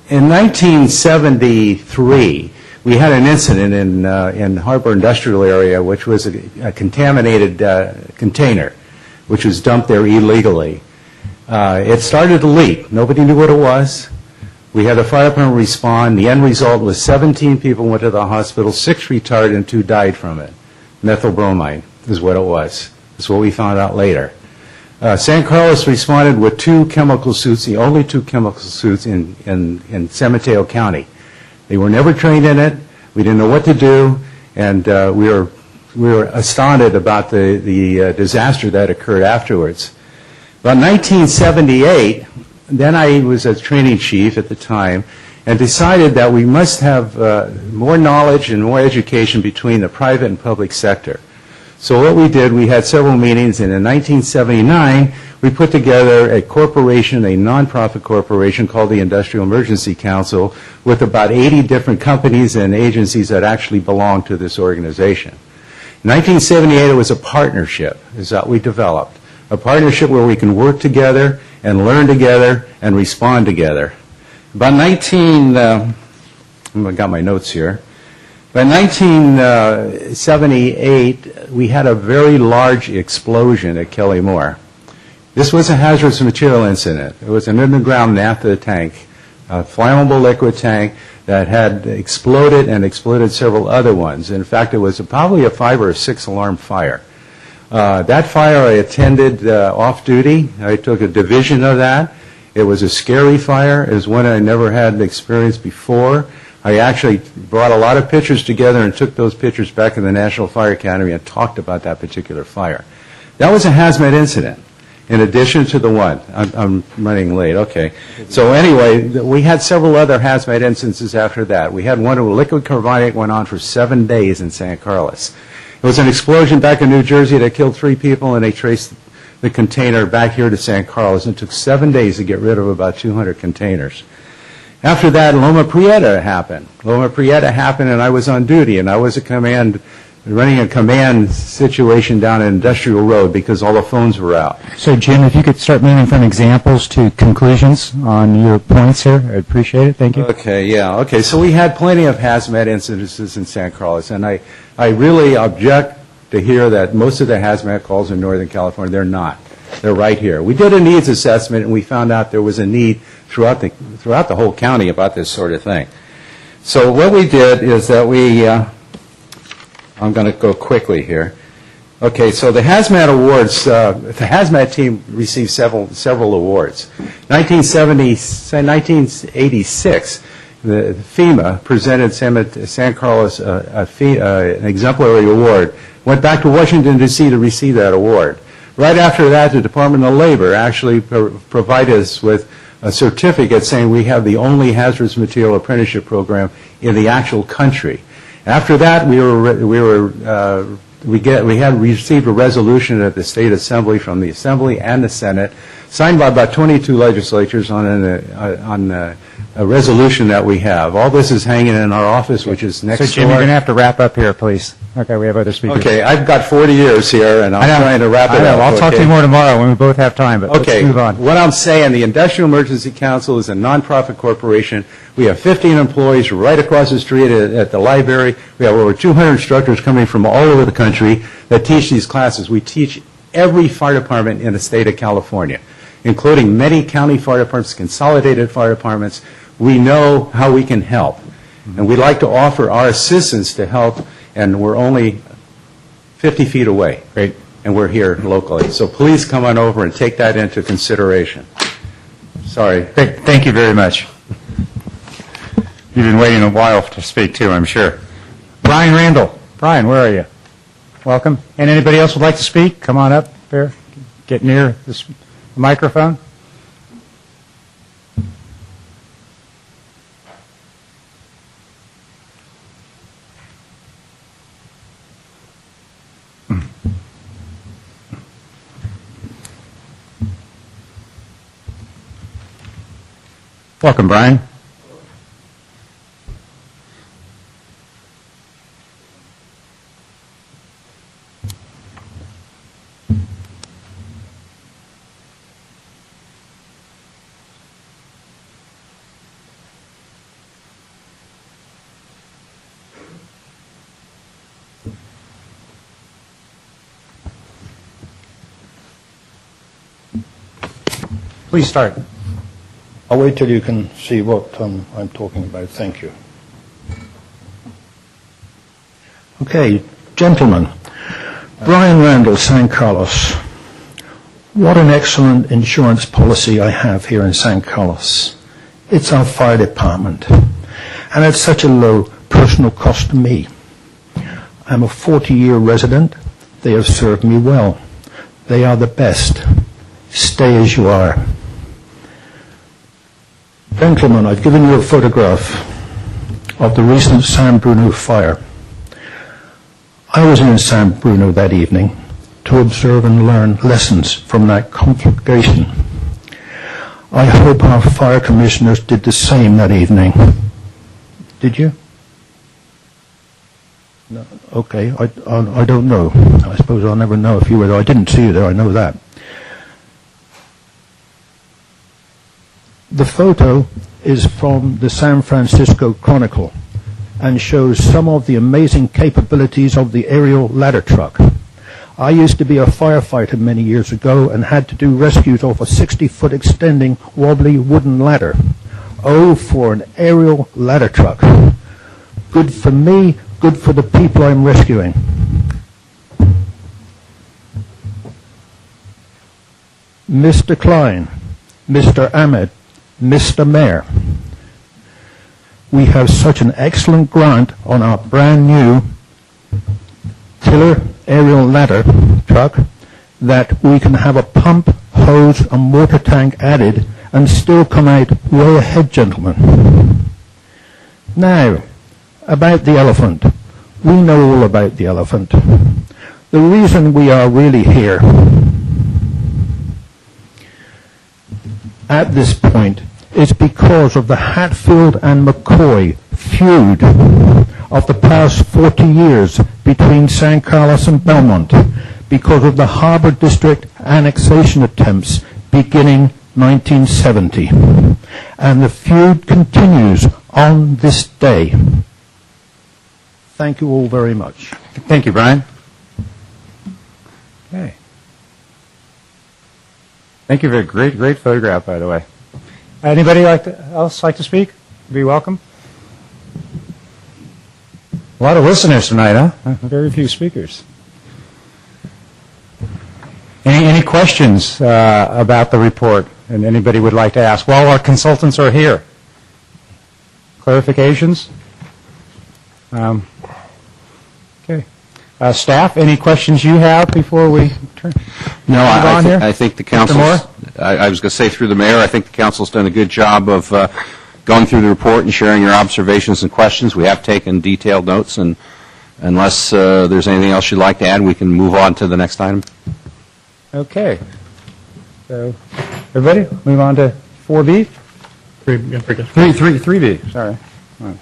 1973, we had an incident in Harbor Industrial Area, which was a contaminated container, which was dumped there illegally. It started to leak. Nobody knew what it was. We had the fire department respond. The end result was 17 people went to the hospital, 6 retired, and 2 died from it. Methylbromide is what it was. That's what we found out later. San Carlos responded with 2 chemical suits, the only 2 chemical suits in San Mateo County. They were never trained in it. We didn't know what to do, and we were astounded about the disaster that occurred afterwards. About 1978, then I was a training chief at the time, and decided that we must have more knowledge and more education between the private and public sector. So what we did, we had several meetings, and in 1979, we put together a corporation, a nonprofit corporation called the Industrial Emergency Council, with about 80 different companies and agencies that actually belong to this organization. In 1978, it was a partnership, is that we developed. A partnership where we can work together and learn together and respond together. About I got my notes here. By 1978, we had a very large explosion at Kelly Moore. This was a hazardous material incident. It was an underground naphtha tank, a flammable liquid tank that had exploded and exploded several other ones. In fact, it was probably a 5 or 6 alarm fire. That fire I attended off-duty. I took a division of that. It was a scary fire. It was one I never had experienced before. I actually brought a lot of pictures together and took those pictures back in the National Fire Academy and talked about that particular fire. That was a hazmat incident, in addition to the one. I'm running late, okay. So anyway, we had several other hazmat instances after that. We had one where liquid carbonate went on for 7 days in San Carlos. It was an explosion back in New Jersey that killed 3 people, and they traced the container back here to San Carlos. It took 7 days to get rid of about 200 containers. After that, Loma Prieta happened. Loma Prieta happened, and I was on duty, and I was a command running a command situation down an industrial road because all the phones were out. So, Jim, if you could start moving from examples to conclusions on your points here, I'd appreciate it. Thank you. Okay, so we had plenty of hazmat incidences in San Carlos, and I really object to hear that most of the hazmat calls in Northern California, they're not. They're right here. We did a needs assessment, and we found out there was a need throughout the whole county about this sort of thing. So what we did is that I'm going to go quickly here. Okay, so the hazmat awards, the hazmat team received several awards. 1986, the FEMA presented San Carlos an exemplary award. Went back to Washington, D.C. to receive that award. Right after that, the Department of Labor actually provided us with a certificate saying we have the only hazardous material apprenticeship program in the actual country. After that, we had received a resolution at the State Assembly from the Assembly and the Senate, signed by about 22 legislatures on a resolution that we have. All this is hanging in our office, which is next door. So, Jim, you're going to have to wrap up here, please. Okay, we have other speakers. Okay, I've got 40 years here, and I'm trying to wrap it up. I'll talk to you more tomorrow when we both have time, but let's move on. What I'm saying, the Industrial Emergency Council is a nonprofit corporation. We have 15 employees right across the street at the library. We have over 200 instructors coming from all over the country that teach these classes. We teach every fire department in the state of California, including many county fire departments, consolidated fire departments. We know how we can help, and we'd like to offer our assistance to help, and we're only 50 feet away. Great. And we're here locally. So please come on over and take that into consideration. Sorry. Great. Thank you very much. You've been waiting a while to speak, too, I'm sure. Brian Randall. Brian, where are you? Welcome. And anybody else would like to speak? Come on up there. Get near this microphone. Welcome, Brian. Please start. I'll wait till you can see what I'm talking about. Thank you. Okay, gentlemen. Brian Randall, San Carlos. What an excellent insurance policy I have here in San Carlos. It's our fire department, and at such a low personal cost to me. I'm a 40-year resident. They have served me well. They are the best. Stay as you are. Gentlemen, I've given you a photograph of the recent San Bruno fire. I was in San Bruno that evening to observe and learn lessons from that conflagration. I hope our fire commissioners did the same that evening. Did you? No. Okay, I don't know. I suppose I'll never know if you were there. I didn't see you there, I know that. The photo is from the San Francisco Chronicle and shows some of the amazing capabilities of the aerial ladder truck. I used to be a firefighter many years ago and had to do rescues off a 60-foot extending wobbly wooden ladder. Oh, for an aerial ladder truck. Good for me, good for the people I'm rescuing. Mr. Klein, Mr. Ahmed, Mr. Mayor, we have such an excellent grant on our brand new tiller aerial ladder truck that we can have a pump, hose, and water tank added and still come out way ahead, gentlemen. Now, about the elephant. We know all about the elephant. The reason we are really here at this point is because of the Hatfield and McCoy feud of the past 40 years between San Carlos and Belmont because of the Harbor District annexation attempts beginning 1970. And the feud continues on this day. Thank you all very much. Thank you, Brian. Okay. Thank you for a great photograph, by the way. Anybody else like to speak? Be welcome. A lot of listeners tonight, huh? Very few speakers. Any questions about the report? And anybody would like to ask? Well, our consultants are here. Clarifications? Okay. Staff, any questions you have before we turn? No, on here? I think the Mr. council. Moore? I was going to say through the mayor, I think the council's done a good job of going through the report and sharing your observations and questions. We have taken detailed notes, and unless there's anything else you'd like to add, we can move on to the next item. Okay. So, everybody, move on to 4B? 3B, sorry. All right.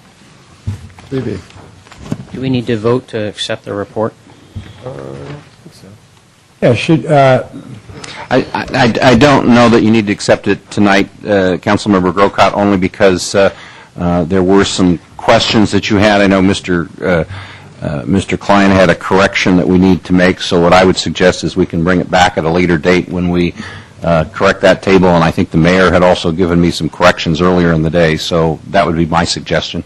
3B. Do we need to vote to accept the report? Yeah, should, I don't know that you need to accept it tonight, Councilmember Grocott, only because there were some questions that you had. I know Mr. Klein had a correction that we need to make, so what I would suggest is we can bring it back at a later date when we correct that table, and I think the mayor had also given me some corrections earlier in the day, so that would be my suggestion.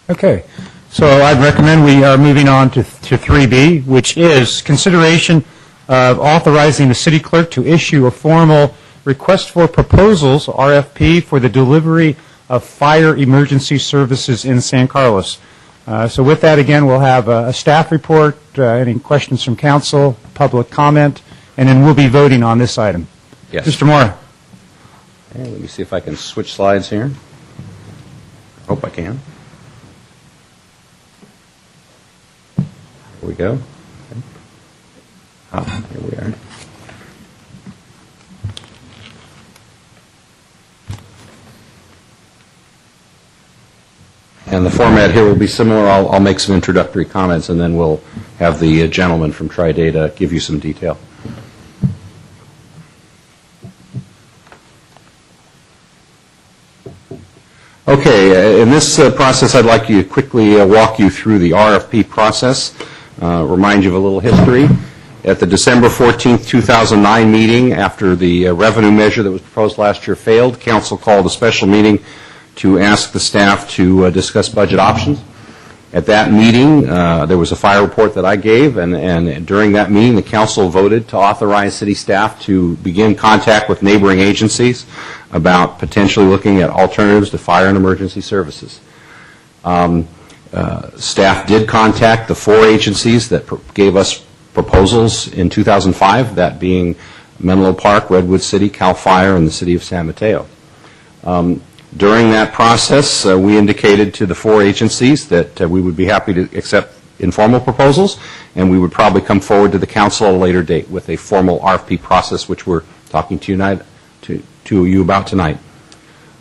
okay. So I'd recommend we are moving on to 3B, which is consideration of authorizing the city clerk to issue a formal request for proposals, RFP, for the delivery of fire emergency services in San Carlos. So with that, again, we'll have a staff report, any questions from council, public comment, and then we'll be voting on this item. Yes. Mr. Moore. Okay, let me see if I can switch slides here. Hope I can. Here we go. Okay. Here we are. And the format here will be similar. I'll make some introductory comments, and then we'll have the gentleman from Tri-Data give you some detail. Okay, in this process, I'd like to quickly walk you through the RFP process, remind you of a little history. At the December 14th, 2009 meeting, after the revenue measure that was proposed last year failed, council called a special meeting to ask the staff to discuss budget options. At that meeting, there was a fire report that I gave, and during that meeting, the council voted to authorize city staff to begin contact with neighboring agencies about potentially looking at alternatives to fire and emergency services. Staff did contact the 4 agencies that gave us proposals in 2005, that being Menlo Park, Redwood City, CAL FIRE, and the City of San Mateo. During that process, we indicated to the 4 agencies that we would be happy to accept informal proposals, and we would probably come forward to the council at a later date with a formal RFP process, which we're talking to you about tonight.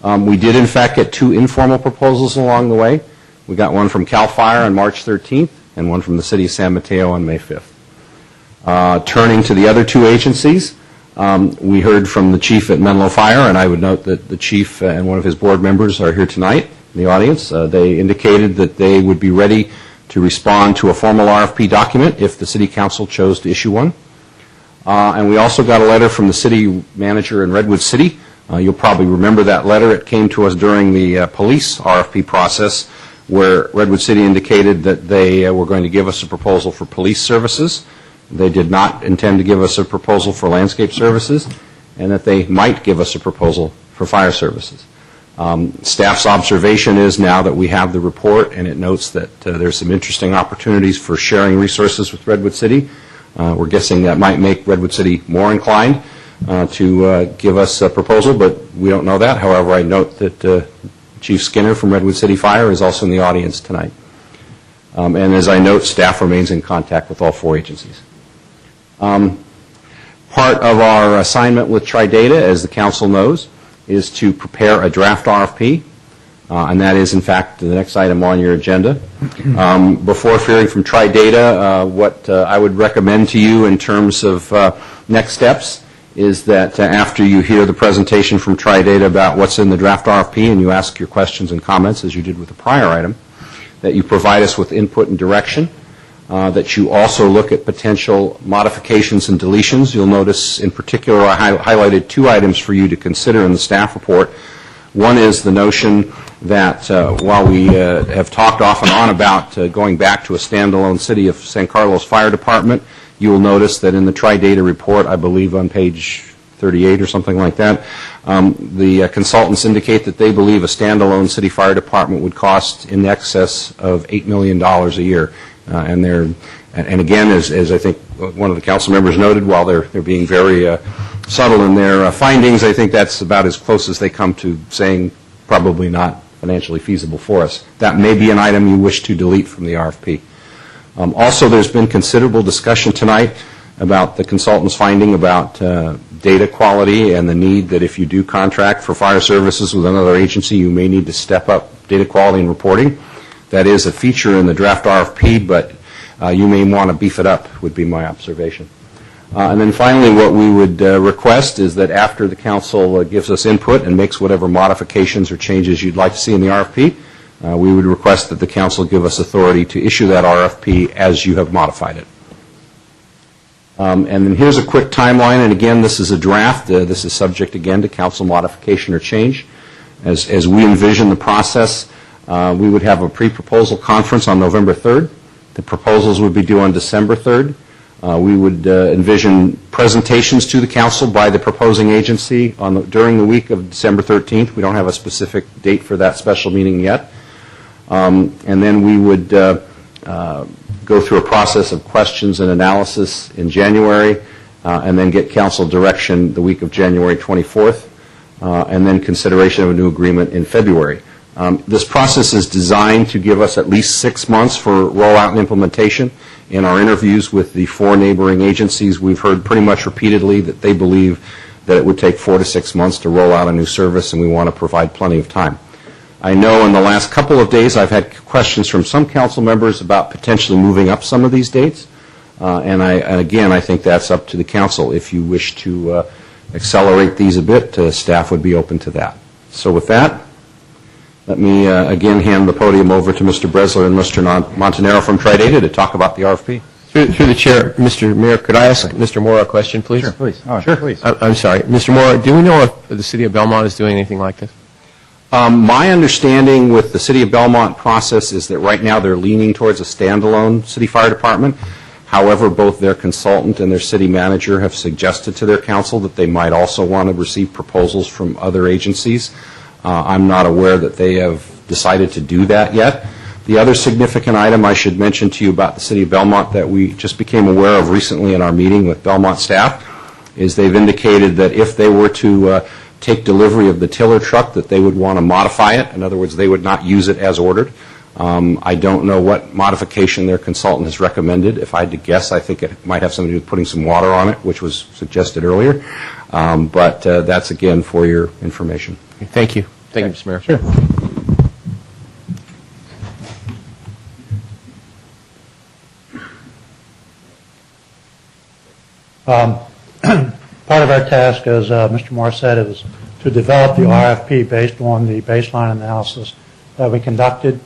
We did, in fact, get 2 informal proposals along the way. We got one from CAL FIRE on March 13th and one from the City of San Mateo on May 5th. Turning to the other 2 agencies, we heard from the chief at Menlo Fire, and I would note that the chief and one of his board members are here tonight in the audience. They indicated that they would be ready to respond to a formal RFP document if the city council chose to issue one. And we also got a letter from the city manager in Redwood City. You'll probably remember that letter. It came to us during the police RFP process, where Redwood City indicated that they were going to give us a proposal for police services. They did not intend to give us a proposal for landscape services, and that they might give us a proposal for fire services. Staff's observation is now that we have the report, and it notes that there's some interesting opportunities for sharing resources with Redwood City. We're guessing that might make Redwood City more inclined to give us a proposal, but we don't know that. However, I note that Chief Skinner from Redwood City Fire is also in the audience tonight. And as I note, staff remains in contact with all 4 agencies. Part of our assignment with Tri-Data, as the council knows, is to prepare a draft RFP. and that is, in fact, the next item on your agenda. Before hearing from Tri-Data, what I would recommend to you in terms of next steps is that after you hear the presentation from Tri-Data about what's in the draft RFP and you ask your questions and comments, as you did with the prior item, that you provide us with input and direction, that you also look at potential modifications and deletions. You'll notice, in particular, I highlighted two items for you to consider in the staff report. One is the notion that while we have talked off and on about going back to a standalone City of San Carlos Fire Department, you will notice that in the Tri-Data report, I believe on page 38 or something like that, the consultants indicate that they believe a standalone city fire department would cost in excess of $8 million a year. And again, as I think one of the council members noted, while they're being very subtle in their findings, I think that's about as close as they come to saying probably not financially feasible for us. That may be an item you wish to delete from the RFP. Also, there's been considerable discussion tonight about the consultant's finding about data quality and the need that if you do contract for fire services with another agency, you may need to step up data quality and reporting. That is a feature in the draft RFP, but you may want to beef it up, would be my observation. And then finally, what we would request is that after the council gives us input and makes whatever modifications or changes you'd like to see in the RFP, we would request that the council give us authority to issue that RFP as you have modified it. And then here's a quick timeline, and again, this is a draft. This is subject, again, to council modification or change. As we envision the process, we would have a pre-proposal conference on November 3rd. The proposals would be due on December 3rd. We would envision presentations to the council by the proposing agency during the week of December 13th. We don't have a specific date for that special meeting yet. And then we would go through a process of questions and analysis in January, and then get council direction the week of January 24th, and then consideration of a new agreement in February. This process is designed to give us at least 6 months for rollout and implementation. In our interviews with the 4 neighboring agencies, we've heard pretty much repeatedly that they believe that it would take 4 to 6 months to roll out a new service, and we want to provide plenty of time. I know in the last couple of days I've had questions from some council members about potentially moving up some of these dates, and again, I think that's up to the council. If you wish to accelerate these a bit, staff would be open to that. So with that, let me again hand the podium over to Mr. Bresler and Mr. Montanaro from Tri-Data to talk about the RFP. Through the chair, Mr. Mayor, could I ask Mr. Moore a question, please? Sure, please. Sure. Please. I'm sorry. Mr. Moore, do we know if the City of Belmont is doing anything like this? My understanding with the City of Belmont process is that right now they're leaning towards a standalone city fire department. However, both their consultant and their city manager have suggested to their council that they might also want to receive proposals from other agencies. I'm not aware that they have decided to do that yet. The other significant item I should mention to you about the City of Belmont that we just became aware of recently in our meeting with Belmont staff is they've indicated that if they were to take delivery of the tiller truck, that they would want to modify it. In other words, they would not use it as ordered. I don't know what modification their consultant has recommended. If I had to guess, I think it might have something to do with putting some water on it, which was suggested earlier. But that's, again, for your information. Thank you. Thank you, Mr. Mayor. Sure. Part of our task, as Mr. Moore said, is to develop the RFP based on the baseline analysis that we conducted.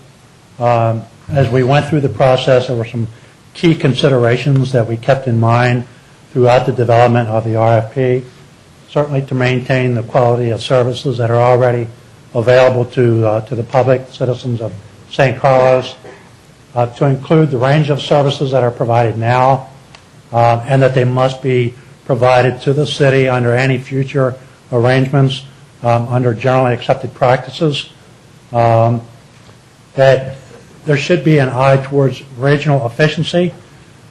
As we went through the process, there were some key considerations that we kept in mind throughout the development of the RFP, certainly to maintain the quality of services that are already available to the public, citizens of St. Carlos, to include the range of services that are provided now, and that they must be provided to the city under any future arrangements under generally accepted practices. That there should be an eye towards regional efficiency.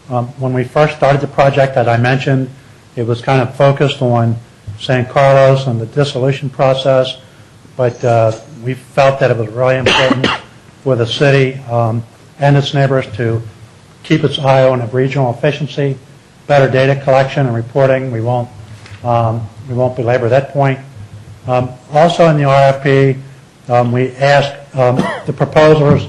When we first started the project, as I mentioned, it was kind of focused on San Carlos and the dissolution process, but we felt that it was really important for the city and its neighbors to keep its eye on regional efficiency, better data collection and reporting. We won't belabor that point. Also in the RFP, we ask the proposers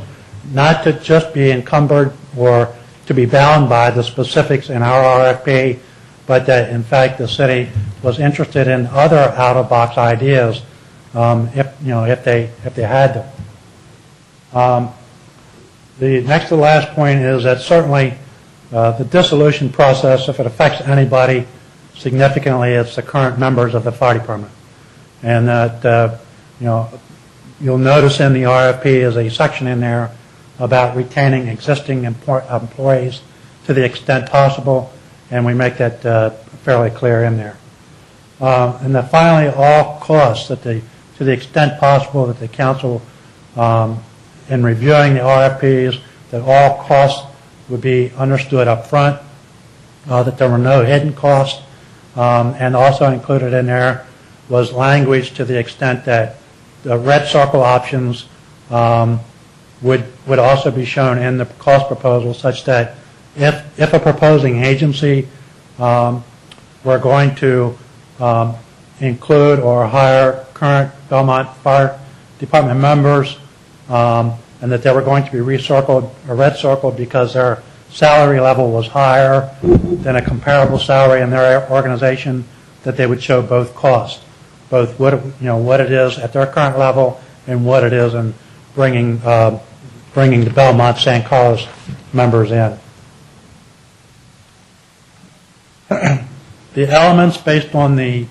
not to just be encumbered or to be bound by the specifics in our RFP, but that in fact the city was interested in other out-of-box ideas if they had them. The next to the last point is that certainly the dissolution process, if it affects anybody significantly, it's the current members of the fire department, and that you'll notice in the RFP is a section in there about retaining existing employees to the extent possible, and we make that fairly clear in there. And then finally, all costs to the extent possible that the council, in reviewing the RFPs, that all costs would be understood up front, that there were no hidden costs, and also included in there was language to the extent that the red circle options would also be shown in the cost proposal, such that if a proposing agency were going to include or hire current Belmont Fire Department members, and that they were going to be recircled or red circled because their salary level was higher than a comparable salary in their organization, that they would show both costs, both what it is at their current level and what it is in bringing the Belmont San Carlos members in. The elements based on the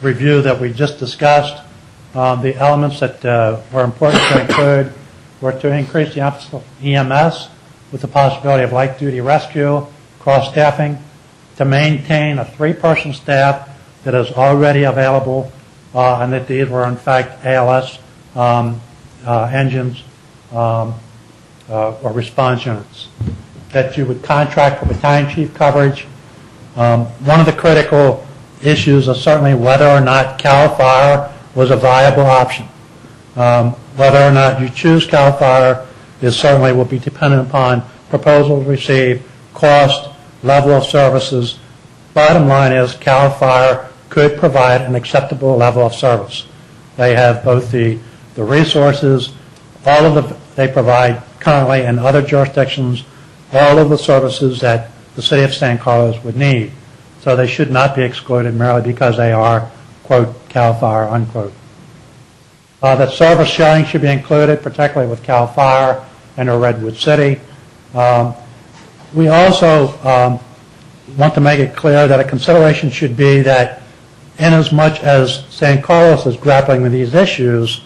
review that we just discussed, the elements that were important to include were to increase the emphasis of EMS with the possibility of light duty rescue, cross-staffing, to maintain a 3-person staff that is already available, and that these were in fact ALS engines or response units. That you would contract for battalion chief coverage. One of the critical issues is certainly whether or not CAL FIRE was a viable option. Whether or not you choose CAL FIRE is certainly will be dependent upon proposals received, cost, level of services. Bottom line is CAL FIRE could provide an acceptable level of service. They have both the resources, they provide currently in other jurisdictions, all of the services that the city of San Carlos would need. So they should not be excluded merely because they are, quote, CAL FIRE, unquote. That service sharing should be included, particularly with CAL FIRE and or Redwood City. We also want to make it clear that a consideration should be that inasmuch as San Carlos is grappling with these issues,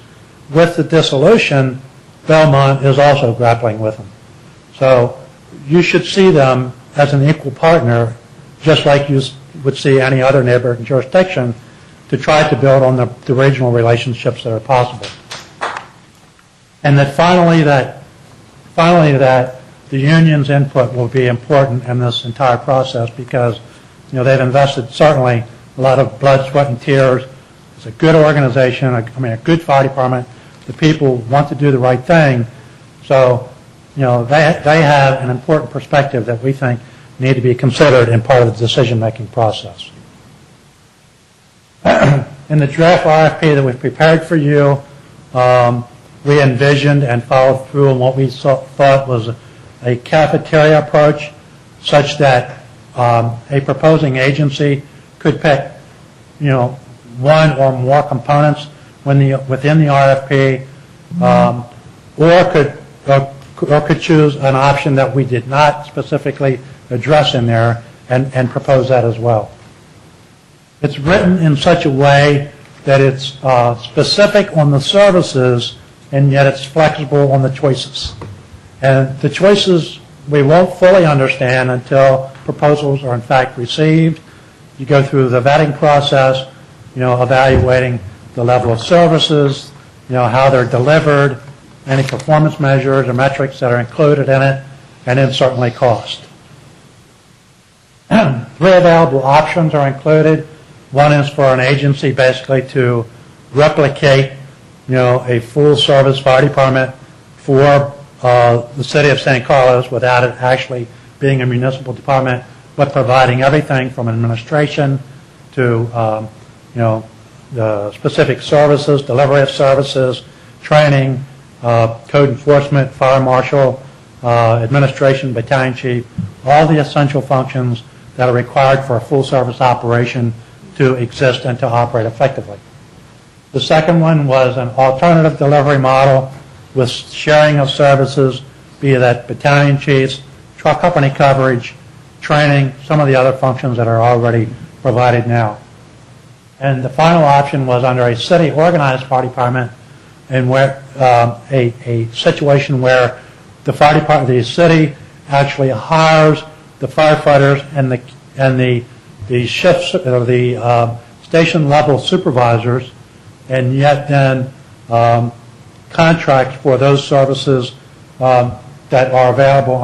with the dissolution, Belmont is also grappling with them. So you should see them as an equal partner, just like you would see any other neighboring jurisdiction, to try to build on the regional relationships that are possible. And that finally that the union's input will be important in this entire process, because they've invested certainly a lot of blood, sweat, and tears. It's a good organization, a good fire department. The people want to do the right thing. So, they have an important perspective that we think need to be considered in part of the decision-making process. In the draft RFP that we've prepared for you, we envisioned and followed through on what we thought was a cafeteria approach, such that a proposing agency could pick, one or more components within the RFP, or could choose an option that we did not specifically address in there and propose that as well. It's written in such a way that it's specific on the services, and yet it's flexible on the choices. And the choices we won't fully understand until proposals are in fact received. You go through the vetting process, evaluating the level of services, how they're delivered, any performance measures or metrics that are included in it, and then certainly cost. 3 available options are included. One is for an agency basically to replicate, a full-service fire department for the city of San Carlos without it actually being a municipal department, but providing everything from administration to, specific services, delivery of services, training, code enforcement, fire marshal, administration, battalion chief, all the essential functions that are required for a full-service operation to exist and to operate effectively. The second one was an alternative delivery model with sharing of services, be that battalion chiefs, truck company coverage, training, some of the other functions that are already provided now. And the final option was under a city organized fire department, and where a situation where the fire department, the city actually hires the firefighters and the shifts or the station level supervisors, and yet then contract for those services that are available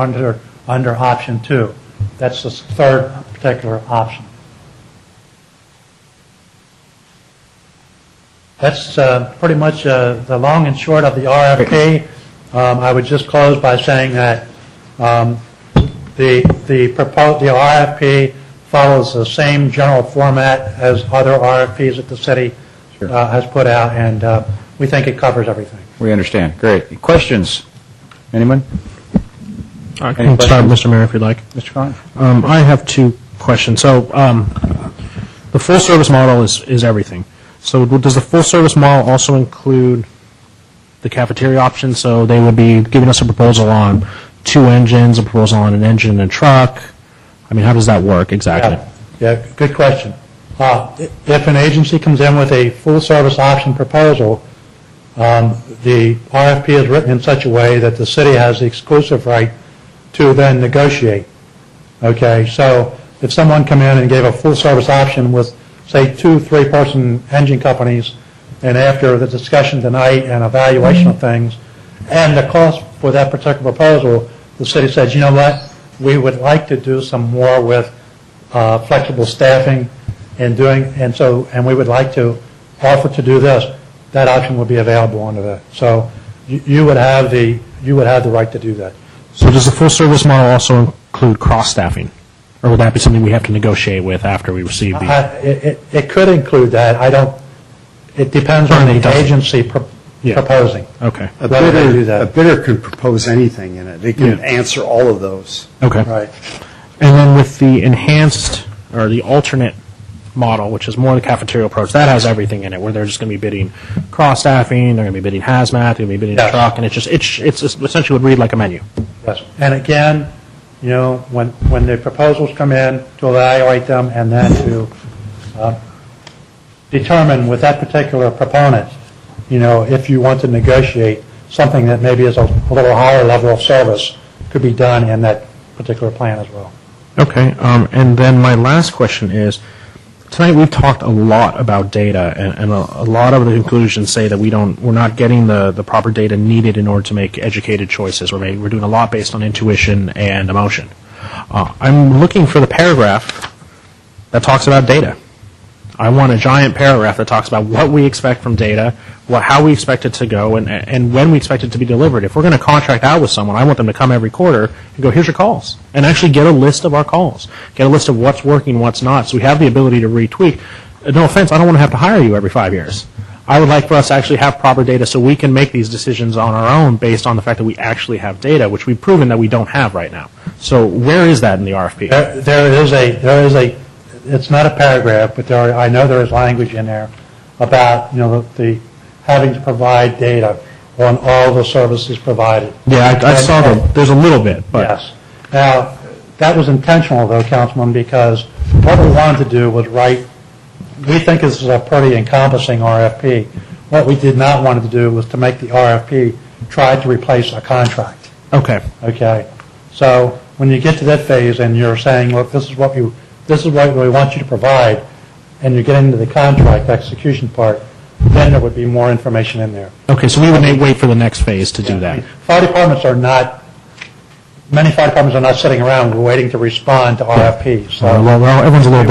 under option 2. That's the third particular option. That's pretty much the long and short of the RFP. I would just close by saying that the RFP follows the same general format as other RFPs that the city has put out, and we think it covers everything. We understand. Great. Questions? Anyone? I can start, Mr. Mayor, if you'd like. Mr. Klein? I have two questions. So the full-service model is everything. So does the full-service model also include the cafeteria option? So they would be giving us a proposal on 2 engines, a proposal on an engine and a truck. I mean, how does that work exactly? Yeah, good question. If an agency comes in with a full-service option proposal, the RFP is written in such a way that the city has the exclusive right to then negotiate. Okay, so if someone come in and gave a full-service option with, say, 2-3-person engine companies, and after the discussion tonight and evaluation of things, and the cost for that particular proposal, the city says, you know what, we would like to do some more with flexible staffing and we would like to offer to do this. That option would be available under that. So you would have the right to do that. So does the full-service model also include cross-staffing? Or would that be something we have to negotiate with after we receive the... It could include that. It depends on the agency proposing. Okay. A bidder can propose anything in it. They can answer all of those. Okay. Right. And then with the enhanced, or the alternate model, which is more the cafeteria approach, that has everything in it, where they're just going to be bidding cross-staffing, they're going to be bidding hazmat, they're going to be bidding a truck, and it's essentially would read like a menu. Yes. And again, you know, when the proposals come in, to evaluate them and then to determine with that particular proponent, you know, if you want to negotiate something that maybe is a little higher level of service, could be done in that particular plan as well. Okay. And then my last question is, tonight we've talked a lot about data, and a lot of the conclusions say that we're not getting the proper data needed in order to make educated choices. We're doing a lot based on intuition and emotion. I'm looking for the paragraph that talks about data. I want a giant paragraph that talks about what we expect from data, how we expect it to go, and when we expect it to be delivered. If we're going to contract out with someone, I want them to come every quarter and go, here's your calls, and actually get a list of our calls, get a list of what's working, what's not, so we have the ability to retweak. No offense, I don't want to have to hire you every 5 years. I would like for us to actually have proper data so we can make these decisions on our own based on the fact that we actually have data, which we've proven that we don't have right now. So where is that in the RFP? There is a it's not a paragraph, but I know there is language in there about, you know, the having to provide data on all the services provided. Yeah, I saw that. There's a little bit, but yes. Now, that was intentional, though, Councilman, because what we wanted to do was write. We think this is a pretty encompassing RFP. What we did not want to do was to make the RFP try to replace a contract. Okay. Okay. So when you get to that phase and you're saying, look, this is what we want you to provide, and you get into the contract execution part, then there would be more information in there. Okay, so we would wait for the next phase to do that. I mean, many fire departments are not sitting around waiting to respond to RFPs. So well, everyone's a little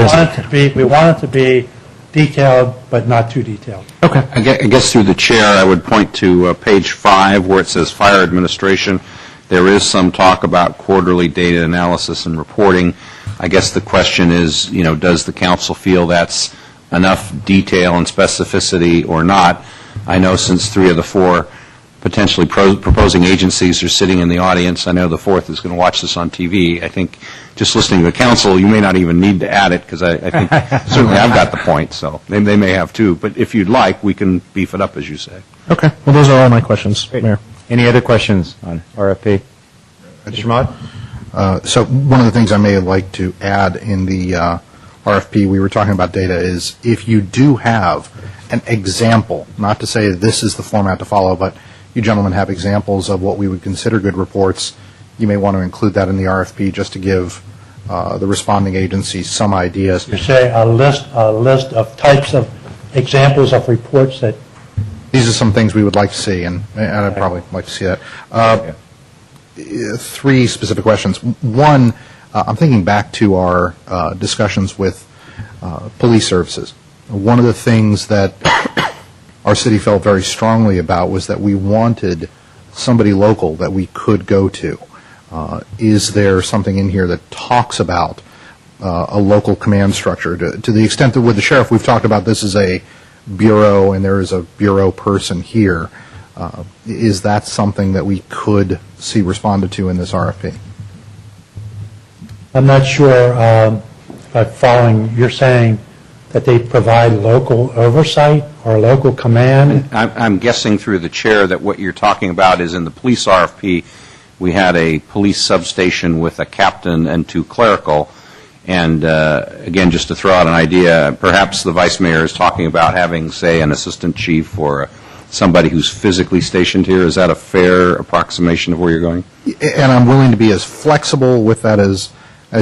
busy. We want it to be detailed, but not too detailed. Okay. I guess through the chair, I would point to page 5 where it says fire administration. There is some talk about quarterly data analysis and reporting. I guess the question is, you know, does the council feel that's enough detail and specificity or not. I know since 3 of the 4 potentially proposing agencies are sitting in the audience, I know the 4th is going to watch this on TV. I think just listening to the council, you may not even need to add it, because I think certainly I've got the point, so they may have too. But if you'd like, we can beef it up, as you say. Okay. Well, those are all my questions, Mayor. Any other questions on RFP? Mr. Mott? So one of the things I may like to add in the RFP, we were talking about data, is if you do have an example, not to say this is the format to follow, but you gentlemen have examples of what we would consider good reports, you may want to include that in the RFP just to give the responding agencies some ideas. You say a list of types of examples of reports that... These are some things we would like to see, and I'd probably like to see that. 3 specific questions. One, I'm thinking back to our discussions with police services. One of the things that our city felt very strongly about was that we wanted somebody local that we could go to. Is there something in here that talks about a local command structure? To the extent that with the sheriff, we've talked about this as a bureau and there is a bureau person here. Is that something that we could see responded to in this RFP? I'm not sure if I'm following, you're saying that they provide local oversight or local command? I'm guessing through the chair that what you're talking about is in the police RFP, we had a police substation with a captain and 2 clerical. And again, just to throw out an idea, perhaps the vice mayor is talking about having, say, an assistant chief or somebody who's physically stationed here. Is that a fair approximation of where you're going? And I'm willing to be as flexible with that as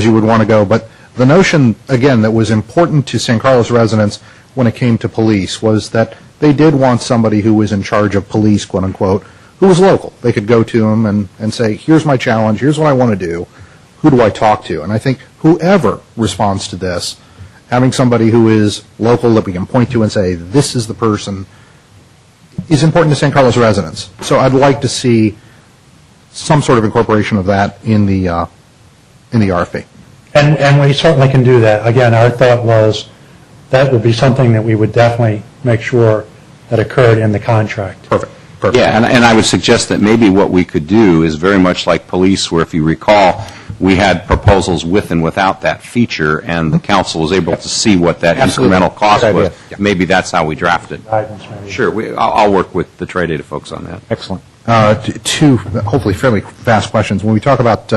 you would want to go. But the notion, again, that was important to San Carlos residents when it came to police was that they did want somebody who was in charge of police, quote unquote, who was local. They could go to him and say, here's my challenge, here's what I want to do, who do I talk to? And I think whoever responds to this, having somebody who is local that we can point to and say, this is the person, is important to San Carlos residents. So I'd like to see some sort of incorporation of that in the RFP. And we certainly can do that. Again, our thought was that would be something that we would definitely make sure that occurred in the contract. Perfect. Yeah, and I would suggest that maybe what we could do is very much like police, where if you recall, we had proposals with and without that feature, and the council was able to see what that incremental cost was. Maybe that's how we drafted. Sure, I'll work with the trade data folks on that. Excellent. 2 hopefully fairly fast questions. When we talk about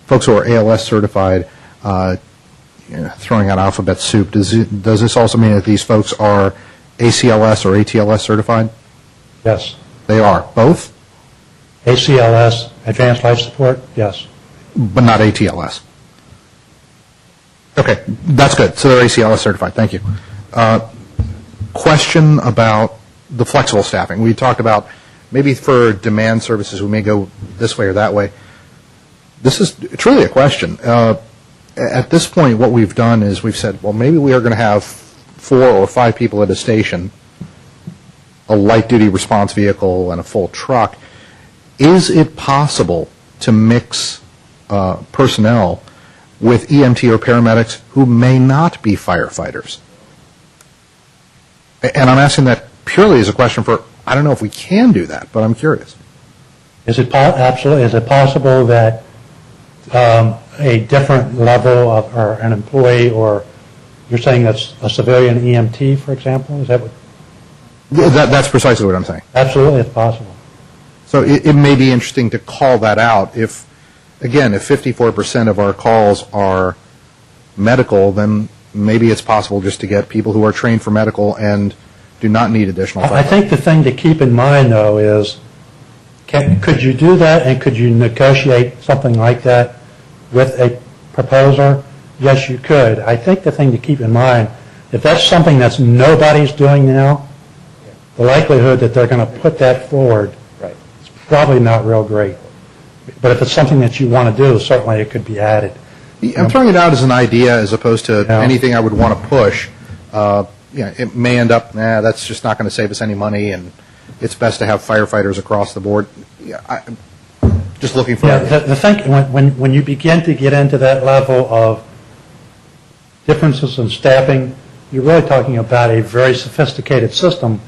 folks who are ALS certified, throwing out alphabet soup, does this also mean that these folks are ACLS or ATLS certified? Yes. They are. Both? ACLS, Advanced Life Support, yes. But not ATLS. Okay, that's good. So they're ACLS certified. Thank you. Question about the flexible staffing. We talked about maybe for demand services we may go this way or that way. This is truly a question. At this point, what we've done is we've said, well, maybe we are going to have 4 or 5 people at a station, a light-duty response vehicle, and a full truck. Is it possible to mix personnel with EMT or paramedics who may not be firefighters? And I'm asking that purely as a question for, I don't know if we can do that, but I'm curious. Is it absolutely? Is it possible that a different level of or an employee, or you're saying that's a civilian EMT, for example? Is that what? That's precisely what I'm saying. Absolutely, it's possible. So it may be interesting to call that out. If 54% of our calls are medical, then maybe it's possible just to get people who are trained for medical and do not need additional. I think the thing to keep in mind, though, is could you do that, and could you negotiate something like that with a proposer? Yes, you could. I think the thing to keep in mind, if that's something that nobody's doing now, the likelihood that they're going to put that forward is probably not real great. But if it's something that you want to do, certainly it could be added. I'm throwing it out as an idea as opposed to anything I would want to push. It may end up, that's just not going to save us any money, and it's best to have firefighters across the board. Just looking for... the thing, when you begin to get into that level of differences in staffing, you're really talking about a very sophisticated system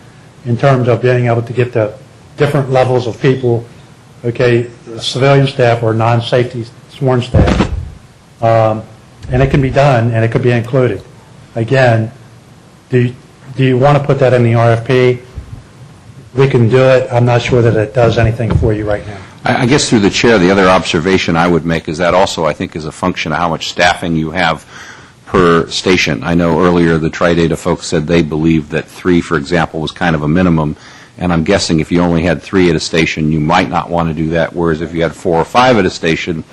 in terms of being able to get the different levels of people, okay, civilian staff or non-safety sworn staff. And it can be done, and it could be included. Again, do you want to put that in the RFP? We can do it. I'm not sure that it does anything for you right now. I guess through the chair, the other observation I would make is that also, I think, is a function of how much staffing you have per station. I know earlier the Tri-Data folks said they believed that 3, for example, was kind of a minimum, and I'm guessing if you only had 3 at a station, you might not want to do that, whereas if you had 4 or 5 at a station,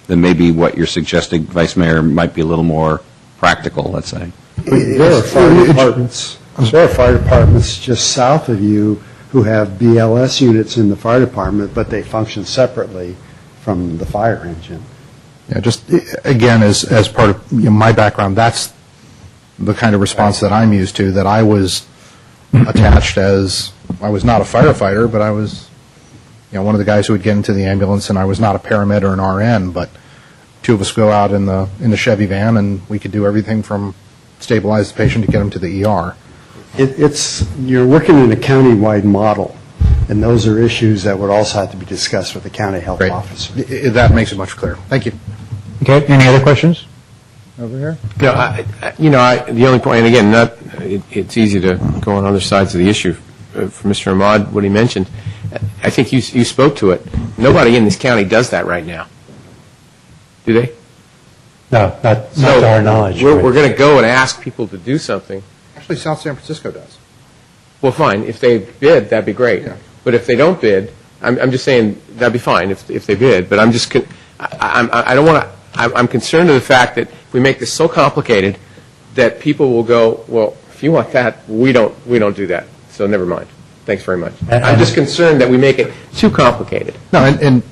then maybe what you're suggesting, Vice Mayor, might be a little more practical, let's say. There are fire departments just south of you who have BLS units in the fire department, but they function separately from the fire engine. Yeah, just, again, as part of my background, that's the kind of response that I'm used to, that I was attached as, I was not a firefighter, but I was, one of the guys who would get into the ambulance, and I was not a paramedic or an RN, but 2 of us go out in the Chevy van, and we could do everything from stabilize the patient to get him to the ER. You're working in a county-wide model, and those are issues that would also have to be discussed with the county health officer. That makes it much clearer. Thank you. Okay, any other questions? Over here? No, the only point, and again, it's easy to go on other sides of the issue. For Mr. Ahmad, what he mentioned, I think you spoke to it. Nobody in this county does that right now. Do they? No, not to our knowledge. We're going to go and ask people to do something. Actually, South San Francisco does. Well, fine. If they bid, that'd be great. Yeah. But if they don't bid, I'm just saying that'd be fine if they bid. But I'm just I don't want to. I'm concerned of the fact that we make this so complicated that people will go, well, if you want that, we don't do that. So never mind. Thanks very much. I'm just concerned that we make it too complicated. No, and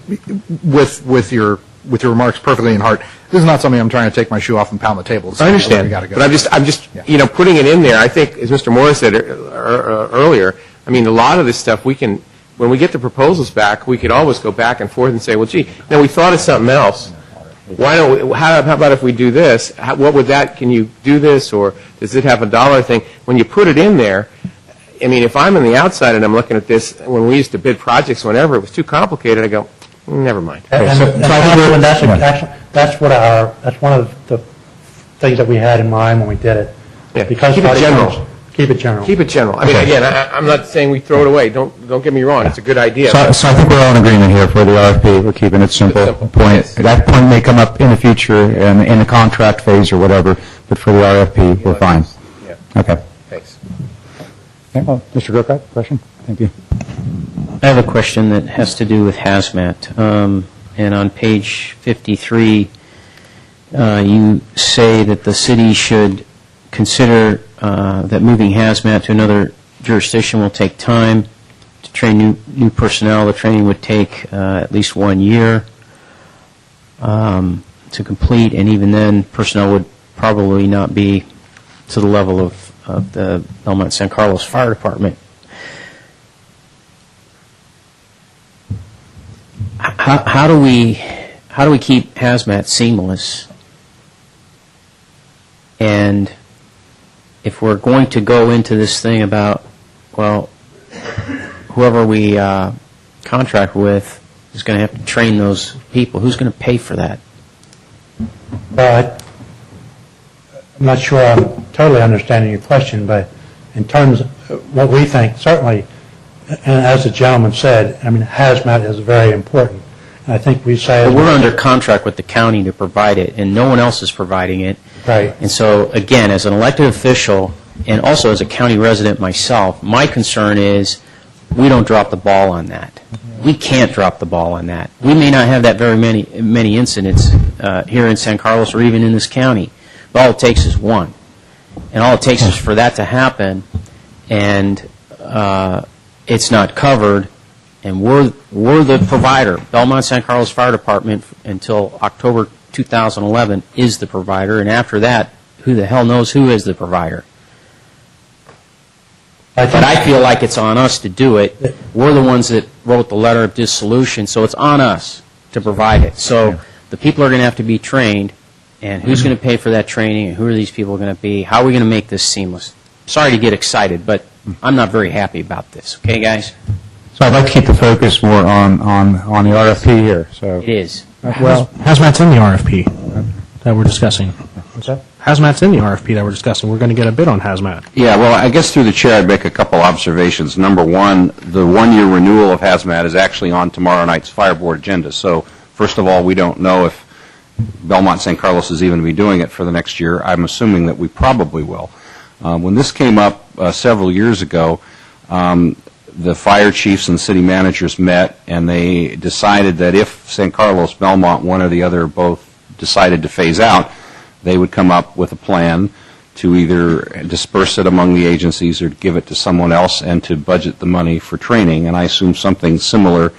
with your remarks perfectly in heart, this is not something I'm trying to take my shoe off and pound the table. I understand, go. but I'm just putting it in there. I think, as Mr. Morris said earlier, I mean, a lot of this stuff we can, when we get the proposals back, we could always go back and forth and say, well, gee, now we thought of something else. Why don't we, how about if we do this? What would that? Can you do this, or does it have a dollar thing? When you put it in there, I mean, if I'm on the outside and I'm looking at this, when we used to bid projects, whenever it was too complicated, I go, never mind. That's one of the things that we had in mind when we did it. Yeah. Because Keep it general. Keep it general. Keep it general. I mean, again, I'm not saying we throw it away. Don't get me wrong. It's a good idea. So I think we're all in agreement here for the RFP. We're keeping it simple. Point. That point may come up in the future in the contract phase or whatever, but for the RFP, we're fine. Yeah. Okay. Thanks. Okay, well, Mr. Grocott, question? Thank you. I have a question that has to do with hazmat. And on page 53, you say that the city should consider that moving hazmat to another jurisdiction will take time to train new personnel. The training would take at least 1 year to complete, and even then, personnel would probably not be to the level of the Belmont San Carlos Fire Department. How do we keep hazmat seamless? And if we're going to go into this thing about, well, whoever we contract with is going to have to train those people, who's going to pay for that? But I'm not sure I'm totally understanding your question, but in terms of what we think, certainly, and as the gentleman said, I mean, hazmat is very important. And I think we say... But we're under contract with the county to provide it, and no one else is providing it. Right. And so, again, as an elected official, and also as a county resident myself, my concern is we don't drop the ball on that. We can't drop the ball on that. We may not have that very many incidents here in San Carlos or even in this county, but all it takes is one. And all it takes is for that to happen, and it's not covered, and we're the provider. Belmont San Carlos Fire Department until October 2011 is the provider, and after that, who the hell knows who is the provider? But I feel like it's on us to do it. We're the ones that wrote the letter of dissolution, so it's on us to provide it. So the people are going to have to be trained, and who's going to pay for that training, and who are these people going to be? How are we going to make this seamless? Sorry to get excited, but I'm not very happy about this. Okay, guys? So I'd like to keep the focus more on the RFP here, so. It is. Well, hazmat's in the RFP that we're discussing. What's that? Hazmat's in the RFP that we're discussing. We're going to get a bid on hazmat. Yeah, well, I guess through the chair, I'd make a couple observations. Number one, the one-year renewal of hazmat is actually on tomorrow night's fire board agenda. So, first of all, we don't know if Belmont St. Carlos is even to be doing it for the next year. I'm assuming that we probably will. When this came up several years ago, the fire chiefs and city managers met, and they decided that if St. Carlos, Belmont, one or the other, both decided to phase out, they would come up with a plan to either disperse it among the agencies or give it to someone else and to budget the money for training. And I assume something similar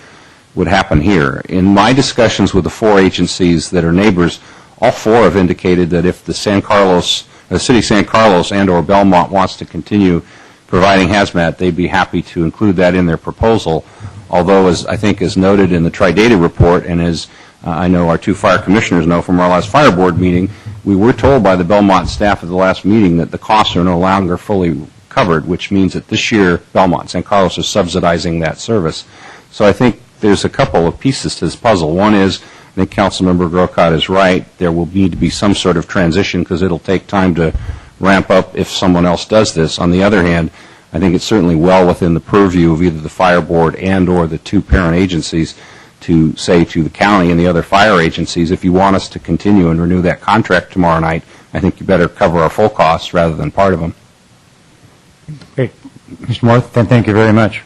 would happen here. In my discussions with the four agencies that are neighbors, all four have indicated that if the city of San Carlos and or Belmont wants to continue providing hazmat, they'd be happy to include that in their proposal. Although, as I think is noted in the Tri-Data report, and as I know our two fire commissioners know from our last fire board meeting, we were told by the Belmont staff at the last meeting that the costs are no longer fully covered, which means that this year Belmont St. Carlos is subsidizing that service. So I think there's a couple of pieces to this puzzle. One is, I think Councilmember Grocott is right, there will need to be some sort of transition because it'll take time to ramp up if someone else does this. On the other hand, I think it's certainly well within the purview of either the fire board and or the two parent agencies to say to the county and the other fire agencies, if you want us to continue and renew that contract tomorrow night, I think you better cover our full costs rather than part of them. Great. Mr. Moore, thank you very much.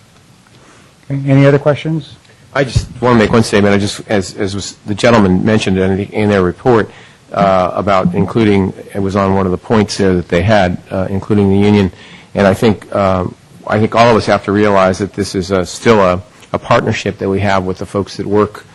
Okay, any other questions? I just want to make one statement. I just, as was the gentleman mentioned in their report about including, it was on one of the points there that they had, including the union. And I think all of us have to realize that this is still a partnership that we have with the folks that work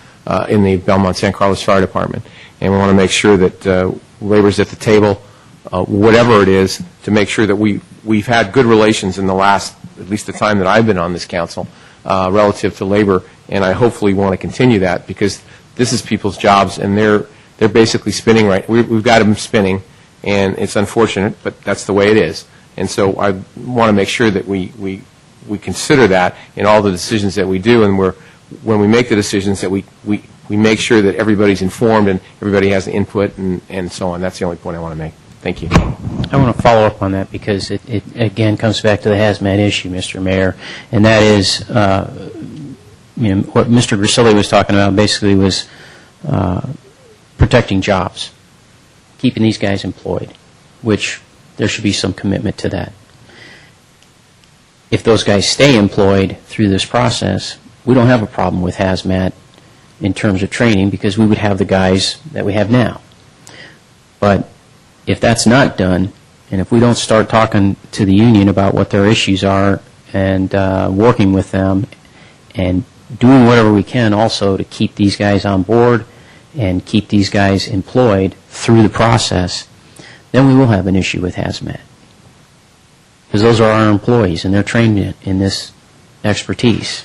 in the Belmont San Carlos Fire Department. And we want to make sure that labor's at the table, whatever it is, to make sure that we've had good relations in the last, at least the time that I've been on this council, relative to labor. And I hopefully want to continue that because this is people's jobs, and they're basically spinning right. We've got them spinning, and it's unfortunate, but that's the way it is. And so I want to make sure that we consider that in all the decisions that we do, and when we make the decisions that we make sure that everybody's informed and everybody has the input and so on. That's the only point I want to make. Thank you. I want to follow up on that because it again comes back to the hazmat issue, Mr. Mayor, and that is what Mr. Grisilli was talking about basically was protecting jobs, keeping these guys employed, which there should be some commitment to that. If those guys stay employed through this process, we don't have a problem with hazmat in terms of training because we would have the guys that we have now. But if that's not done, and if we don't start talking to the union about what their issues are and working with them and doing whatever we can also to keep these guys on board and keep these guys employed through the process, then we will have an issue with hazmat. Because those are our employees, and they're trained in this expertise.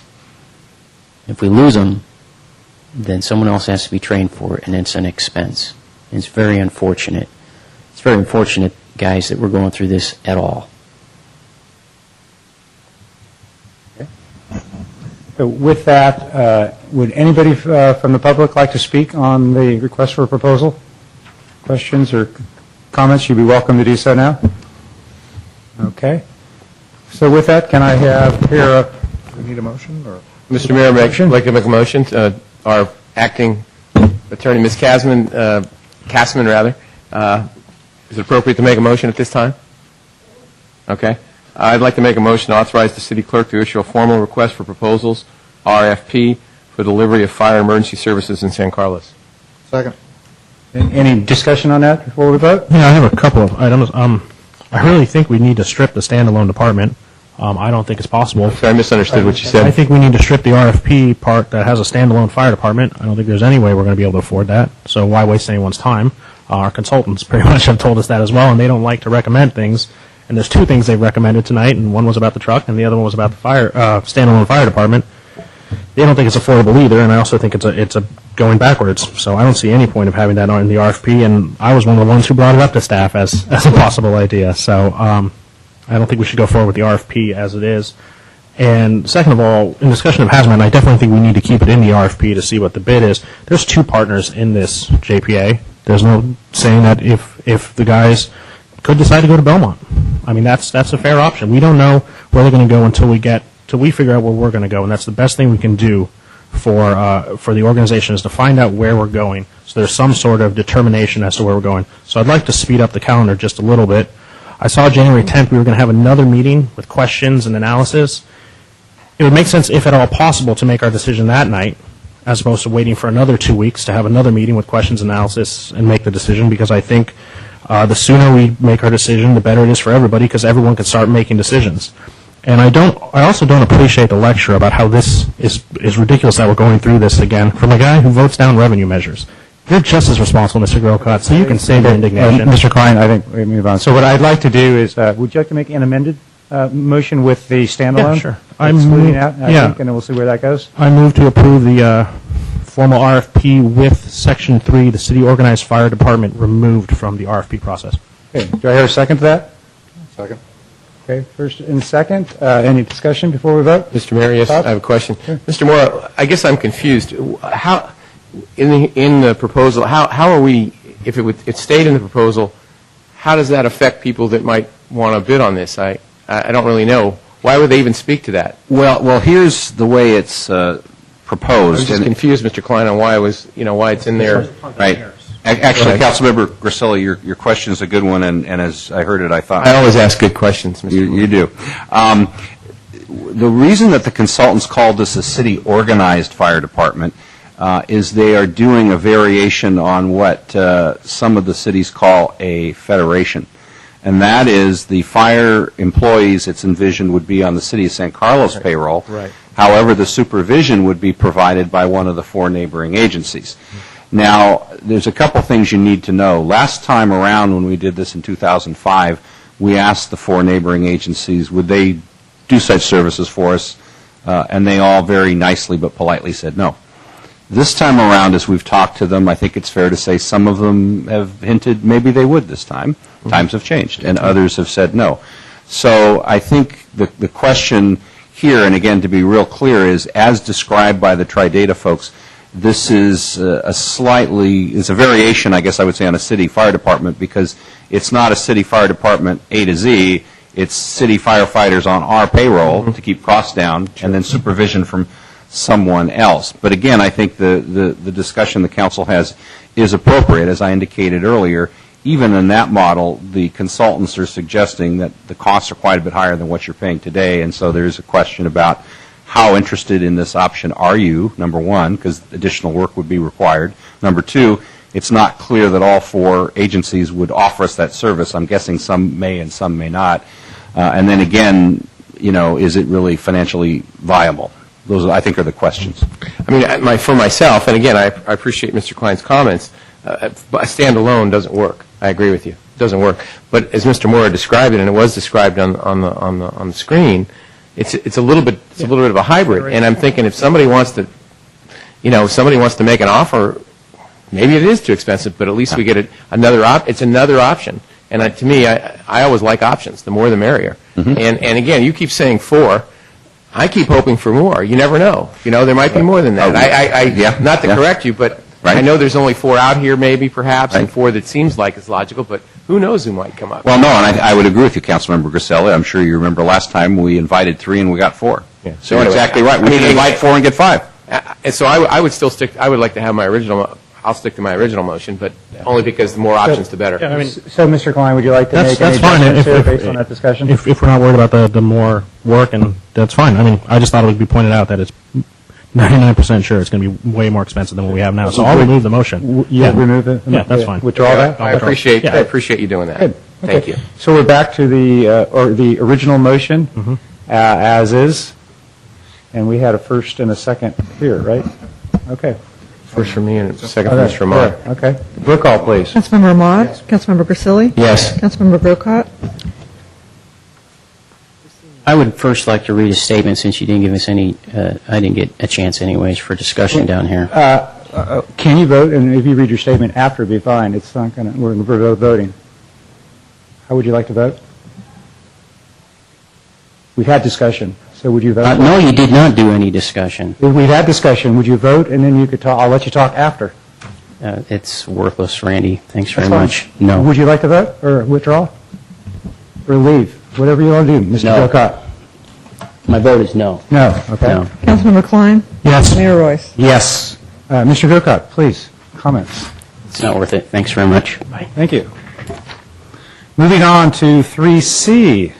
If we lose them, then someone else has to be trained for it, and it's an expense. And it's very unfortunate. It's very unfortunate, guys, that we're going through this at all. So with that, would anybody from the public like to speak on the request for a proposal? Questions or comments? You'd be welcome to do so now. Okay. So with that, can I have here Do we need a motion, or? Mr. Mayor, I'd like to make a motion. Our acting attorney, Ms. Kasman, is it appropriate to make a motion at this time? Okay. I'd like to make a motion to authorize the city clerk to issue a formal request for proposals, RFP, for delivery of fire emergency services in San Carlos. Second. Any discussion on that before we vote? Yeah, I have a couple of items. I really think we need to strip the standalone department. I don't think it's possible. Sorry, I misunderstood what you said. I think we need to strip the RFP part that has a standalone fire department. I don't think there's any way we're going to be able to afford that, so why waste anyone's time? Our consultants pretty much have told us that as well, and they don't like to recommend things. And there's two things they've recommended tonight, and one was about the truck, and the other one was about the standalone fire department. They don't think it's affordable either, and I also think it's a going backwards. So I don't see any point of having that on the RFP, and I was one of the ones who brought it up to staff as a possible idea. So I don't think we should go forward with the RFP as it is. And second of all, in discussion of hazmat, I definitely think we need to keep it in the RFP to see what the bid is. There's two partners in this JPA. There's no saying that if the guys could decide to go to Belmont. I mean, that's a fair option. We don't know where they're going to go until we figure out where we're going to go, and that's the best thing we can do for the organization is to find out where we're going. So there's some sort of determination as to where we're going. So I'd like to speed up the calendar just a little bit. I saw January 10th we were going to have another meeting with questions and analysis. It would make sense, if at all possible, to make our decision that night, as opposed to waiting for another 2 weeks to have another meeting with questions and analysis and make the decision, because I think the sooner we make our decision, the better it is for everybody, because everyone can start making decisions. And I also don't appreciate the lecture about how this is ridiculous that we're going through this again from a guy who votes down revenue measures. You're just as responsible, Mr. Grocott, so you can save your indignation. Mr. Klein, I think we move on. So what I'd like to do is, would you like to make an amended motion with the standalone? Yeah, sure. Excluding out, I think, and then we'll see where that goes. I move to approve the formal RFP with Section 3, the city organized fire department, removed from the RFP process. Okay. Do I hear a second to that? Second. Okay. First and second. Any discussion before we vote? Mr. Mayor, yes, Bob? I have a question. Sure. Mr. Moore, I guess I'm confused. How, in the proposal, how are we, if it stayed in the proposal, how does that affect people that might want to bid on this? I don't really know. Why would they even speak to that? Well, here's the way it's proposed. I'm just confused, Mr. Klein, on why why it's in there. Right. Actually, Councilmember Griselli, your question is a good one, and as I heard it, I thought... I always ask good questions, Mr. You do. The reason that the consultants called this a city-organized fire department is they are doing a variation on what some of the cities call a federation. And that is the fire employees, it's envisioned, would be on the city of San Carlos payroll. Right. However, the supervision would be provided by one of the 4 neighboring agencies. Now, there's a couple things you need to know. Last time around when we did this in 2005, we asked the 4 neighboring agencies, would they do such services for us? And they all very nicely but politely said no. This time around, as we've talked to them, I think it's fair to say some of them have hinted maybe they would this time. Mm-hmm. Times have changed, and others have said no. So I think the question here, and again, to be real clear, is as described by the Tridata folks, this is it's a variation, I guess I would say, on a city fire department, because it's not a city fire department A to Z, it's city firefighters on our payroll to keep costs down, and then supervision from someone else. But again, I think the discussion the council has is appropriate. As I indicated earlier, even in that model, the consultants are suggesting that the costs are quite a bit higher than what you're paying today, and so there's a question about how interested in this option are you, number one, because additional work would be required. Number two, it's not clear that all 4 agencies would offer us that service. I'm guessing some may and some may not. And then again, is it really financially viable? Those, I think, are the questions. I mean, for myself, and again, I appreciate Mr. Klein's comments, a standalone doesn't work. I agree with you. It doesn't work. But as Mr. Moore described it, and it was described on the screen, it's a little bit of a hybrid. And I'm thinking if somebody wants to make an offer, maybe it is too expensive, but at least we get it's another option. And to me, I always like options. The more the merrier. Mm-hmm. And again, you keep saying 4. I keep hoping for more. You never know. There might be more than that. Not to correct you, but I know there's only 4 out here, maybe, perhaps, and 4 that seems like it's logical, but who knows who might come up. Well, no, and I would agree with you, Councilmember Griselli. I'm sure you remember last time we invited 3 and we got 4. Yeah. So you're exactly right. We can invite 4 and get 5. And so I would still I would like to have my original. I'll stick to my original motion, but only because the more options, the better. Yeah, so, Mr. Klein, would you like to make any adjustments here based on that discussion? If we're not worried about the more work, and that's fine. I mean, I just thought it would be pointed out that it's 99% sure it's going to be way more expensive than what we have now. So I'll remove the motion. Remove it? Yeah, that's fine. Withdraw that? I appreciate you doing that. Good. Thank you. So we're back to the original motion as is, and we had a first and a second here, right? Okay. First for me and second for Mr. Ahmad. Okay. Roll call, please. Councilmember Ahmad? Yes. Councilmember Grisilli? Yes. Councilmember Grocott? I would first like to read a statement since you didn't give us any, I didn't get a chance anyways for discussion down here. Can you vote? And if you read your statement after, it'd be fine. It's not going to, we're voting. How would you like to vote? We've had discussion, so would you vote? No, you did not do any discussion. We've had discussion. Would you vote? And then you could talk, I'll let you talk after. It's worthless, Randy. Thanks very That's fine. much. No. Would you like to vote or withdraw? Or leave? Whatever you want to do, Mr. No. Gilcott. My vote is no. No, okay. No. Councilmember Klein? Yes. Mayor Royce? Yes. Mr. Gilcott, please, comments. It's not worth it. Thanks very much. Thank you. Moving on to 3C.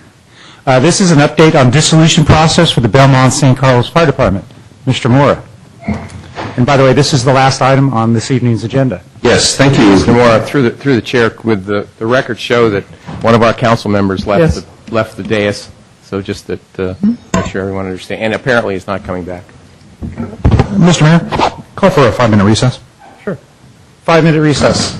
This is an update on dissolution process for the Belmont St. Carlos Fire Department. Mr. Mora. And by the way, this is the last item on this evening's agenda. Yes, thank you. Mr. Moore, through the chair, would the records show that one of our council members Yes. left the dais, so just that, make sure everyone understands, and apparently is not coming back. Mr. Mayor, call for a 5-minute recess. Sure. 5-minute recess.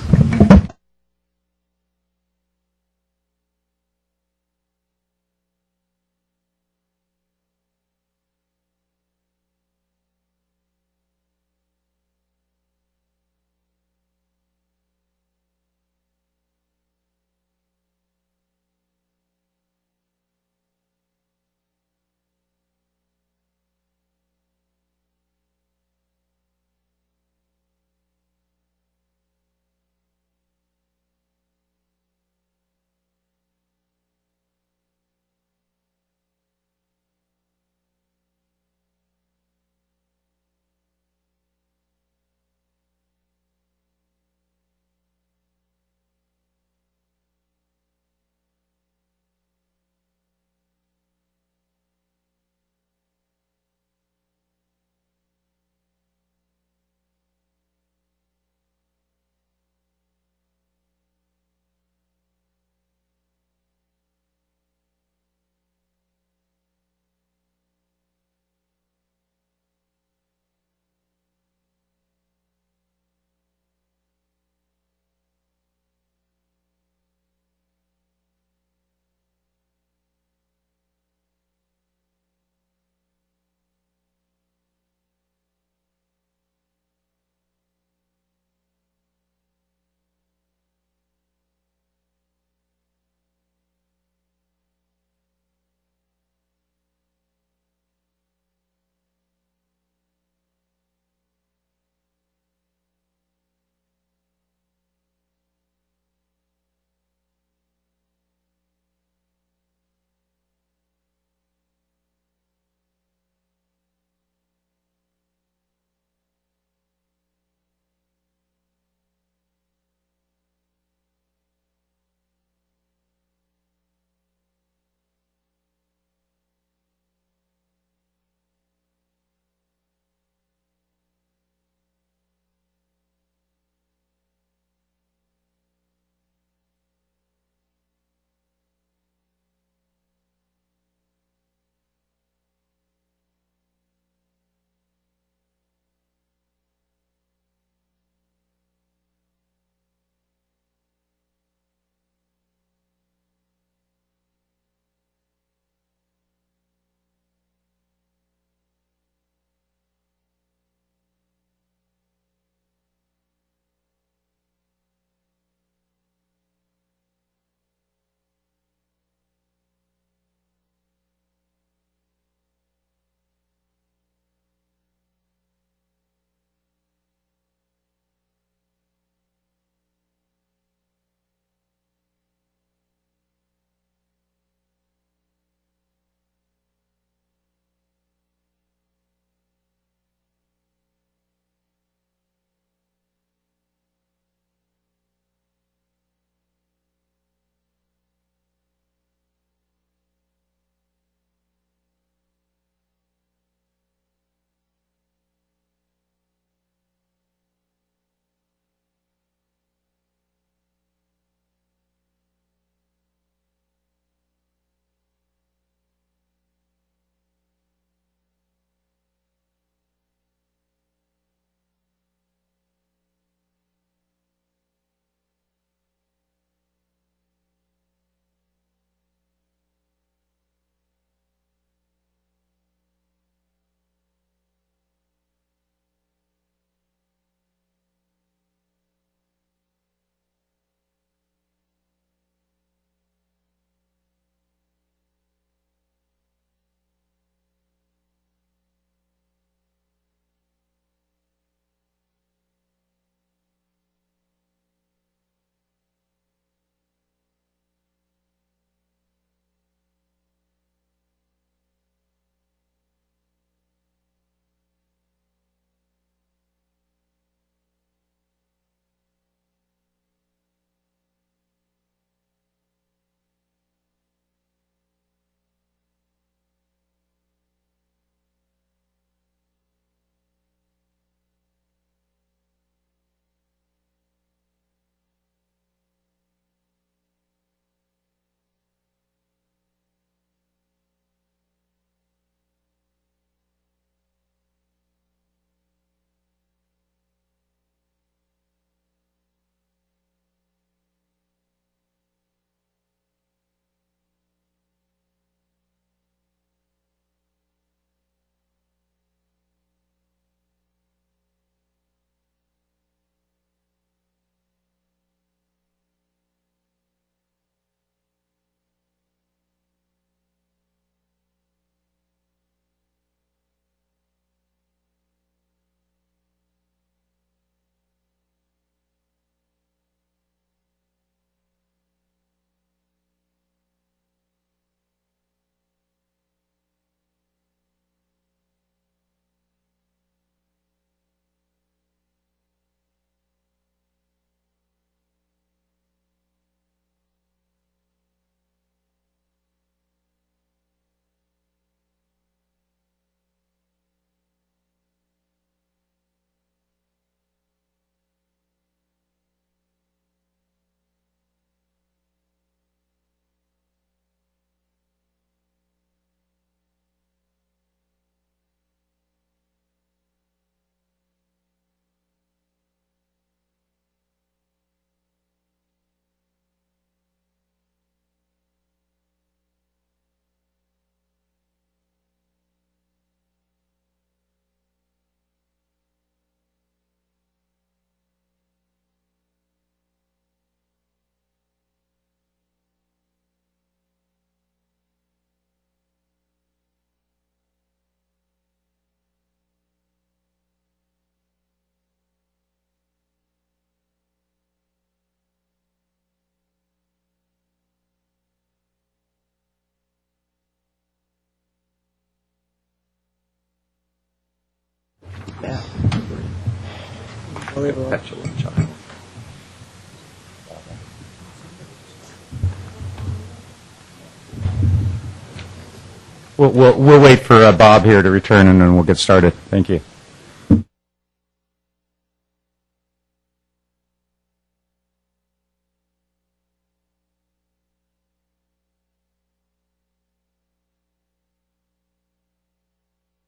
We'll wait for Bob here to return, and then we'll get started. Thank you.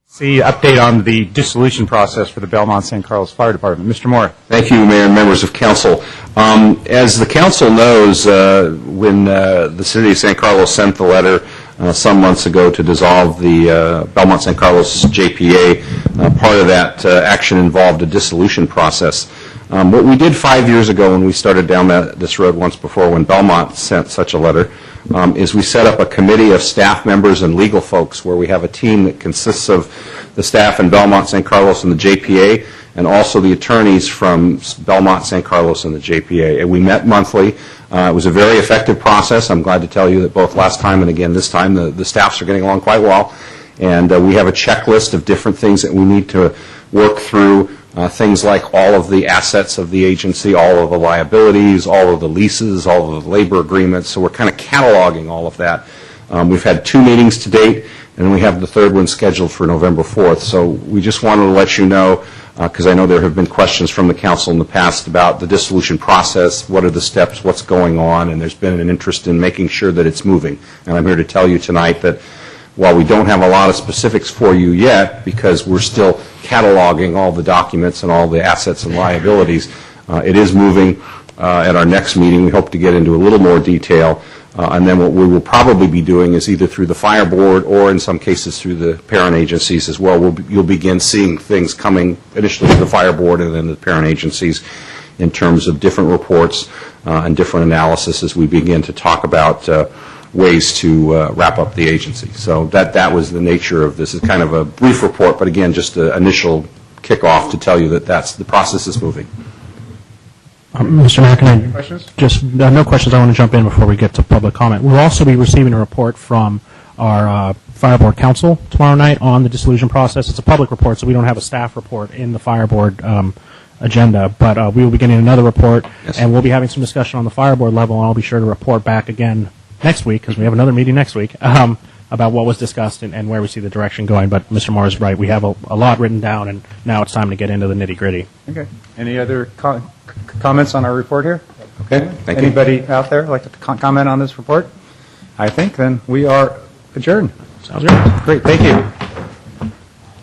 See update on the dissolution process for the Belmont St. Carlos Fire Department. Mr. Moore. Thank you, Mayor and members of council. As the council knows, when the city of San Carlos sent the letter some months ago to dissolve the Belmont St. Carlos JPA, part of that action involved a dissolution process. What we did 5 years ago when we started down this road once before, when Belmont sent such a letter, is we set up a committee of staff members and legal folks where we have a team that consists of the staff in Belmont, St. Carlos, and the JPA, and also the attorneys from Belmont, St. Carlos, and the JPA. And we met monthly. It was a very effective process. I'm glad to tell you that both last time and again this time, the staffs are getting along quite well. And we have a checklist of different things that we need to work through, things like all of the assets of the agency, all of the liabilities, all of the leases, all of the labor agreements. So we're kind of cataloging all of that. We've had 2 meetings to date, and we have the third one scheduled for November 4th. So we just wanted to let you know, because I know there have been questions from the council in the past about the dissolution process, what are the steps, what's going on, and there's been an interest in making sure that it's moving. And I'm here to tell you tonight that while we don't have a lot of specifics for you yet, because we're still cataloging all the documents and all the assets and liabilities, it is moving. At our next meeting, we hope to get into a little more detail. And then what we will probably be doing is either through the fire board or in some cases through the parent agencies as well. You'll begin seeing things coming initially to the fire board and then the parent agencies in terms of different reports and different analysis as we begin to talk about ways to wrap up the agency. So that was the nature of this. It's kind of a brief report, but again, just an initial kickoff to tell you that the process is moving. Mr. Mayor, can I questions? just, no questions. I want to jump in before we get to public comment. We'll also be receiving a report from our Fire Board Council tomorrow night on the dissolution process. It's a public report, so we don't have a staff report in the Fire Board agenda, but we will be getting another report, and we'll be having some discussion on the Fire Board level, and I'll be sure to report back again next week, because we have another meeting next week, about what was discussed and where we see the direction going. But Mr. Moore is right. We have a lot written down, and now it's time to get into the nitty-gritty. Okay. Any other comments on our report here? Okay. Thank you. Anybody out there like to comment on this report? I think then we are adjourned. Sounds good. Great. Thank you.